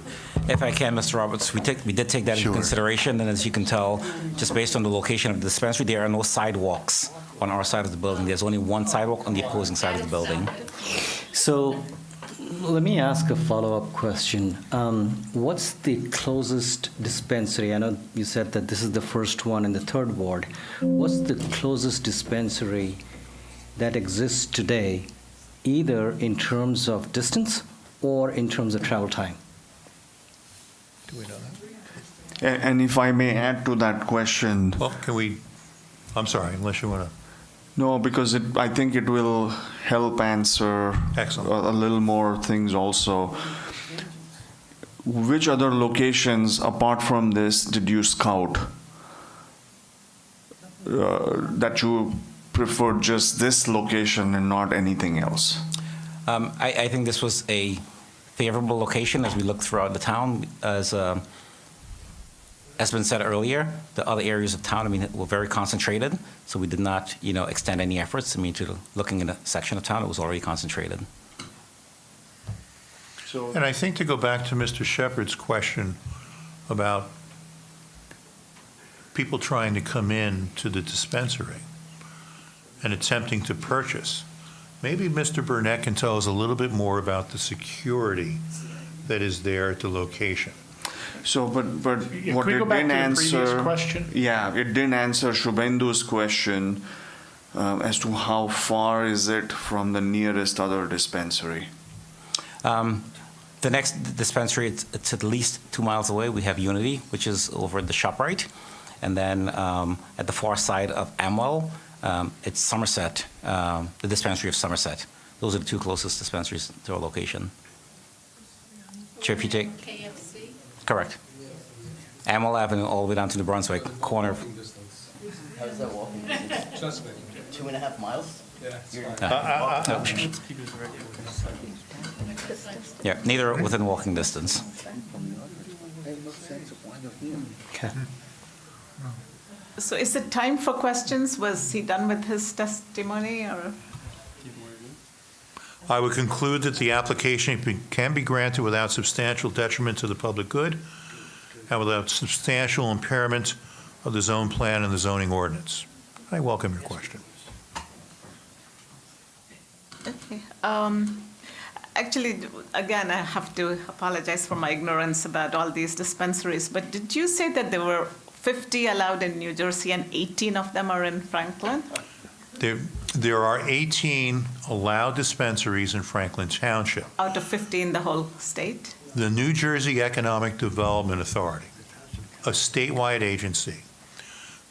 If I can, Mr. Roberts, we did take that into consideration, and as you can tell, just based on the location of the dispensary, there are no sidewalks on our side of the building. There's only one sidewalk on the opposing side of the building. So let me ask a follow-up question. What's the closest dispensary? I know you said that this is the first one in the third ward. What's the closest dispensary that exists today, either in terms of distance or in terms of travel time? Do we know that? And if I may add to that question. Well, I'm sorry, unless you want to. No, because I think it will help answer a little more things also. Which other locations, apart from this, did you scout? That you prefer just this location and not anything else? I think this was a favorable location as we look throughout the town. As been said earlier, the other areas of town, were very concentrated, so we did not, extend any efforts. To looking in a section of town, it was already concentrated. And I think to go back to Mr. Shepherd's question about people trying to come in to the dispensary and attempting to purchase, maybe Mr. Burnett can tell us a little bit more about the security that is there at the location. So, but what Could we it go back didn't to the answer. previous question? Yeah, it didn't answer Shubhendu's question as to how far is it from the nearest other dispensary. The next dispensary, it's at least 2 miles away. We have Unity, which is over at the ShopRite. And then at the far side of Amwell, it's Somerset, the dispensary of Somerset. Those are the two closest dispensaries to our location. Chair PJ? KFC? Correct. Amwell Avenue all the way down to the Brunswick corner. How is that walking distance? Just 2.5 miles? Yeah, neither within walking distance. Okay. So is it time for questions? Was he done with his testimony, or? I would conclude that the application can be granted without substantial detriment to the public good and without substantial impairment of the zone plan and the zoning ordinance. I welcome your question. Okay. Actually, again, I have to apologize for my ignorance about all these dispensaries, but did you say that there were 50 allowed in New Jersey and 18 of them are in Franklin? There are 18 allowed dispensaries in Franklin Township. Out of 50 in the whole state? The New Jersey Economic Development Authority, a statewide agency,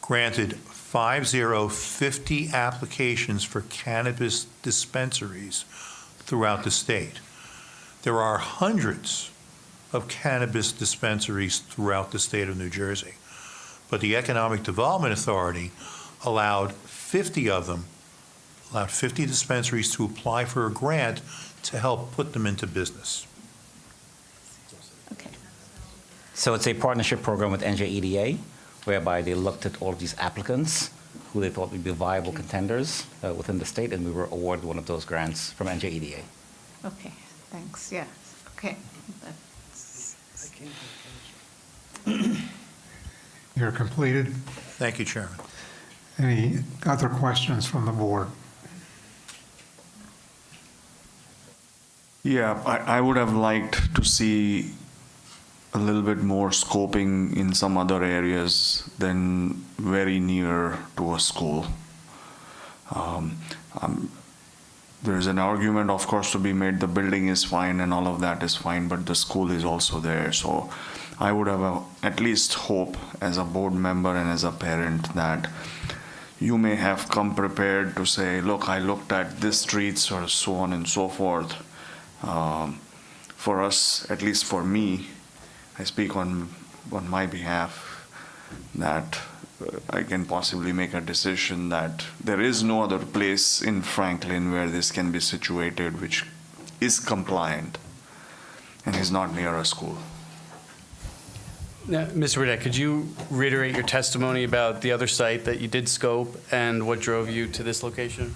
granted 50 applications for cannabis dispensaries throughout the state. There are hundreds of cannabis dispensaries throughout the state of New Jersey, but the Economic Development Authority allowed 50 of them, allowed 50 dispensaries to apply for a grant to help put them into business. So it's a partnership program with NJEDA, whereby they looked at all of these applicants who they thought would be viable contenders within the state, and we were awarded one of those grants from NJEDA. Okay, thanks, yeah, okay. You're completed. Thank you, Chairman. Any other questions from the board? Yeah, I would have liked to see a little bit more scoping in some other areas than very near to a school. There's an argument, of course, to be made, the building is fine and all of that is fine, but the school is also there. So I would have at least hope as a board member and as a parent that you may have come prepared to say, look, I looked at this streets or so on and so forth. For us, at least for me, I speak on my behalf, that I can possibly make a decision that there is no other place in Franklin where this can be situated which is compliant and is not near a school. Now, Mr. Burdette, could you reiterate your testimony about the other site that you did scope and what drove you to this location?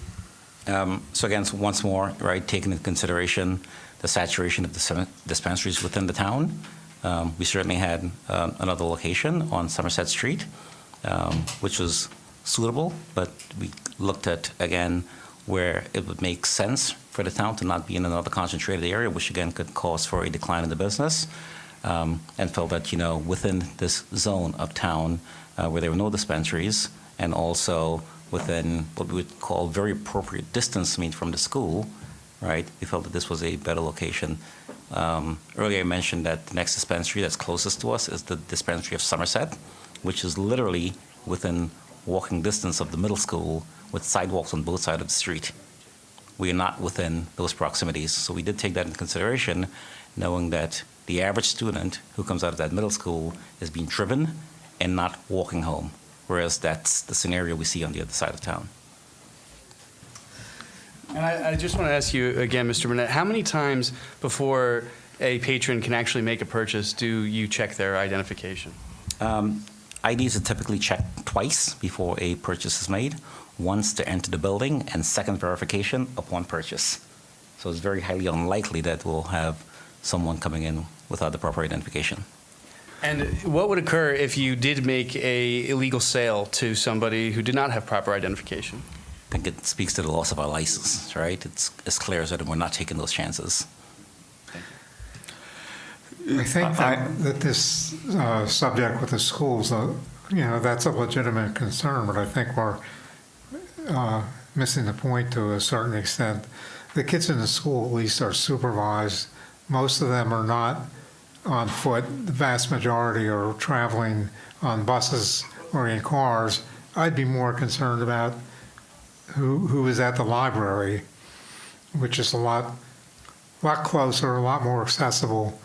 So again, once more, right, taking into consideration the saturation of the dispensaries within the town, we certainly had another location on Somerset Street, which was suitable, but we looked at, again, where it would make sense for the town to not be in another concentrated area, which again could cause for a decline in the business, and felt that, within this zone of town where there were no dispensaries, and also within what we would call very appropriate distance, from the school, right, we felt that this was a better location. Earlier I mentioned that the next dispensary that's closest to us is the dispensary of Somerset, which is literally within walking distance of the middle school with sidewalks on both sides of the street. We are not within those proximities, so we did take that into consideration, knowing that the average student who comes out of that middle school is being driven and not walking home, whereas that's the scenario we see on the other side of town. And I just want to ask you again, Mr. Burnett, how many times before a patron can actually make a purchase do you check their identification? IDs are typically checked twice before a purchase is made, once to enter the building and second verification upon purchase. So it's very highly unlikely that we'll have someone coming in without the proper identification. And what would occur if you did make a illegal sale to somebody who did not have proper identification? I think it speaks to the loss of our license, right? It's clear that we're not taking those chances. I think that this subject with the schools, that's a legitimate concern, but I think we're missing the point to a certain extent. The kids in the school at least are supervised. Most of them are not on foot. The vast majority are traveling on buses or in cars. I'd be more concerned about who is at the library, which is a lot closer, a lot more accessible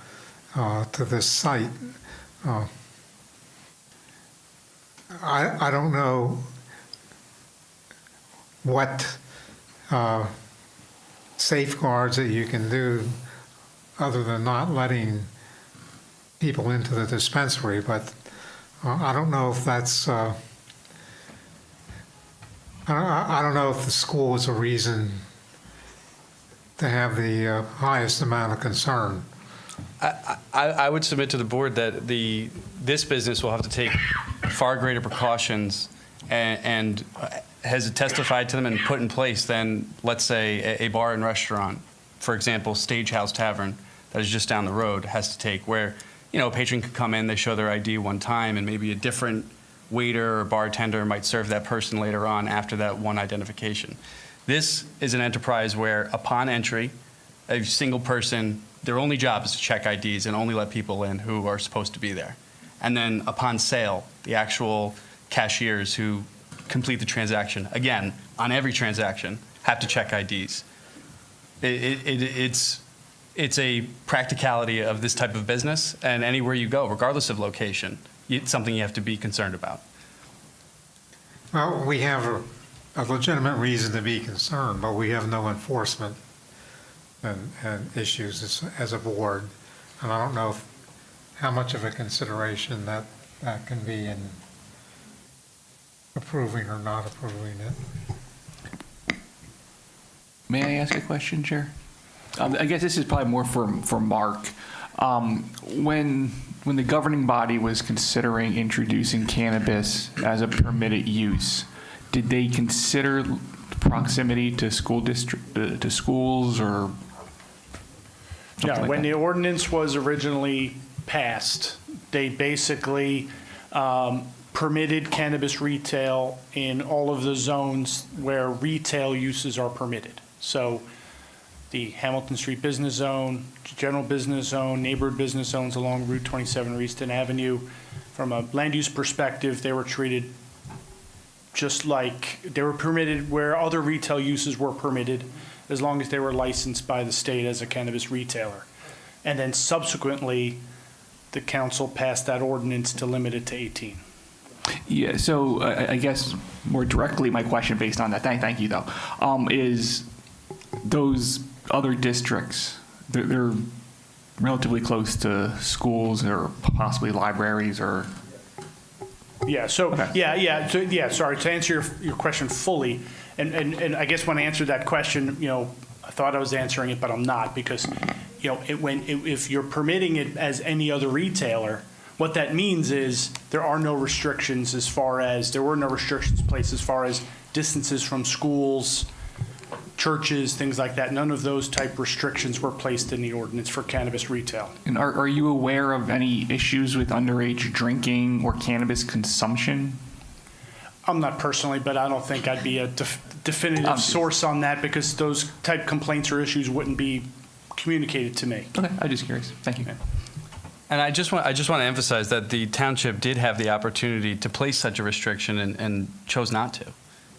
to this site. I don't know what safeguards that you can do other than not letting people into the dispensary, but I don't know if that's I don't know if the school is a reason to have the highest amount of concern. I would submit to the board that this business will have to take far greater precautions and has testified to them and put in place than, let's say, a bar and restaurant, for example, Stagehouse Tavern, that is just down the road, has to take, where a patron could come in, they show their ID one time, and maybe a different waiter or bartender might serve that person later on after that one identification. This is an enterprise where, upon entry, a single person, their only job is to check IDs and only let people in who are supposed to be there. And then upon sale, the actual cashiers who complete the transaction, again, on every transaction, have to check IDs. It's a practicality of this type of business, and anywhere you go, regardless of location, it's something you have to be concerned about. Well, we have a legitimate reason to be concerned, but we have no enforcement and issues as a board. And I don't know how much of a consideration that can be in approving or not approving it. May I ask a question, Chair? I guess this is probably more for Mark. When the governing body was considering introducing cannabis as a permitted use, did they consider proximity to to schools or? Yeah, when the ordinance was originally passed, they basically permitted cannabis retail in all of the zones where retail uses are permitted. So the Hamilton Street Business Zone, General Business Zone, neighborhood business zones along Route 27 or Easton Avenue. From a land use perspective, they were treated just like they were permitted where other retail uses were permitted, as long as they were licensed by the state as a cannabis retailer. And then subsequently, the council passed that ordinance to limit it to 18. Yeah, so I guess more directly, my question based on that, thank you though, is those other districts, they're relatively close to schools or possibly libraries or? Yeah, so, Okay. sorry, to answer your question fully, and I guess when I answered that question, I thought I was answering it, but I'm not, because, if you're permitting it as any other retailer, what that means is there are no restrictions there were no restrictions placed as far as distances from schools, churches, things like that. None of those type restrictions were placed in the ordinance for cannabis retail. And are you aware of any issues with underage drinking or cannabis consumption? I'm not personally, but I don't think I'd be a definitive source on that, because those type complaints or issues wouldn't be communicated to me. Okay, I'm just curious. Thank you. And I just want to emphasize that the township did have the opportunity to place such a restriction and chose not to.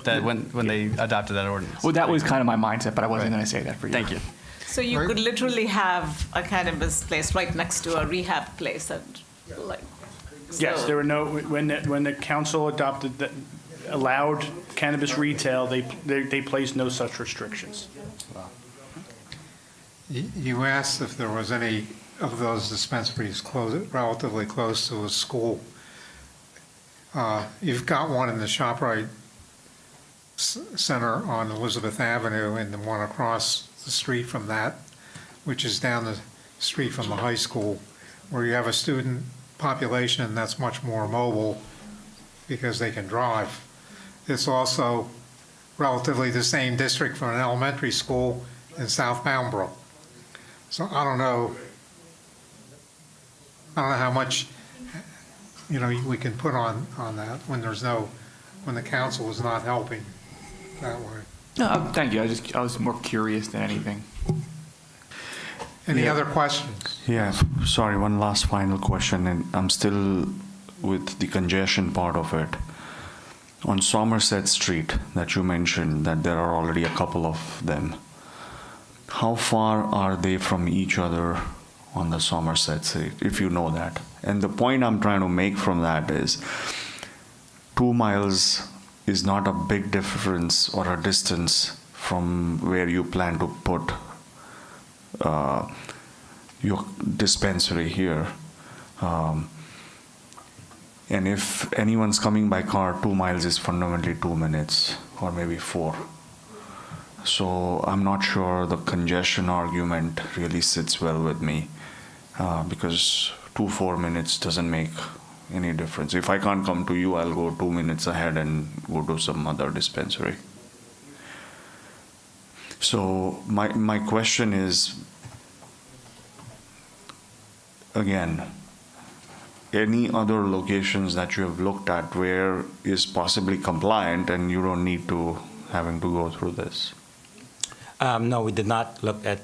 That when they adopted that ordinance. Well, that was kind of my mindset, but I wasn't going to say that for you. Thank you. So you could literally have a cannabis place right next to a rehab place and Yes, there were no, when the council allowed cannabis retail, they placed no such restrictions. You asked if there was any of those dispensaries relatively close to a school. You've got one in the ShopRite Center on Elizabeth Avenue, and the one across the street from that, which is down the street from the high school, where you have a student population that's much more mobile because they can drive. It's also relatively the same district for an elementary school in South Boundbrook. So I don't know how much, we can put on that when when the council is not helping that way. No, thank you. I was more curious than anything. Any other questions? Yeah, sorry, one last final question, and I'm still with the congestion part of it. On Somerset Street that you mentioned that there are already a couple of them, how far are they from each other on the Somerset Street, if you know that? And the point I'm trying to make from that is 2 miles is not a big difference or a distance from where you plan to put your dispensary here. And if anyone's coming by car, 2 miles is fundamentally 2 minutes or maybe 4. So I'm not sure the congestion argument really sits well with me, because 4 minutes doesn't make any difference. If I can't come to you, I'll go 2 minutes ahead and go to some other dispensary. So my question is, again, any other locations that you have looked at where is possibly compliant and you don't need to having to go through this? No, we did not look at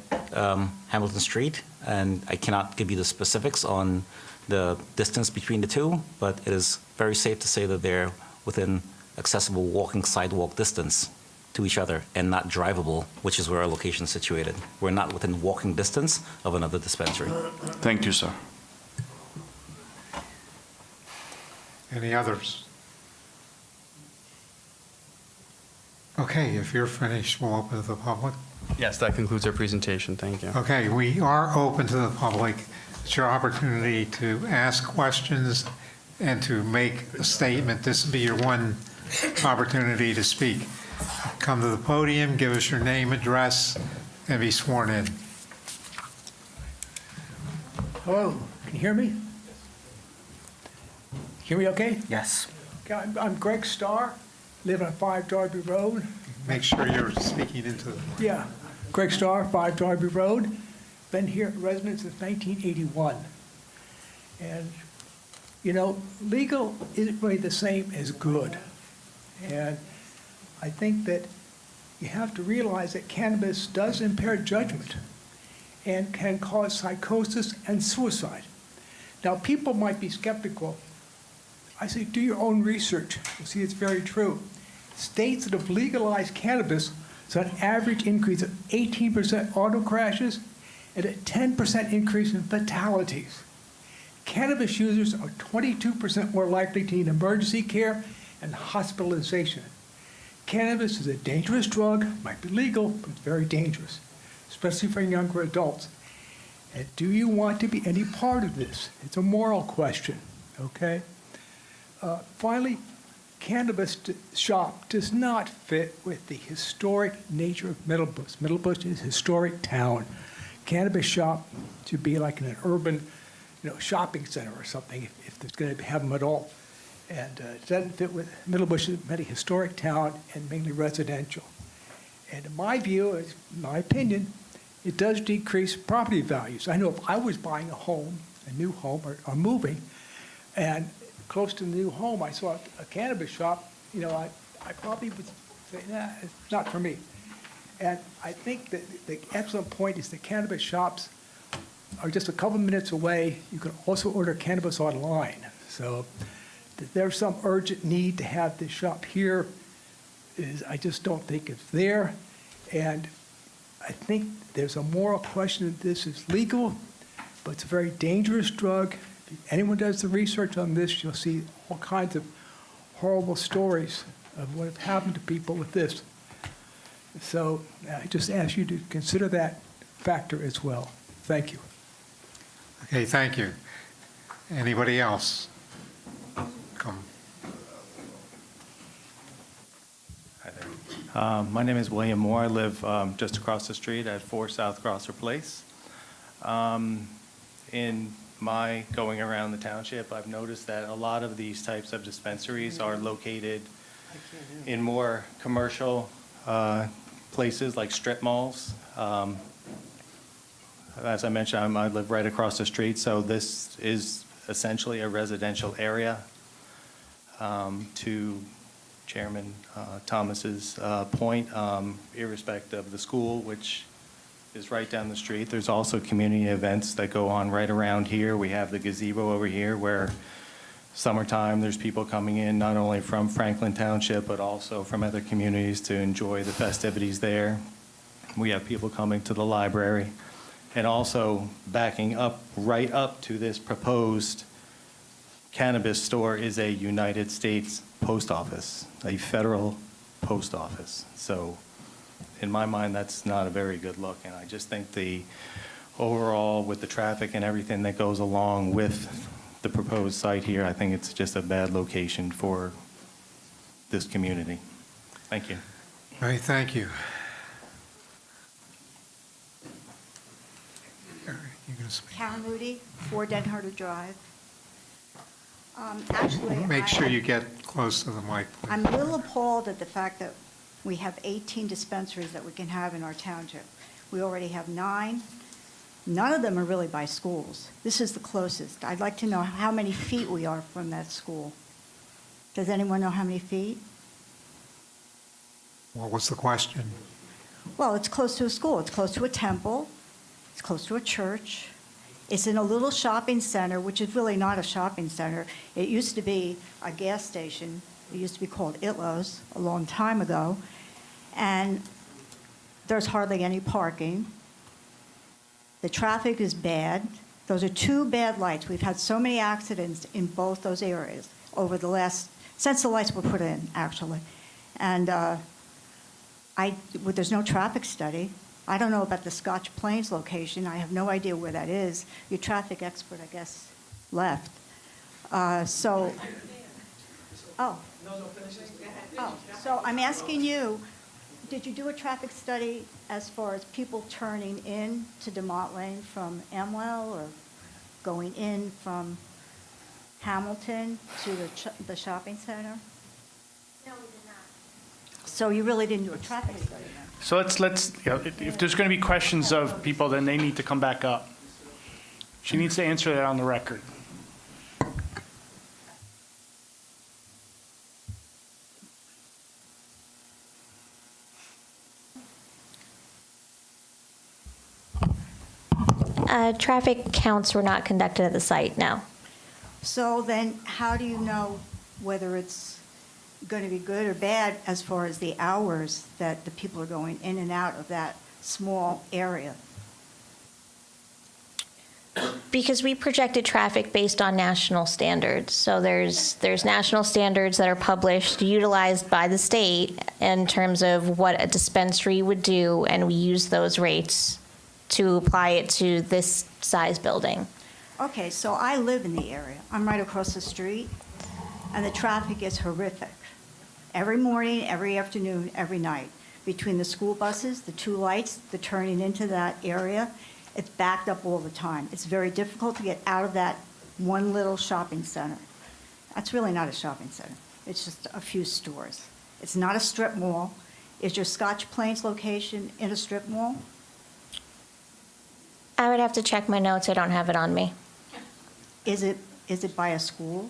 Hamilton Street, and I cannot give you the specifics on the distance between the two, but it is very safe to say that they're within accessible walking sidewalk distance to each other and not drivable, which is where our location is situated. We're not within walking distance of another dispensary. Thank you, sir. Any others? Okay, if you're finished, we'll open to the public. Yes, that concludes our presentation. Thank you. Okay, we are open to the public. It's your opportunity to ask questions and to make a statement. This will be your one opportunity to speak. Come to the podium, give us your name, address, and be sworn in. Hello, can you hear me? Hear me okay? Yes. Okay, I'm Greg Starr, live on 5 Darby Road. Make sure you're speaking into the... Yeah, Greg Starr, 5 Darby Road. Been here, resident since 1981. And, legal isn't really the same as good. And I think that you have to realize that cannabis does impair judgment and can cause psychosis and suicide. Now, people might be skeptical. I say do your own research. You'll see it's very true. States that have legalized cannabis saw an average increase of 18% auto crashes and a 10% increase in fatalities. Cannabis users are 22% more likely to need emergency care and hospitalization. Cannabis is a dangerous drug, might be legal, but it's very dangerous, especially for younger adults. And do you want to be any part of this? It's a moral question, okay? Finally, cannabis shop does not fit with the historic nature of Middlebush. Middlebush is a historic town. Cannabis shop should be like in an urban, shopping center or something, if there's going to have them at all. And it doesn't fit with Middlebush is a very historic town and mainly residential. And in my view, in my opinion, it does decrease property values. I know if I was buying a new home, or moving, and close to the new home, I saw a cannabis shop, I probably would say, nah, it's not for me. And I think that the excellent point is that cannabis shops are just a couple minutes away. You can also order cannabis online. So that there's some urgent need to have this shop here I just don't think it's there. And I think there's a moral question that this is legal, but it's a very dangerous drug. If anyone does the research on this, you'll see all kinds of horrible stories of what have happened to people with this. So I just ask you to consider that factor as well. Thank you. Okay, thank you. Anybody else? Come. Hi there. My name is William Moore. I live just across the street at 4 South Grosser Place. In my going around the township, I've noticed that a lot of these types of dispensaries are located in more commercial places like strip malls. As I mentioned, I live right across the street, so this is essentially a residential area. To Chairman Thomas's point, irrespective of the school, which is right down the street, there's also community events that go on right around here. We have the gazebo over here where summertime there's people coming in not only from Franklin Township but also from other communities to enjoy the festivities there. We have people coming to the library. And also backing up, right up to this proposed cannabis store is a United States post office, a federal post office. So in my mind, that's not a very good look. And I just think the overall, with the traffic and everything that goes along with the proposed site here, I think it's just a bad location for this community. Thank you. All right, thank you. Karen Moody, 4 Denharder Drive. Actually, Make sure you get close to the mic, please. I'm a little appalled at the fact that we have 18 dispensaries that we can have in our township. We already have 9. None of them are really by schools. This is the closest. I'd like to know how many feet we are from that school. Does anyone know how many feet? What was the question? Well, it's close to a school. It's close to a temple. It's close to a church. It's in a little shopping center, which is really not a shopping center. It used to be a gas station. It used to be called Itlo's a long time ago. And there's hardly any parking. The traffic is bad. Those are 2 bad lights. We've had so many accidents in both those areas over the since the lights were put in, actually. And there's no traffic study. I don't know about the Scotch Plains location. I have no idea where that is. Your traffic expert, I guess, left. So I'm asking you, did you do a traffic study as far as people turning in to DeMont Lane from Amwell or going in from Hamilton to the shopping center? No, we did not. So you really didn't do a traffic study then? So let's if there's going to be questions of people, then they need to come back up. She needs to answer that on the record. Traffic counts were not conducted at the site, no. So then how do you know whether it's going to be good or bad as far as the hours that the people are going in and out of that small area? Because we projected traffic based on national standards. So there's national standards that are published, utilized by the state in terms of what a dispensary would do, and we use those rates to apply it to this size building. Okay, so I live in the area. I'm right across the street, and the traffic is horrific. Every morning, every afternoon, every night. Between the school buses, the two lights, the turning into that area, it's backed up all the time. It's very difficult to get out of that one little shopping center. That's really not a shopping center. It's just a few stores. It's not a strip mall. Is your Scotch Plains location in a strip mall? I would have to check my notes. I don't have it on me. Is it by a school?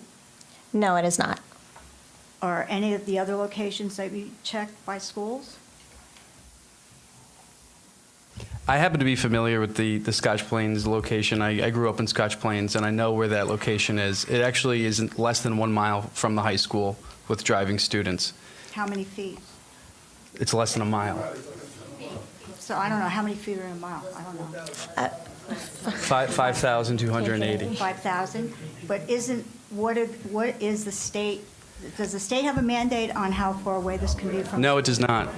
No, it is not. Are any of the other locations that we checked by schools? I happen to be familiar with the Scotch Plains location. I grew up in Scotch Plains, and I know where that location is. It actually is less than 1 mile from the high school with driving students. How many feet? It's less than a mile. So I don't know, how many feet are in a mile? I don't know. 5,280. 5,000? But what is the state, does the state have a mandate on how far away this can be from? No, it does not.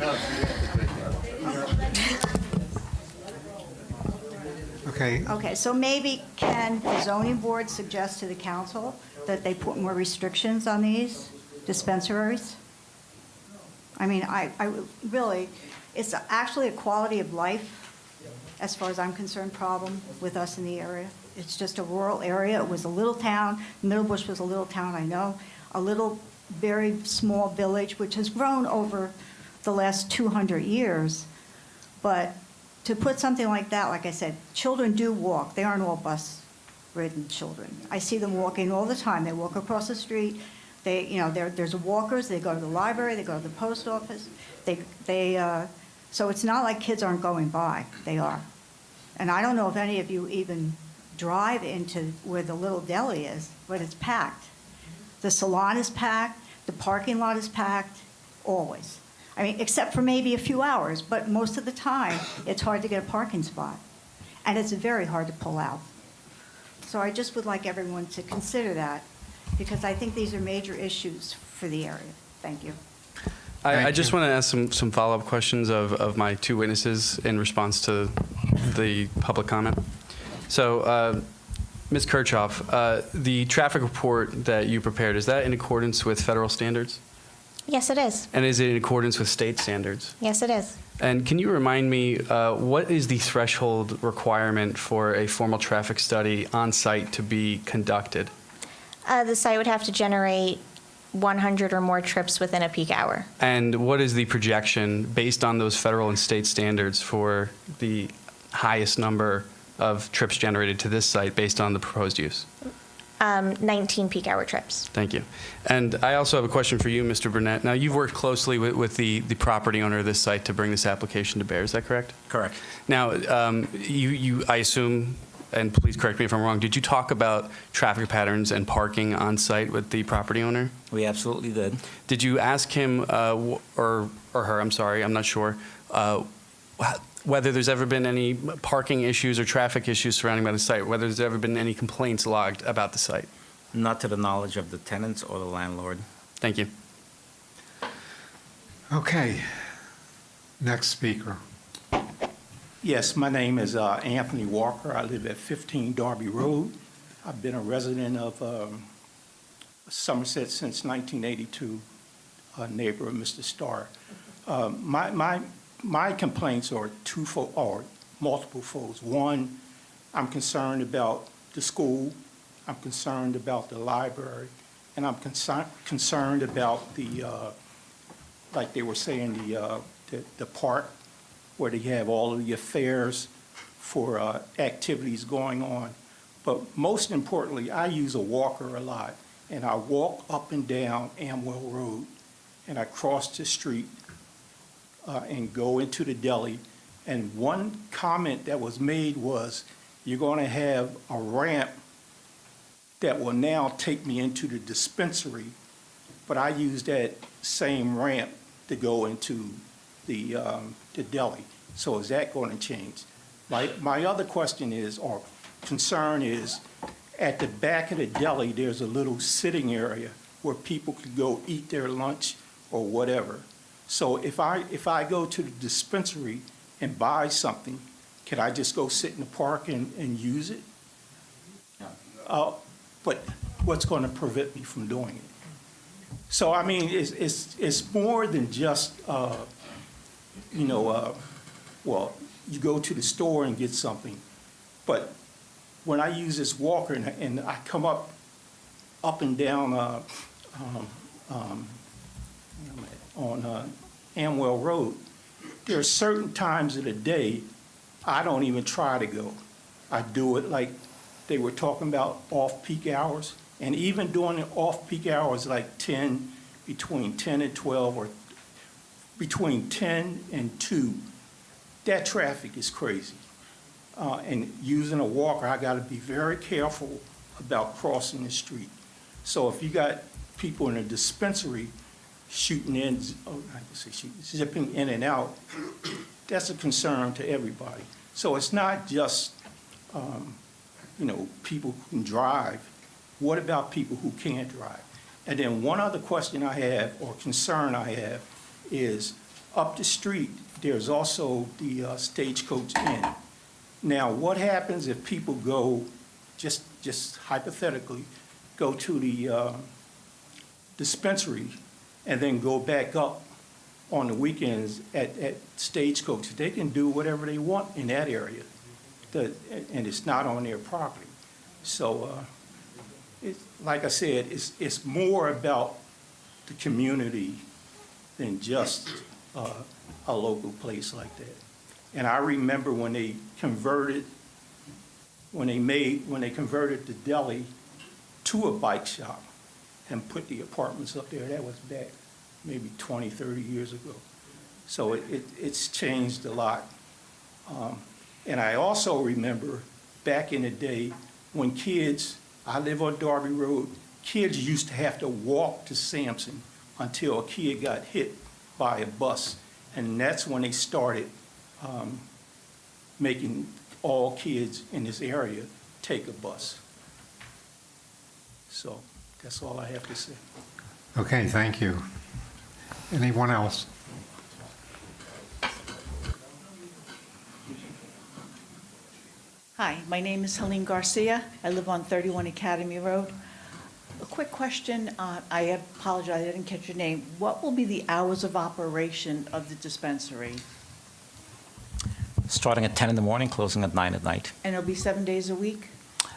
Okay. Okay, so maybe can the zoning board suggest to the council that they put more restrictions on these dispensaries? I mean, I really, it's actually a quality of life, as far as I'm concerned, problem with us in the area. It's just a rural area. It was a little town. Middlebush was a little town, I know. A little, very small village, which has grown over the last 200 years. But to put something like that, like I said, children do walk. They aren't all bus-ridden children. I see them walking all the time. They walk across the street. They, you know, there's walkers. They go to the library. They go to the post office. So it's not like kids aren't going by. They are. And I don't know if any of you even drive into where the little deli is, but it's packed. The salon is packed. The parking lot is packed, always. I mean, except for maybe a few hours, but most of the time, it's hard to get a parking spot. And it's very hard to pull out. So I just would like everyone to consider that, because I think these are major issues for the area. Thank you. I just want to ask some follow-up questions of my two witnesses in response to the public comment. So, Ms. Kirchhoff, the traffic report that you prepared, is that in accordance with federal standards? Yes, it is. And is it in accordance with state standards? Yes, it is. And can you remind me, what is the threshold requirement for a formal traffic study on site to be conducted? The site would have to generate 100 or more trips within a peak hour. And what is the projection based on those federal and state standards for the highest number of trips generated to this site based on the proposed use? 19 peak hour trips. Thank you. And I also have a question for you, Mr. Burnett. Now, you've worked closely with the property owner of this site to bring this application to bear. Is that correct? Correct. Now, I assume, and please correct me if I'm wrong, did you talk about traffic patterns and parking on site with the property owner? We absolutely did. Did you ask him, or her, I'm sorry, I'm not sure, whether there's ever been any parking issues or traffic issues surrounding by the site, whether there's ever been any complaints logged about the site? Not to the knowledge of the tenants or the landlord. Thank you. Okay. Next speaker. Yes, my name is Anthony Walker. I live at 15 Darby Road. I've been a resident of Somerset since 1982, a neighbor of Mr. Starr. My complaints are twofold, or multiple folds. One, I'm concerned about the school. I'm concerned about the library, and I'm concerned about the, like they were saying, the park, where they have all of the affairs for activities going on. But most importantly, I use a walker a lot, and I walk up and down Amwell Road, and I cross the street and go into the deli. And one comment that was made was, you're going to have a ramp that will now take me into the dispensary, but I use that same ramp to go into the deli. So is that going to change? My other question is, or concern is, at the back of the deli, there's a little sitting area where people could go eat their lunch or whatever. So if I go to the dispensary and buy something, Can I just go sit in the park and use it? But what's going to prevent me from doing it? So, I mean, it's more than just, well, you go to the store and get something. But when I use this walker and I come up and down on Amwell Road, there are certain times of the day I don't even try to go. I do it like they were talking about off-peak hours. And even during the off-peak hours, like between 10 and 12 or between 10 and 2, that traffic is crazy. And using a walker, I got to be very careful about crossing the street. So if you got people in a dispensary shooting in, zipping in and out, that's a concern to everybody. So it's not just, people who can drive. What about people who can't drive? And then one other question I have, or concern I have, is up the street, there's also the Stagecoach Inn. Now, what happens if people go, just hypothetically, go to the dispensary and then go back up on the weekends at Stagecoach? They can do whatever they want in that area, and it's not on their property. So, like I said, it's more about the community than just a local place like that. And I remember when they converted the deli to a bike shop and put the apartments up there. That was back maybe 20, 30 years ago. So it's changed a lot. And I also remember back in the day when kids, I live on Darby Road, kids used to have to walk to Sampson until a kid got hit by a bus. And that's when they started making all kids in this area take a bus. So that's all I have to say. Okay, thank you. Anyone else? Hi, my name is Helene Garcia. I live on 31 Academy Road. A quick question. I apologize, I didn't catch your name. What will be the hours of operation of the dispensary? Starting at 10 in the morning, closing at 9 at night. And it'll be 7 days a week?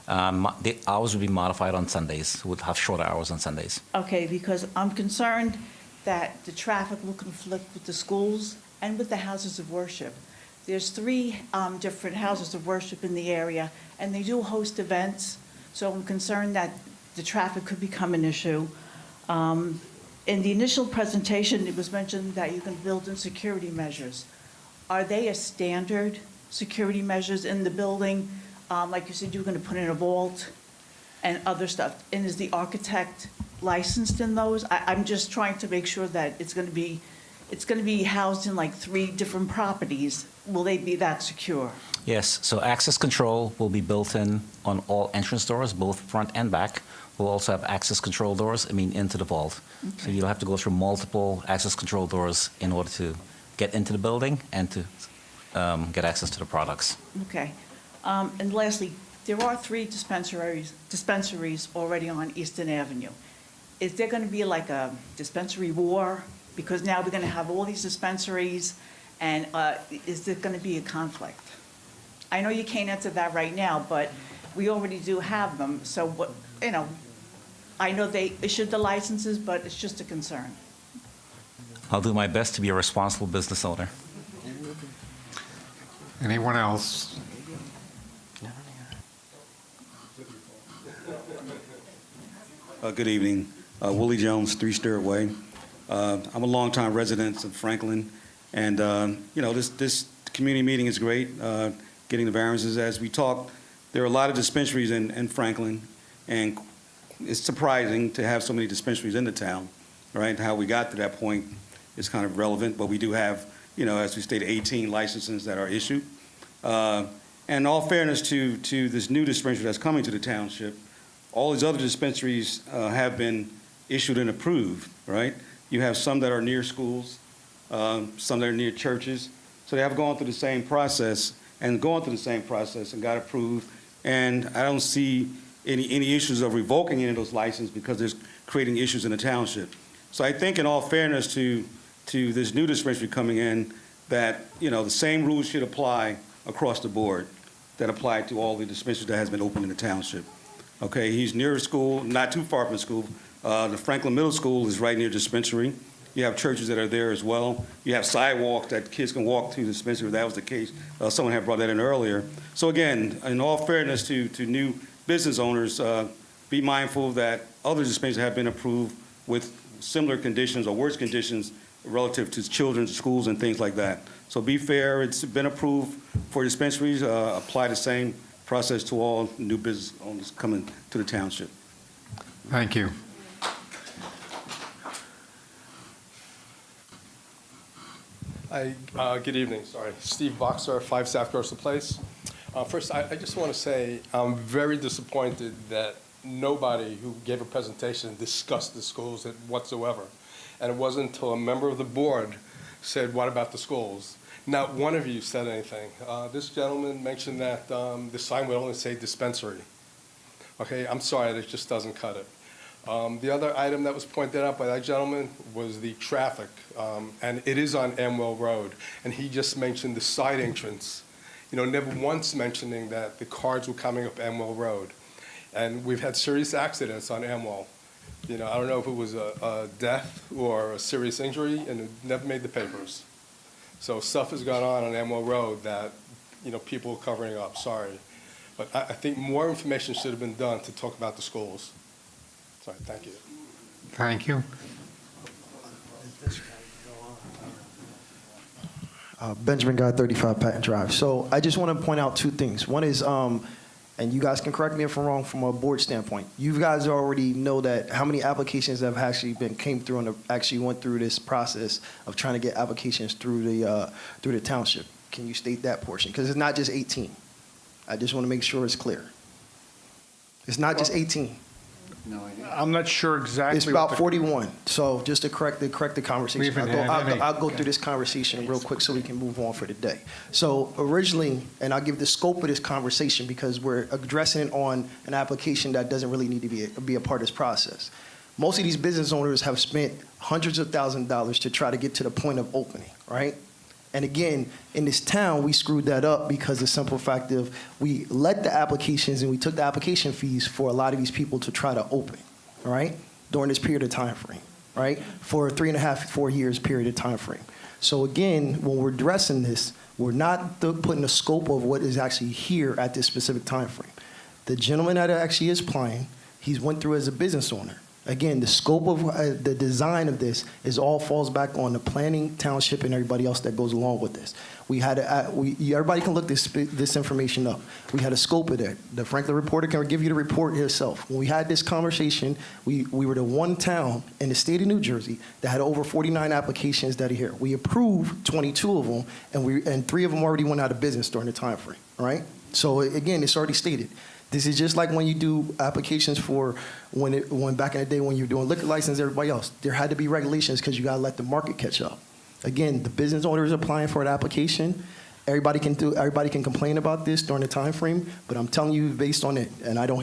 The hours will be modified on Sundays. We'll have shorter hours on Sundays. Okay, because I'm concerned that the traffic will conflict with the schools and with the houses of worship. There's 3 different houses of worship in the area, and they do host events, so I'm concerned that the traffic could become an issue. In the initial presentation, it was mentioned that you can build in security measures. Are they a standard security measures in the building? Like you said, you're going to put in a vault and other stuff. And is the architect licensed in those? I'm just trying to make sure that it's going to be housed in like 3 different properties. Will they be that secure? Yes, so access control will be built in on all entrance doors, both front and back. We'll also have access control doors, into the vault. Okay. So you'll have to go through multiple access control doors in order to get into the building and to get access to the products. Okay. And lastly, there are 3 dispensaries already on Eastern Avenue. Is there going to be like a dispensary war? Because now we're going to have all these dispensaries, and is there going to be a conflict? I know you can't answer that right now, but we already do have them. So, I know they issued the licenses, but it's just a concern. I'll do my best to be a responsible business owner. Anyone else? Good evening. Willie Jones, 3 Stewart Way. I'm a longtime resident of Franklin, and this community meeting is great. Getting the variances as we talk. There are a lot of dispensaries in Franklin, and it's surprising to have so many dispensaries in the town. Right? How we got to that point is kind of relevant, but we do have, as we stated, 18 licenses that are issued. And in all fairness to this new dispensary that's coming to the township, all these other dispensaries have been issued and approved, right? You have some that are near schools, some that are near churches. So they have gone through the same process, and going through the same process and got approved. And I don't see any issues of revoking any of those licenses because there's creating issues in the township. So I think in all fairness to this new dispensary coming in, that, the same rules should apply across the board that apply to all the dispensaries that has been opened in the township. Okay, he's near a school, not too far from the school. The Franklin Middle School is right near the dispensary. You have churches that are there as well. You have sidewalks that kids can walk to the dispensary. If that was the case, someone had brought that in earlier. So again, in all fairness to new business owners, be mindful that other dispensaries have been approved with similar conditions or worse conditions relative to children's schools and things like that. So be fair. It's been approved for dispensaries. Apply the same process to all new business owners coming to the township. Thank you. Good evening. Sorry, Steve Boxer, 5 South Coastal Place. First, I just want to say I'm very disappointed that nobody who gave a presentation discussed the schools whatsoever. And it wasn't until a member of the board said, "What about the schools?" Not one of you said anything. This gentleman mentioned that the sign would only say dispensary. Okay, I'm sorry, that just doesn't cut it. The other item that was pointed out by that gentleman was the traffic, and it is on Amwell Road, and he just mentioned the side entrance, never once mentioning that the cars were coming up Amwell Road. And we've had serious accidents on Amwell. I don't know if it was a death or a serious injury, and it never made the papers. So stuff has gone on Amwell Road that, people are covering up, sorry. But I think more information should have been done to talk about the schools. Sorry, thank you. Thank you. Benjamin Guy, 35 Patton Drive. So I just want to point out two things. One is, and you guys can correct me if I'm wrong from a board standpoint, you guys already know that how many applications have actually came through and actually went through this process of trying to get applications through the township. Can you state that portion? Because it's not just 18. I just want to make sure it's clear. It's not just 18. I'm not sure exactly. It's about 41. So just to correct the conversation, I'll go through this conversation real quick so we can move on for the day. So originally, and I'll give the scope of this conversation because we're addressing it on an application that doesn't really need to be a part of this process. Most of these business owners have spent hundreds of thousands of dollars to try to get to the point of opening, right? And again, in this town, we screwed that up because the simple fact of we let the applications and we took the application fees for a lot of these people to try to open, right? During this period of time frame, right? For 3.5, 4 years period of time frame. So again, when we're addressing this, we're not putting the scope of what is actually here at this specific time frame. The gentleman that actually is applying, he's went through as a business owner. Again, the scope of the design of this is all falls back on the planning, township, and everybody else that goes along with this. We had everybody can look this information up. We had a scope of that. The Franklin reporter can give you the report herself. When we had this conversation, we were the one town in the state of New Jersey that had over 49 applications that are here. We approved 22 of them, and 3 of them already went out of business during the time frame. Right? So again, it's already stated. This is just like when you do applications for when back in the day when you were doing liquor license, everybody else. There had to be regulations because you got to let the market catch up. Again, the business owner is applying for an application. Everybody can complain about this during the time frame, but I'm telling you based on it, and I didn't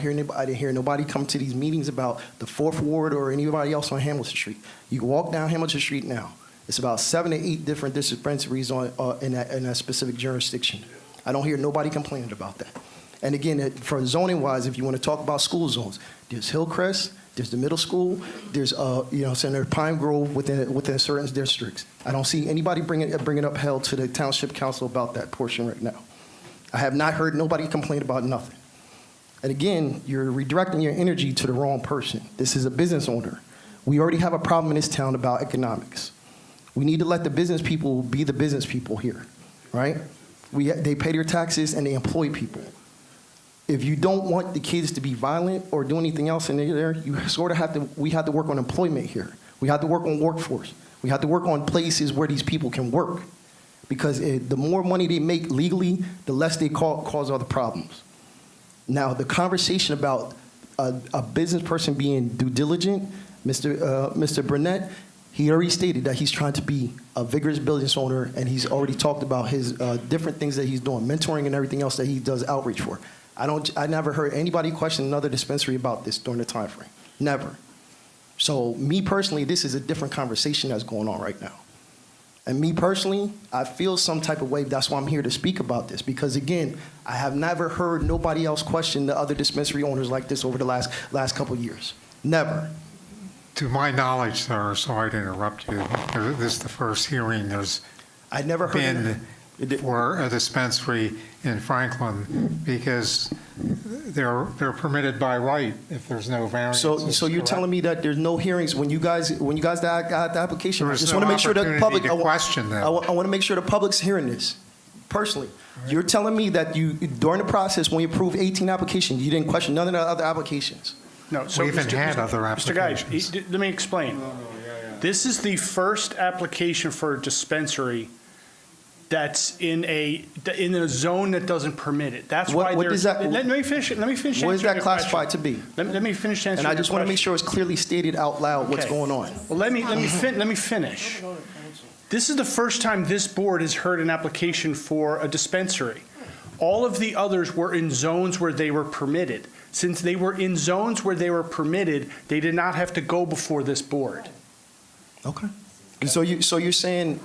hear nobody come to these meetings about the 4th Ward or anybody else on Hamilton Street. You can walk down Hamilton Street now. It's about 7 to 8 different dispensaries in that specific jurisdiction. I don't hear nobody complaining about that. And again, for zoning-wise, if you want to talk about school zones, there's Hillcrest, there's the middle school, there's Senator Pine Grove within certain districts. I don't see anybody bringing up hell to the township council about that portion right now. I have not heard nobody complain about nothing. And again, you're redirecting your energy to the wrong person. This is a business owner. We already have a problem in this town about economics. We need to let the business people be the business people here, right? They pay their taxes and they employ people. If you don't want the kids to be violent or do anything else in there, you sort of we have to work on employment here. We have to work on workforce. We have to work on places where these people can work. Because the more money they make legally, the less they cause other problems. Now, the conversation about a business person being due diligent, Mr. Burnett, He already stated that he's trying to be a vigorous business owner, and he's already talked about his different things that he's doing, mentoring and everything else that he does outreach for. I never heard anybody question another dispensary about this during the time frame. Never. So me personally, this is a different conversation that's going on right now. And me personally, I feel some type of way. That's why I'm here to speak about this. Because again, I have never heard nobody else question the other dispensary owners like this over the last couple of years. Never. To my knowledge, sir, sorry to interrupt you, this is the first hearing there's I never heard been for a dispensary in Franklin, because they're permitted by right if there's no variance. So you're telling me that there's no hearings when you guys got the application? There I was just no want to make sure that the public. opportunity to question them. I want to make sure the public's hearing this. Personally, you're telling me that you during the process when you approved 18 applications, you didn't question none of the other applications. No, so We even had other Mr. Guy, applications. let me explain. This is the first application for a dispensary that's in a zone that doesn't permit it. That's why What does that? Let me finish. Let me finish. What is answering that your classified question. to be? Let me finish answering. And I just want to make question. sure it's clearly stated out loud what's Okay. going on. Well, let me finish. This is the first time this board has heard an application for a dispensary. All of the others were in zones where they were permitted. Since they were in zones where they were permitted, they did not have to go before this board. Okay. So you're saying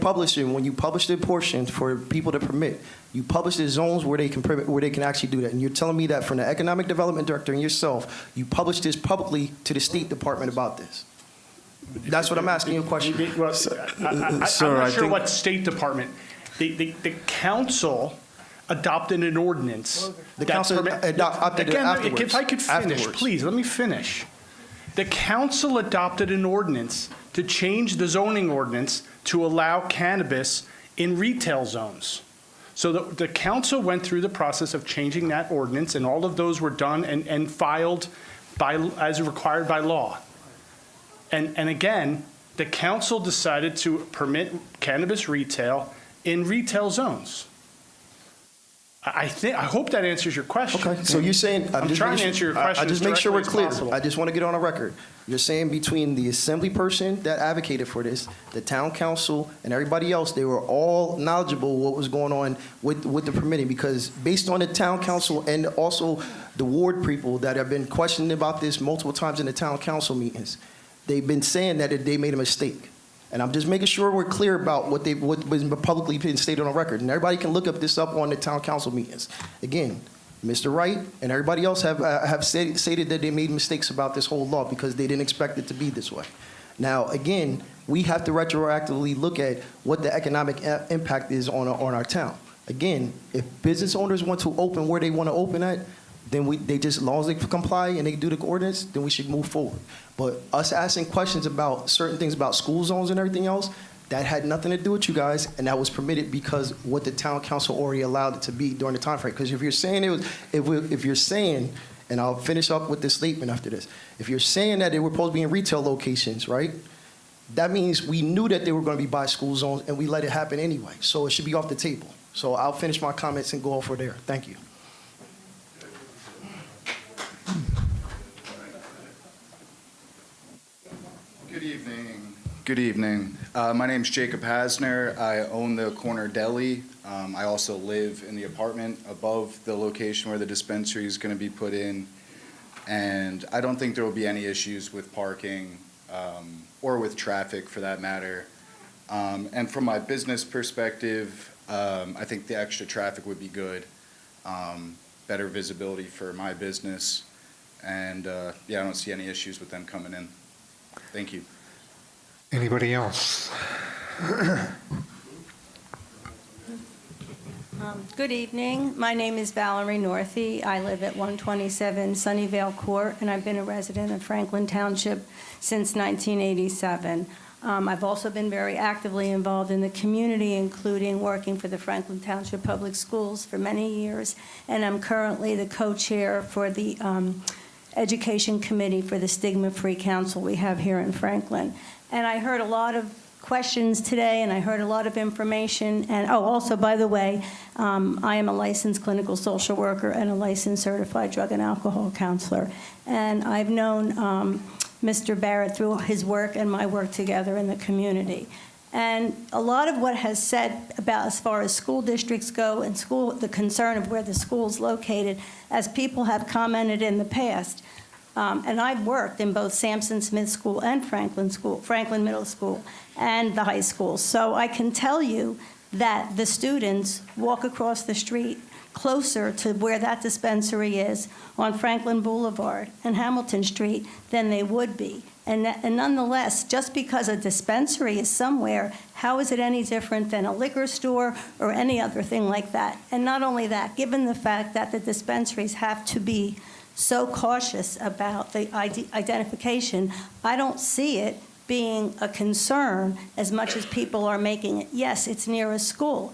publishing, when you publish the portions for people to permit, you publish the zones where they can permit, where they can actually do that. And you're telling me that from the economic development director and yourself, you published this publicly to the State Department about this. That's what I'm asking you a question. Well, I'm not sure what State Department. The council adopted an ordinance. The council adopted it Again, afterwards. if I could finish, Afterwards. please, let me finish. The council adopted an ordinance to change the zoning ordinance to allow cannabis in retail zones. So the council went through the process of changing that ordinance, and all of those were done and filed as required by law. And again, the council decided to permit cannabis retail in retail zones. I hope that answers your question. Okay, so you're saying. I'm trying to answer your question I just as make sure we're directly as clear. possible. I just want to get on a record. You're saying between the assembly person that advocated for this, the town council, and everybody else, they were all knowledgeable what was going on with the permitting, because based on the town council and also the ward people that have been questioning about this multiple times in the town council meetings, they've been saying that they made a mistake. And I'm just making sure we're clear about what was publicly been stated on record. And everybody can look this up on the town council meetings. Again, Mr. Wright and everybody else have stated that they made mistakes about this whole law because they didn't expect it to be this way. Now, again, we have to retroactively look at what the economic impact is on our town. Again, if business owners want to open where they want to open at, then as long as they comply and they do the ordinance, then we should move forward. But us asking questions about certain things about school zones and everything else, that had nothing to do with you guys, and that was permitted because what the town council already allowed it to be during the time frame. Because if you're saying if you're saying, and I'll finish up with this statement after this, if you're saying that they were supposed to be in retail locations, right? That means we knew that they were going to be by school zones, and we let it happen anyway. So it should be off the table. So I'll finish my comments and go over there. Thank you. Good evening. Good evening. My name's Jacob Hasner. I own the corner deli. I also live in the apartment above the location where the dispensary is going to be put in. And I don't think there will be any issues with parking or with traffic for that matter. And from my business perspective, I think the extra traffic would be good. Better visibility for my business. And yeah, I don't see any issues with them coming in. Thank you. Anybody else? Good evening. My name is Valerie Northey. I live at 127 Sunnyvale Court, and I've been a resident of Franklin Township since 1987. I've also been very actively involved in the community, including working for the Franklin Township Public Schools for many years, and I'm currently the co-chair for the Education Committee for the Stigma-Free Council we have here in Franklin. And I heard a lot of questions today, and I heard a lot of information. And also, by the way, I am a licensed clinical social worker and a licensed certified drug and alcohol counselor. And I've known Mr. Barrett through his work and my work together in the community. And a lot of what has said about as far as school districts go and the concern of where the school's located, as people have commented in the past, and I've worked in both Sampson Smith School and Franklin Middle School and the high school. So I can tell you that the students walk across the street closer to where that dispensary is on Franklin Boulevard and Hamilton Street than they would be. And nonetheless, just because a dispensary is somewhere, how is it any different than a liquor store or any other thing like that? And not only that, given the fact that the dispensaries have to be so cautious about the identification, I don't see it being a concern as much as people are making it. Yes, it's near a school.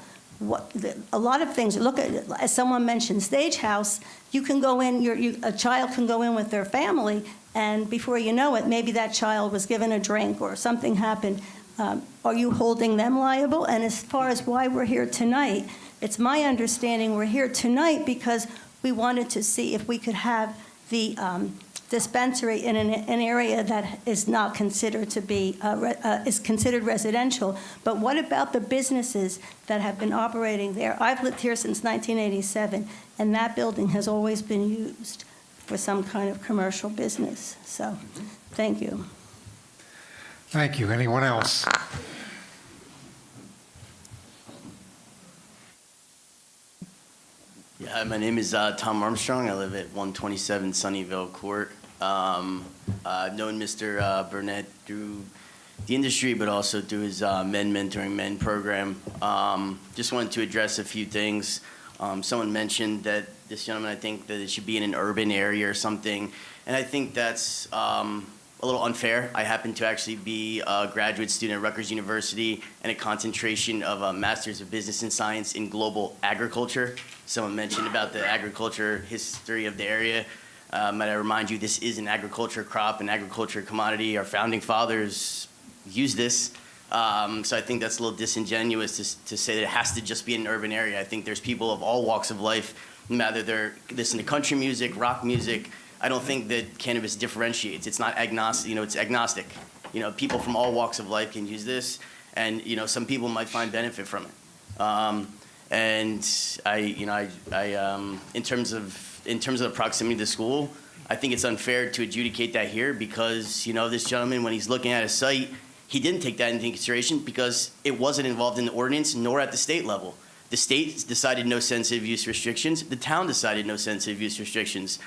A lot of things, look at, as someone mentioned, Stage House, you can go in, a child can go in with their family, and before you know it, maybe that child was given a drink or something happened. Are you holding them liable? And as far as why we're here tonight, it's my understanding we're here tonight because we wanted to see if we could have the dispensary in an area that is not considered to be, is considered residential. But what about the businesses that have been operating there? I've lived here since 1987, and that building has always been used for some kind of commercial business. So, thank you. Thank you. Anyone else? Yeah, my name is Tom Armstrong. I live at 127 Sunnyvale Court. I've known Mr. Burnett through the industry, but also through his Men Mentoring Men program. Just wanted to address a few things. Someone mentioned that this gentleman, I think that it should be in an urban area or something, and I think that's a little unfair. I happen to actually be a graduate student at Rutgers University and a concentration of a Master's of Business and Science in Global Agriculture. Someone mentioned about the agriculture history of the area. Might I remind you, this is an agriculture crop, an agriculture commodity. Our founding fathers used this. So I think that's a little disingenuous to say that it has to just be in an urban area. I think there's people of all walks of life, whether they're listening to country music, rock music. I don't think that cannabis differentiates. It's not agnostic, it's agnostic. People from all walks of life can use this, and, some people might find benefit from it. And in terms of the proximity to the school, I think it's unfair to adjudicate that here because, this gentleman, when he's looking at a site, he didn't take that into consideration because it wasn't involved in the ordinance nor at the state level. The state decided no sensitive use restrictions. The town decided no sensitive use restrictions.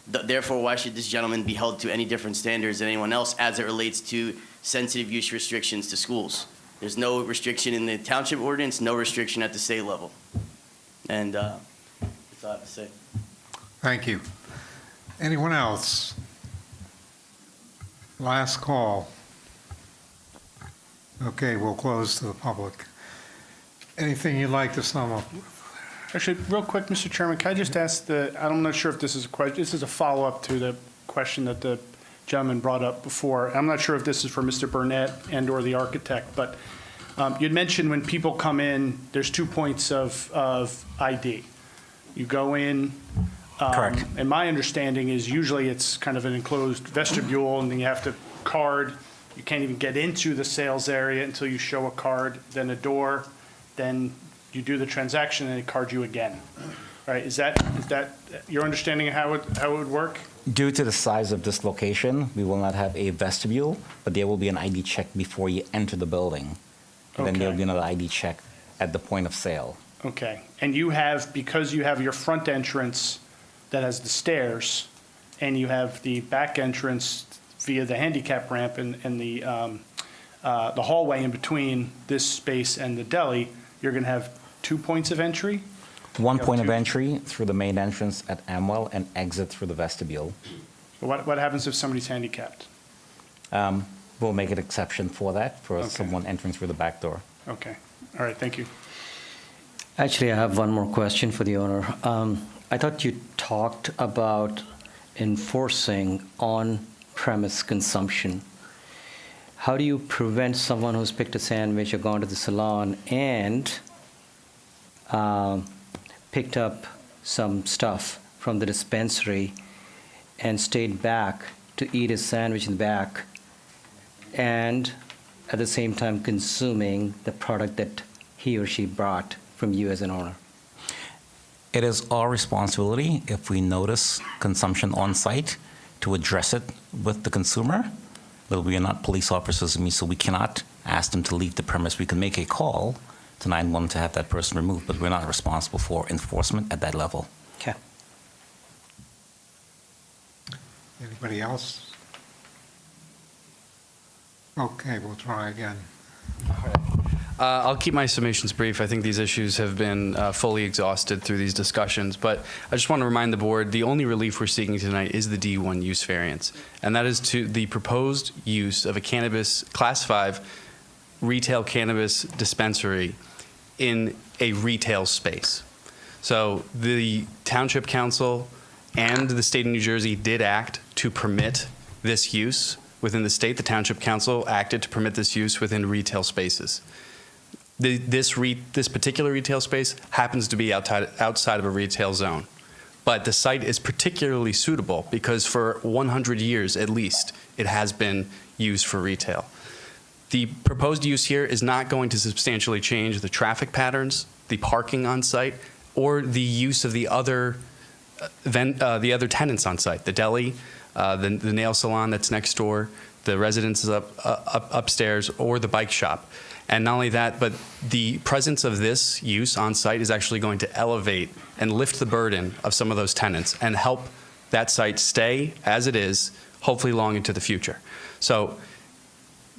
Therefore, why should this gentleman be held to any different standards than anyone else as it relates to sensitive use restrictions to schools? There's no restriction in the township ordinance, no restriction at the state level. And that's all I have to say. Thank you. Anyone else? Last call. Okay, we'll close to the public. Anything you'd like to sum up? Actually, real quick, Mr. Chairman, can I just ask I'm not sure if this is a question, this is a follow-up to the question that the gentleman brought up before. I'm not sure if this is for Mr. Burnett and/or the architect, but you'd mentioned when people come in, there's 2 points of ID. You go in. Correct. And my understanding is usually it's kind of an enclosed vestibule, and then you have to card. You can't even get into the sales area until you show a card, then a door, then you do the transaction, and they card you again. Right? Is that your understanding of how it would work? Due to the size of this location, we will not have a vestibule, but there will be an ID check before you enter the building. And then there will be another ID check at the point of sale. Okay. And because you have your front entrance that has the stairs, and you have the back entrance via the handicap ramp and the hallway in between this space and the deli, you're going to have 2 points of entry? One point of entry through the main entrance at Amwell and exit through the vestibule. What happens if somebody's handicapped? We'll make an exception for that, for someone entering through the back door. Okay. All right. Thank you. Actually, I have one more question for the owner. I thought you talked about enforcing on-premise consumption. How do you prevent someone who's picked a sandwich or gone to the salon and picked up some stuff from the dispensary and stayed back to eat his sandwich in the back and at the same time consuming the product that he or she brought from you as an owner? It is our responsibility, if we notice consumption on site, to address it with the consumer. But we are not police officers, so we cannot ask them to leave the premise. We can make a call to 911 to have that person removed, but we're not responsible for enforcement at that level. Okay. Anybody else? Okay, we'll try again. I'll keep my submissions brief. I think these issues have been fully exhausted through these discussions, but I just want to remind the board, the only relief we're seeking tonight is the D1 use variance, and that is to the proposed use of a cannabis, Class 5 retail cannabis dispensary in a retail space. So the Township Council and the state of New Jersey did act to permit this use within the state. The Township Council acted to permit this use within retail spaces. This particular retail space happens to be outside of a retail zone, but the site is particularly suitable because for 100 years at least, it has been used for retail. The proposed use here is not going to substantially change the traffic patterns, the parking on site, or the use of the other tenants on site, the deli, the nail salon that's next door, the residences upstairs, or the bike shop. And not only that, but the presence of this use on site is actually going to elevate and lift the burden of some of those tenants and help that site stay as it is, hopefully long into the future. So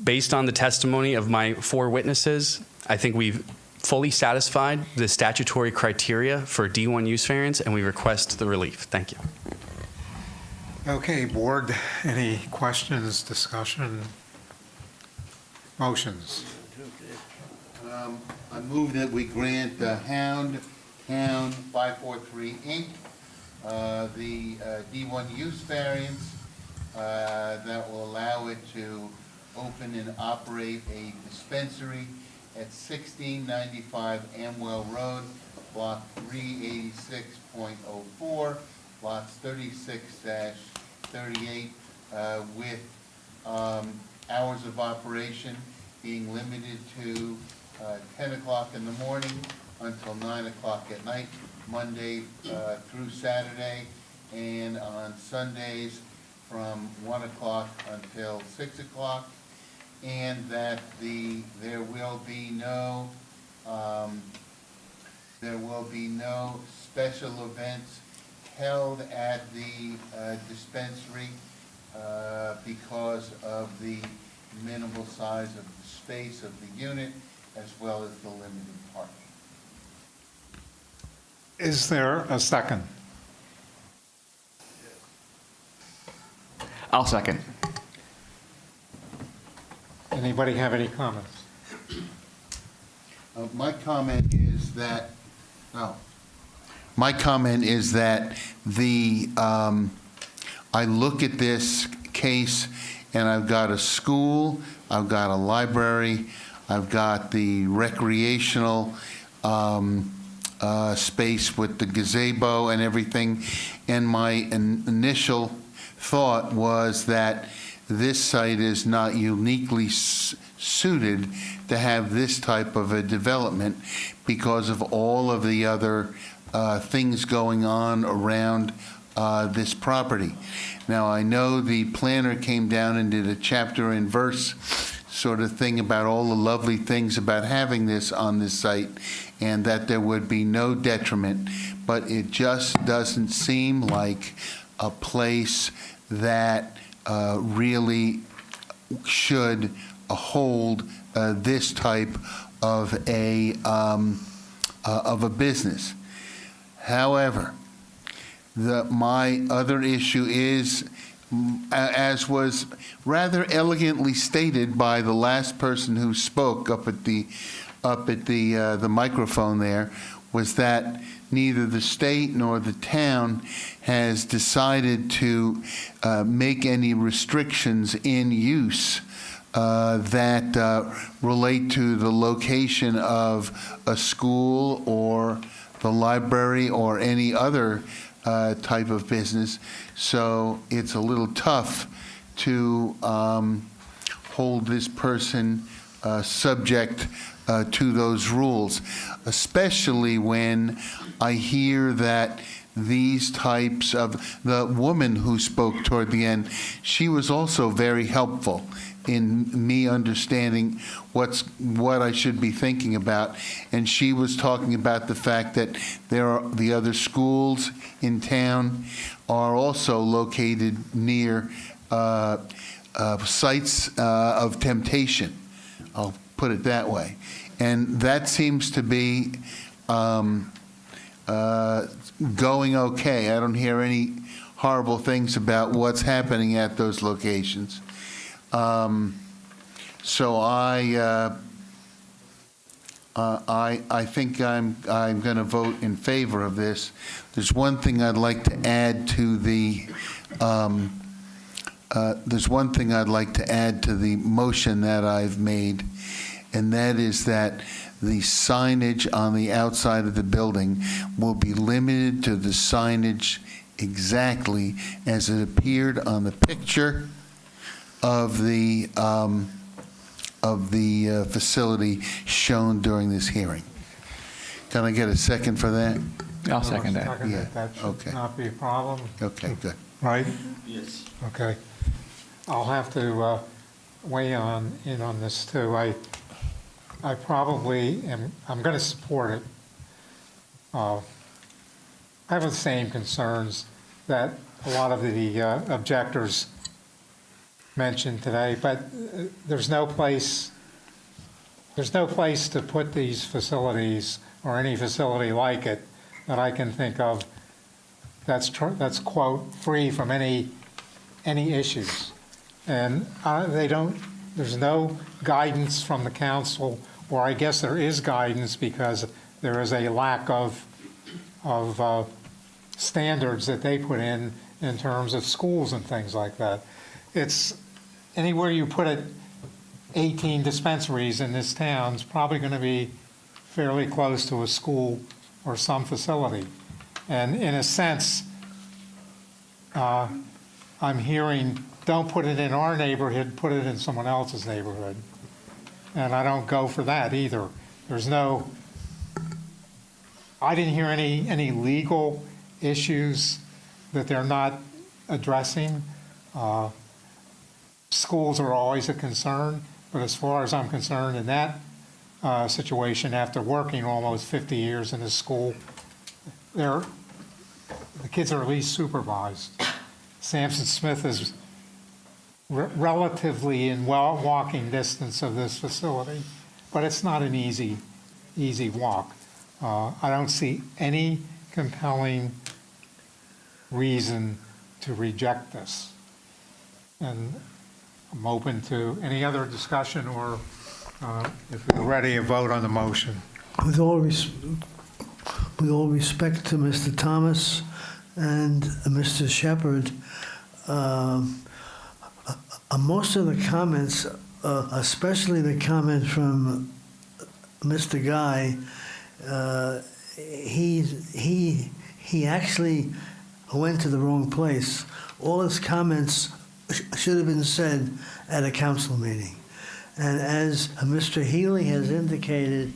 based on the testimony of my 4 witnesses, I think we've fully satisfied the statutory criteria for D1 use variance, and we request the relief. Thank you. Okay, board, any questions, discussion, motions? I move that we grant Hound Town 543 Inc. The D1 use variance that will allow it to open and operate a dispensary at 1695 Amwell Road, block 386.04, lots 36-38, with hours of operation being limited to 10 o'clock in the morning until 9 o'clock at night, Monday through Saturday, and on Sundays from 1 o'clock until 6 o'clock, and that there will be no special events held at the dispensary because of the minimal size of the space of the unit, as well as the limited parking. Is there a second? I'll second. Anybody have any comments? My comment is that I look at this case and I've got a school, I've got a library, I've got the recreational space with the gazebo and everything, and my initial thought was that this site is not uniquely suited to have this type of a development because of all of the other things going on around this property. Now, I know the planner came down and did a chapter and verse sort of thing about all the lovely things about having this on this site and that there would be no detriment, but it just doesn't seem like a place that really should hold this type of a business. However, my other issue is, as was rather elegantly stated by the last person who spoke up at the microphone there, was that neither the state nor the town has decided to make any restrictions in use that relate to the location of a school or the library or any other type of business. So it's a little tough to hold this person subject to those rules, especially when I hear that these types of, the woman who spoke toward the end, she was also very helpful in me understanding what I should be thinking about. And she was talking about the fact that the other schools in town are also located near sites of temptation. I'll put it that way. And that seems to be going okay. I don't hear any horrible things about what's happening at those locations. So I think I'm going to vote in favor of this. There's one thing I'd like to add to the motion that I've made, and that is that the signage on the outside of the building will be limited to the signage exactly as it appeared on the picture of the facility shown during this hearing. Can I get a second for that? I'll second that. Yeah, That okay. should not be a problem, Okay, good. right? Yes. Okay. I'll have to weigh in on this too. I probably am, I'm going to support it. I have the same concerns that a lot of the objectors mentioned today, but there's no place to put these facilities or any facility like it that I can think of that's quote free from any issues. And there's no guidance from the council, or I guess there is guidance because there is a lack of standards that they put in terms of schools and things like that. It's anywhere you put it, 18 dispensaries in this town is probably going to be fairly close to a school or some facility. And in a sense, I'm hearing, don't put it in our neighborhood, put it in someone else's neighborhood. And I don't go for that either. I didn't hear any legal issues that they're not addressing. Schools are always a concern, but as far as I'm concerned in that situation, after working almost 50 years in a school, the kids are at least supervised. Samson Smith is relatively in walking distance of this facility, but it's not an easy walk. I don't see any compelling reason to reject this. And I'm open to any other discussion, or if we're ready to vote on the motion. With all respect to Mr. Thomas and Mr. Shepherd, most of the comments, especially the comment from Mr. Guy, he actually went to the wrong place. All his comments should have been said at a council meeting. And as Mr. Healy has indicated,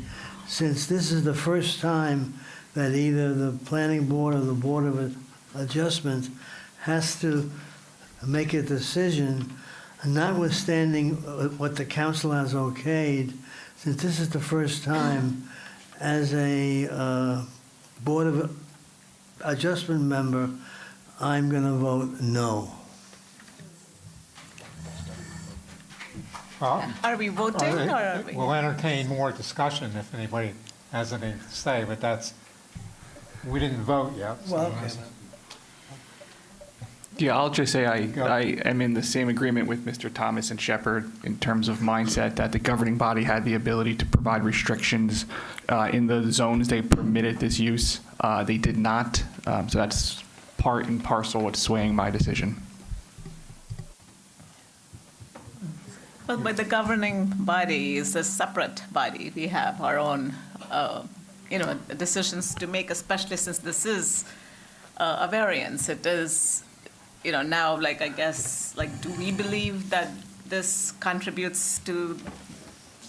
since this is the first time that either the planning board or the Board of Adjustment has to make a decision, notwithstanding what the council has okayed, since this is the first time as a Board of Adjustment member, I'm going to vote no. Are we voting or are we? We'll entertain more discussion if anybody has anything to say, but we didn't vote yet. So Well, okay. Yeah, I'll just say I am in the same agreement with Mr. Thomas and Shepherd in terms of mindset that the governing body had the ability to provide restrictions in the zones they permitted this use. They did not, so that's part and parcel what's swaying my decision. Well, but the governing body is a separate body. We have our own, decisions to make, especially since this is a variance. It is, now, like, I guess, like, do we believe that this contributes to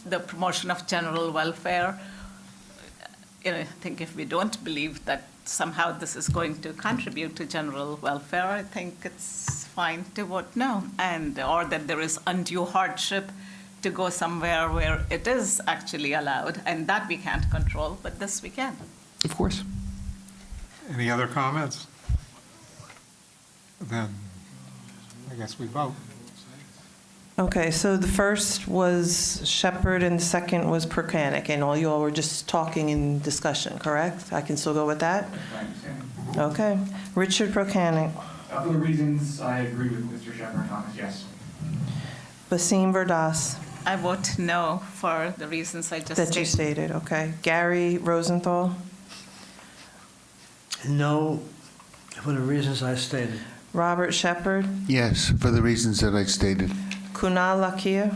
the promotion of general welfare? I think if we don't believe that somehow this is going to contribute to general welfare, I think it's fine to vote no, or that there is undue hardship to go somewhere where it is actually allowed, and that we can't control, but this we can. Of course. Any other comments? Then I guess we vote. Okay, so the first was Shepherd and the second was Prokanic, and all you all were just talking in discussion, correct? I can still go with that? Okay. Richard Prokanic. For the reasons I agree with Mr. Shepherd, Thomas, yes. Basim Verdas. I vote no for the reasons I just That you stated, okay. Gary Rosenthal. No, for the reasons I stated. Robert Shepherd. Yes, for the reasons that I stated. Kunal Lakia.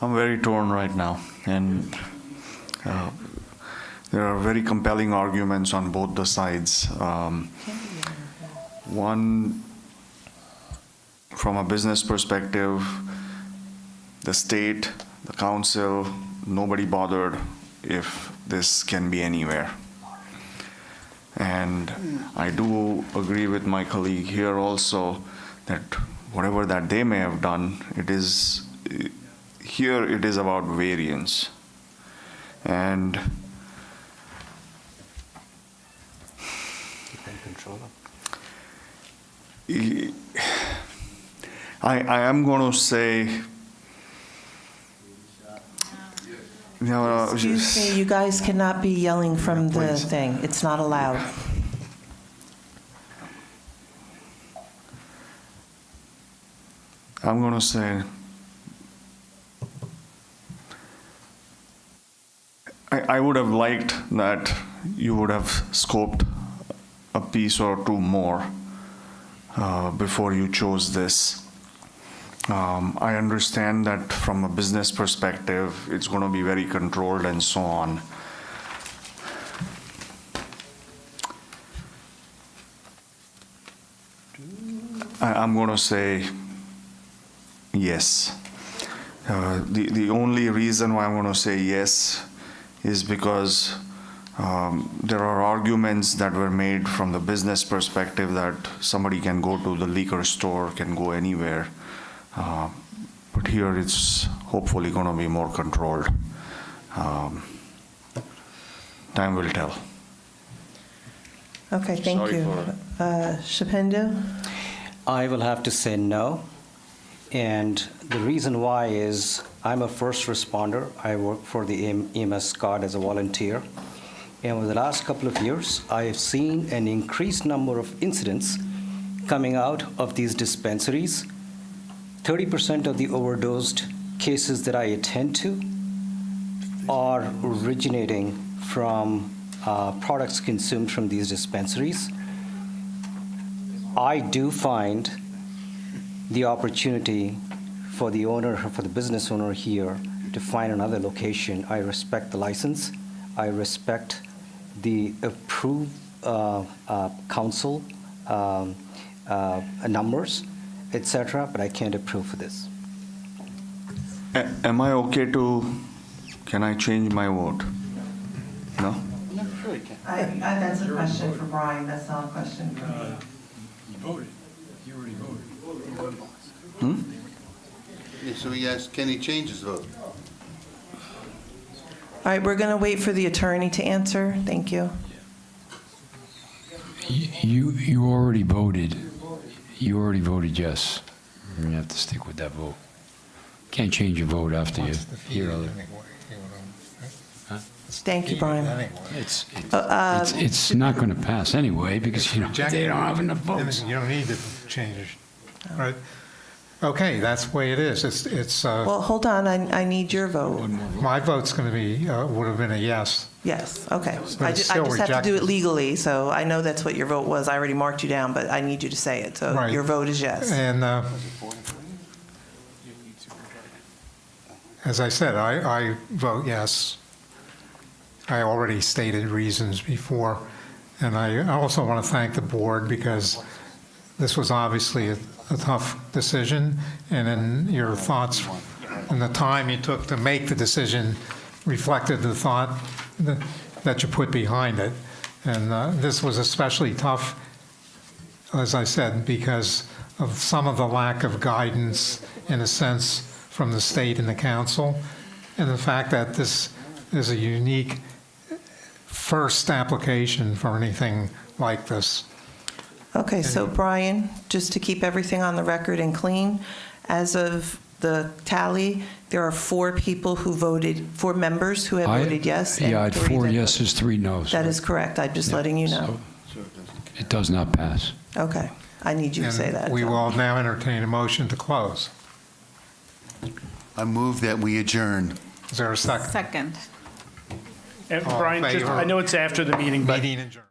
I'm very torn right now, and there are very compelling arguments on both the sides. One, from a business perspective, the state, the council, nobody bothered if this can be anywhere. And I do agree with my colleague here also that whatever that they may have done, it is about variance. And I am going to say, Excuse me, you guys cannot be yelling from the thing. It's not allowed. I'm going to say, I would have liked that you would have scoped a piece or two more before you chose this. I understand that from a business perspective, it's going to be very controlled and so on. I'm going to say yes. The only reason why I'm going to say yes is because there are arguments that were made from the business perspective that somebody can go to the liquor store, can go anywhere. But here it's hopefully going to be more controlled. Time will tell. Okay, thank Sorry you. Shapendu? I will have to say no. And the reason why is I'm a first responder. I work for the EMS squad as a volunteer. And over the last couple of years, I have seen an increased number of incidents coming out of these dispensaries. 30% of the overdosed cases that I attend to are originating from products consumed from these dispensaries. I do find the opportunity for the owner, for the business owner here to find another location. I respect the license. I respect the approved council numbers, etc., but I can't approve for this. Am I okay to, can I change my vote? No? No, sure you can. That's a question for Brian. That's not a question for me. You voted. You already voted. Yeah, so he asked, can he change his vote? All right, we're going to wait for the attorney to answer. Thank you. You already voted. You already voted yes. You're going to have to stick with that vote. Can't change your vote after you hear other. Thank you, Brian. It's not going to pass anyway because they don't have enough votes. You don't need to change it, right? Okay, that's the way it is. It's. Well, hold on. I need your vote. My vote's going to be would have been a yes. Yes. Okay. But I it's just still have to do rejected. it legally, so I know that's what your vote was. I already marked you down, but I need you to say it. So Right. your vote is yes. And as I said, I vote yes. I already stated reasons before. And I also want to thank the board because this was obviously a tough decision, and in your thoughts and the time you took to make the decision reflected the thought that you put behind it. And this was especially tough, as I said, because of some of the lack of guidance, in a sense, from the state and the council, and the fact that this is a unique first application for anything like this. Okay, so Brian, just to keep everything on the record and clean, as of the tally, there are 4 people who voted, 4 members who have voted yes. and Yeah, I had 3 4 that- yeses, 3 nos. That is correct. I'm just letting you know. It does not pass. Okay, I need you to say that. We will now entertain a motion to close. I move that we adjourn. Is there a second? Second. And All in Brian, just, favor? I know it's after the meeting, but Meeting adjourned.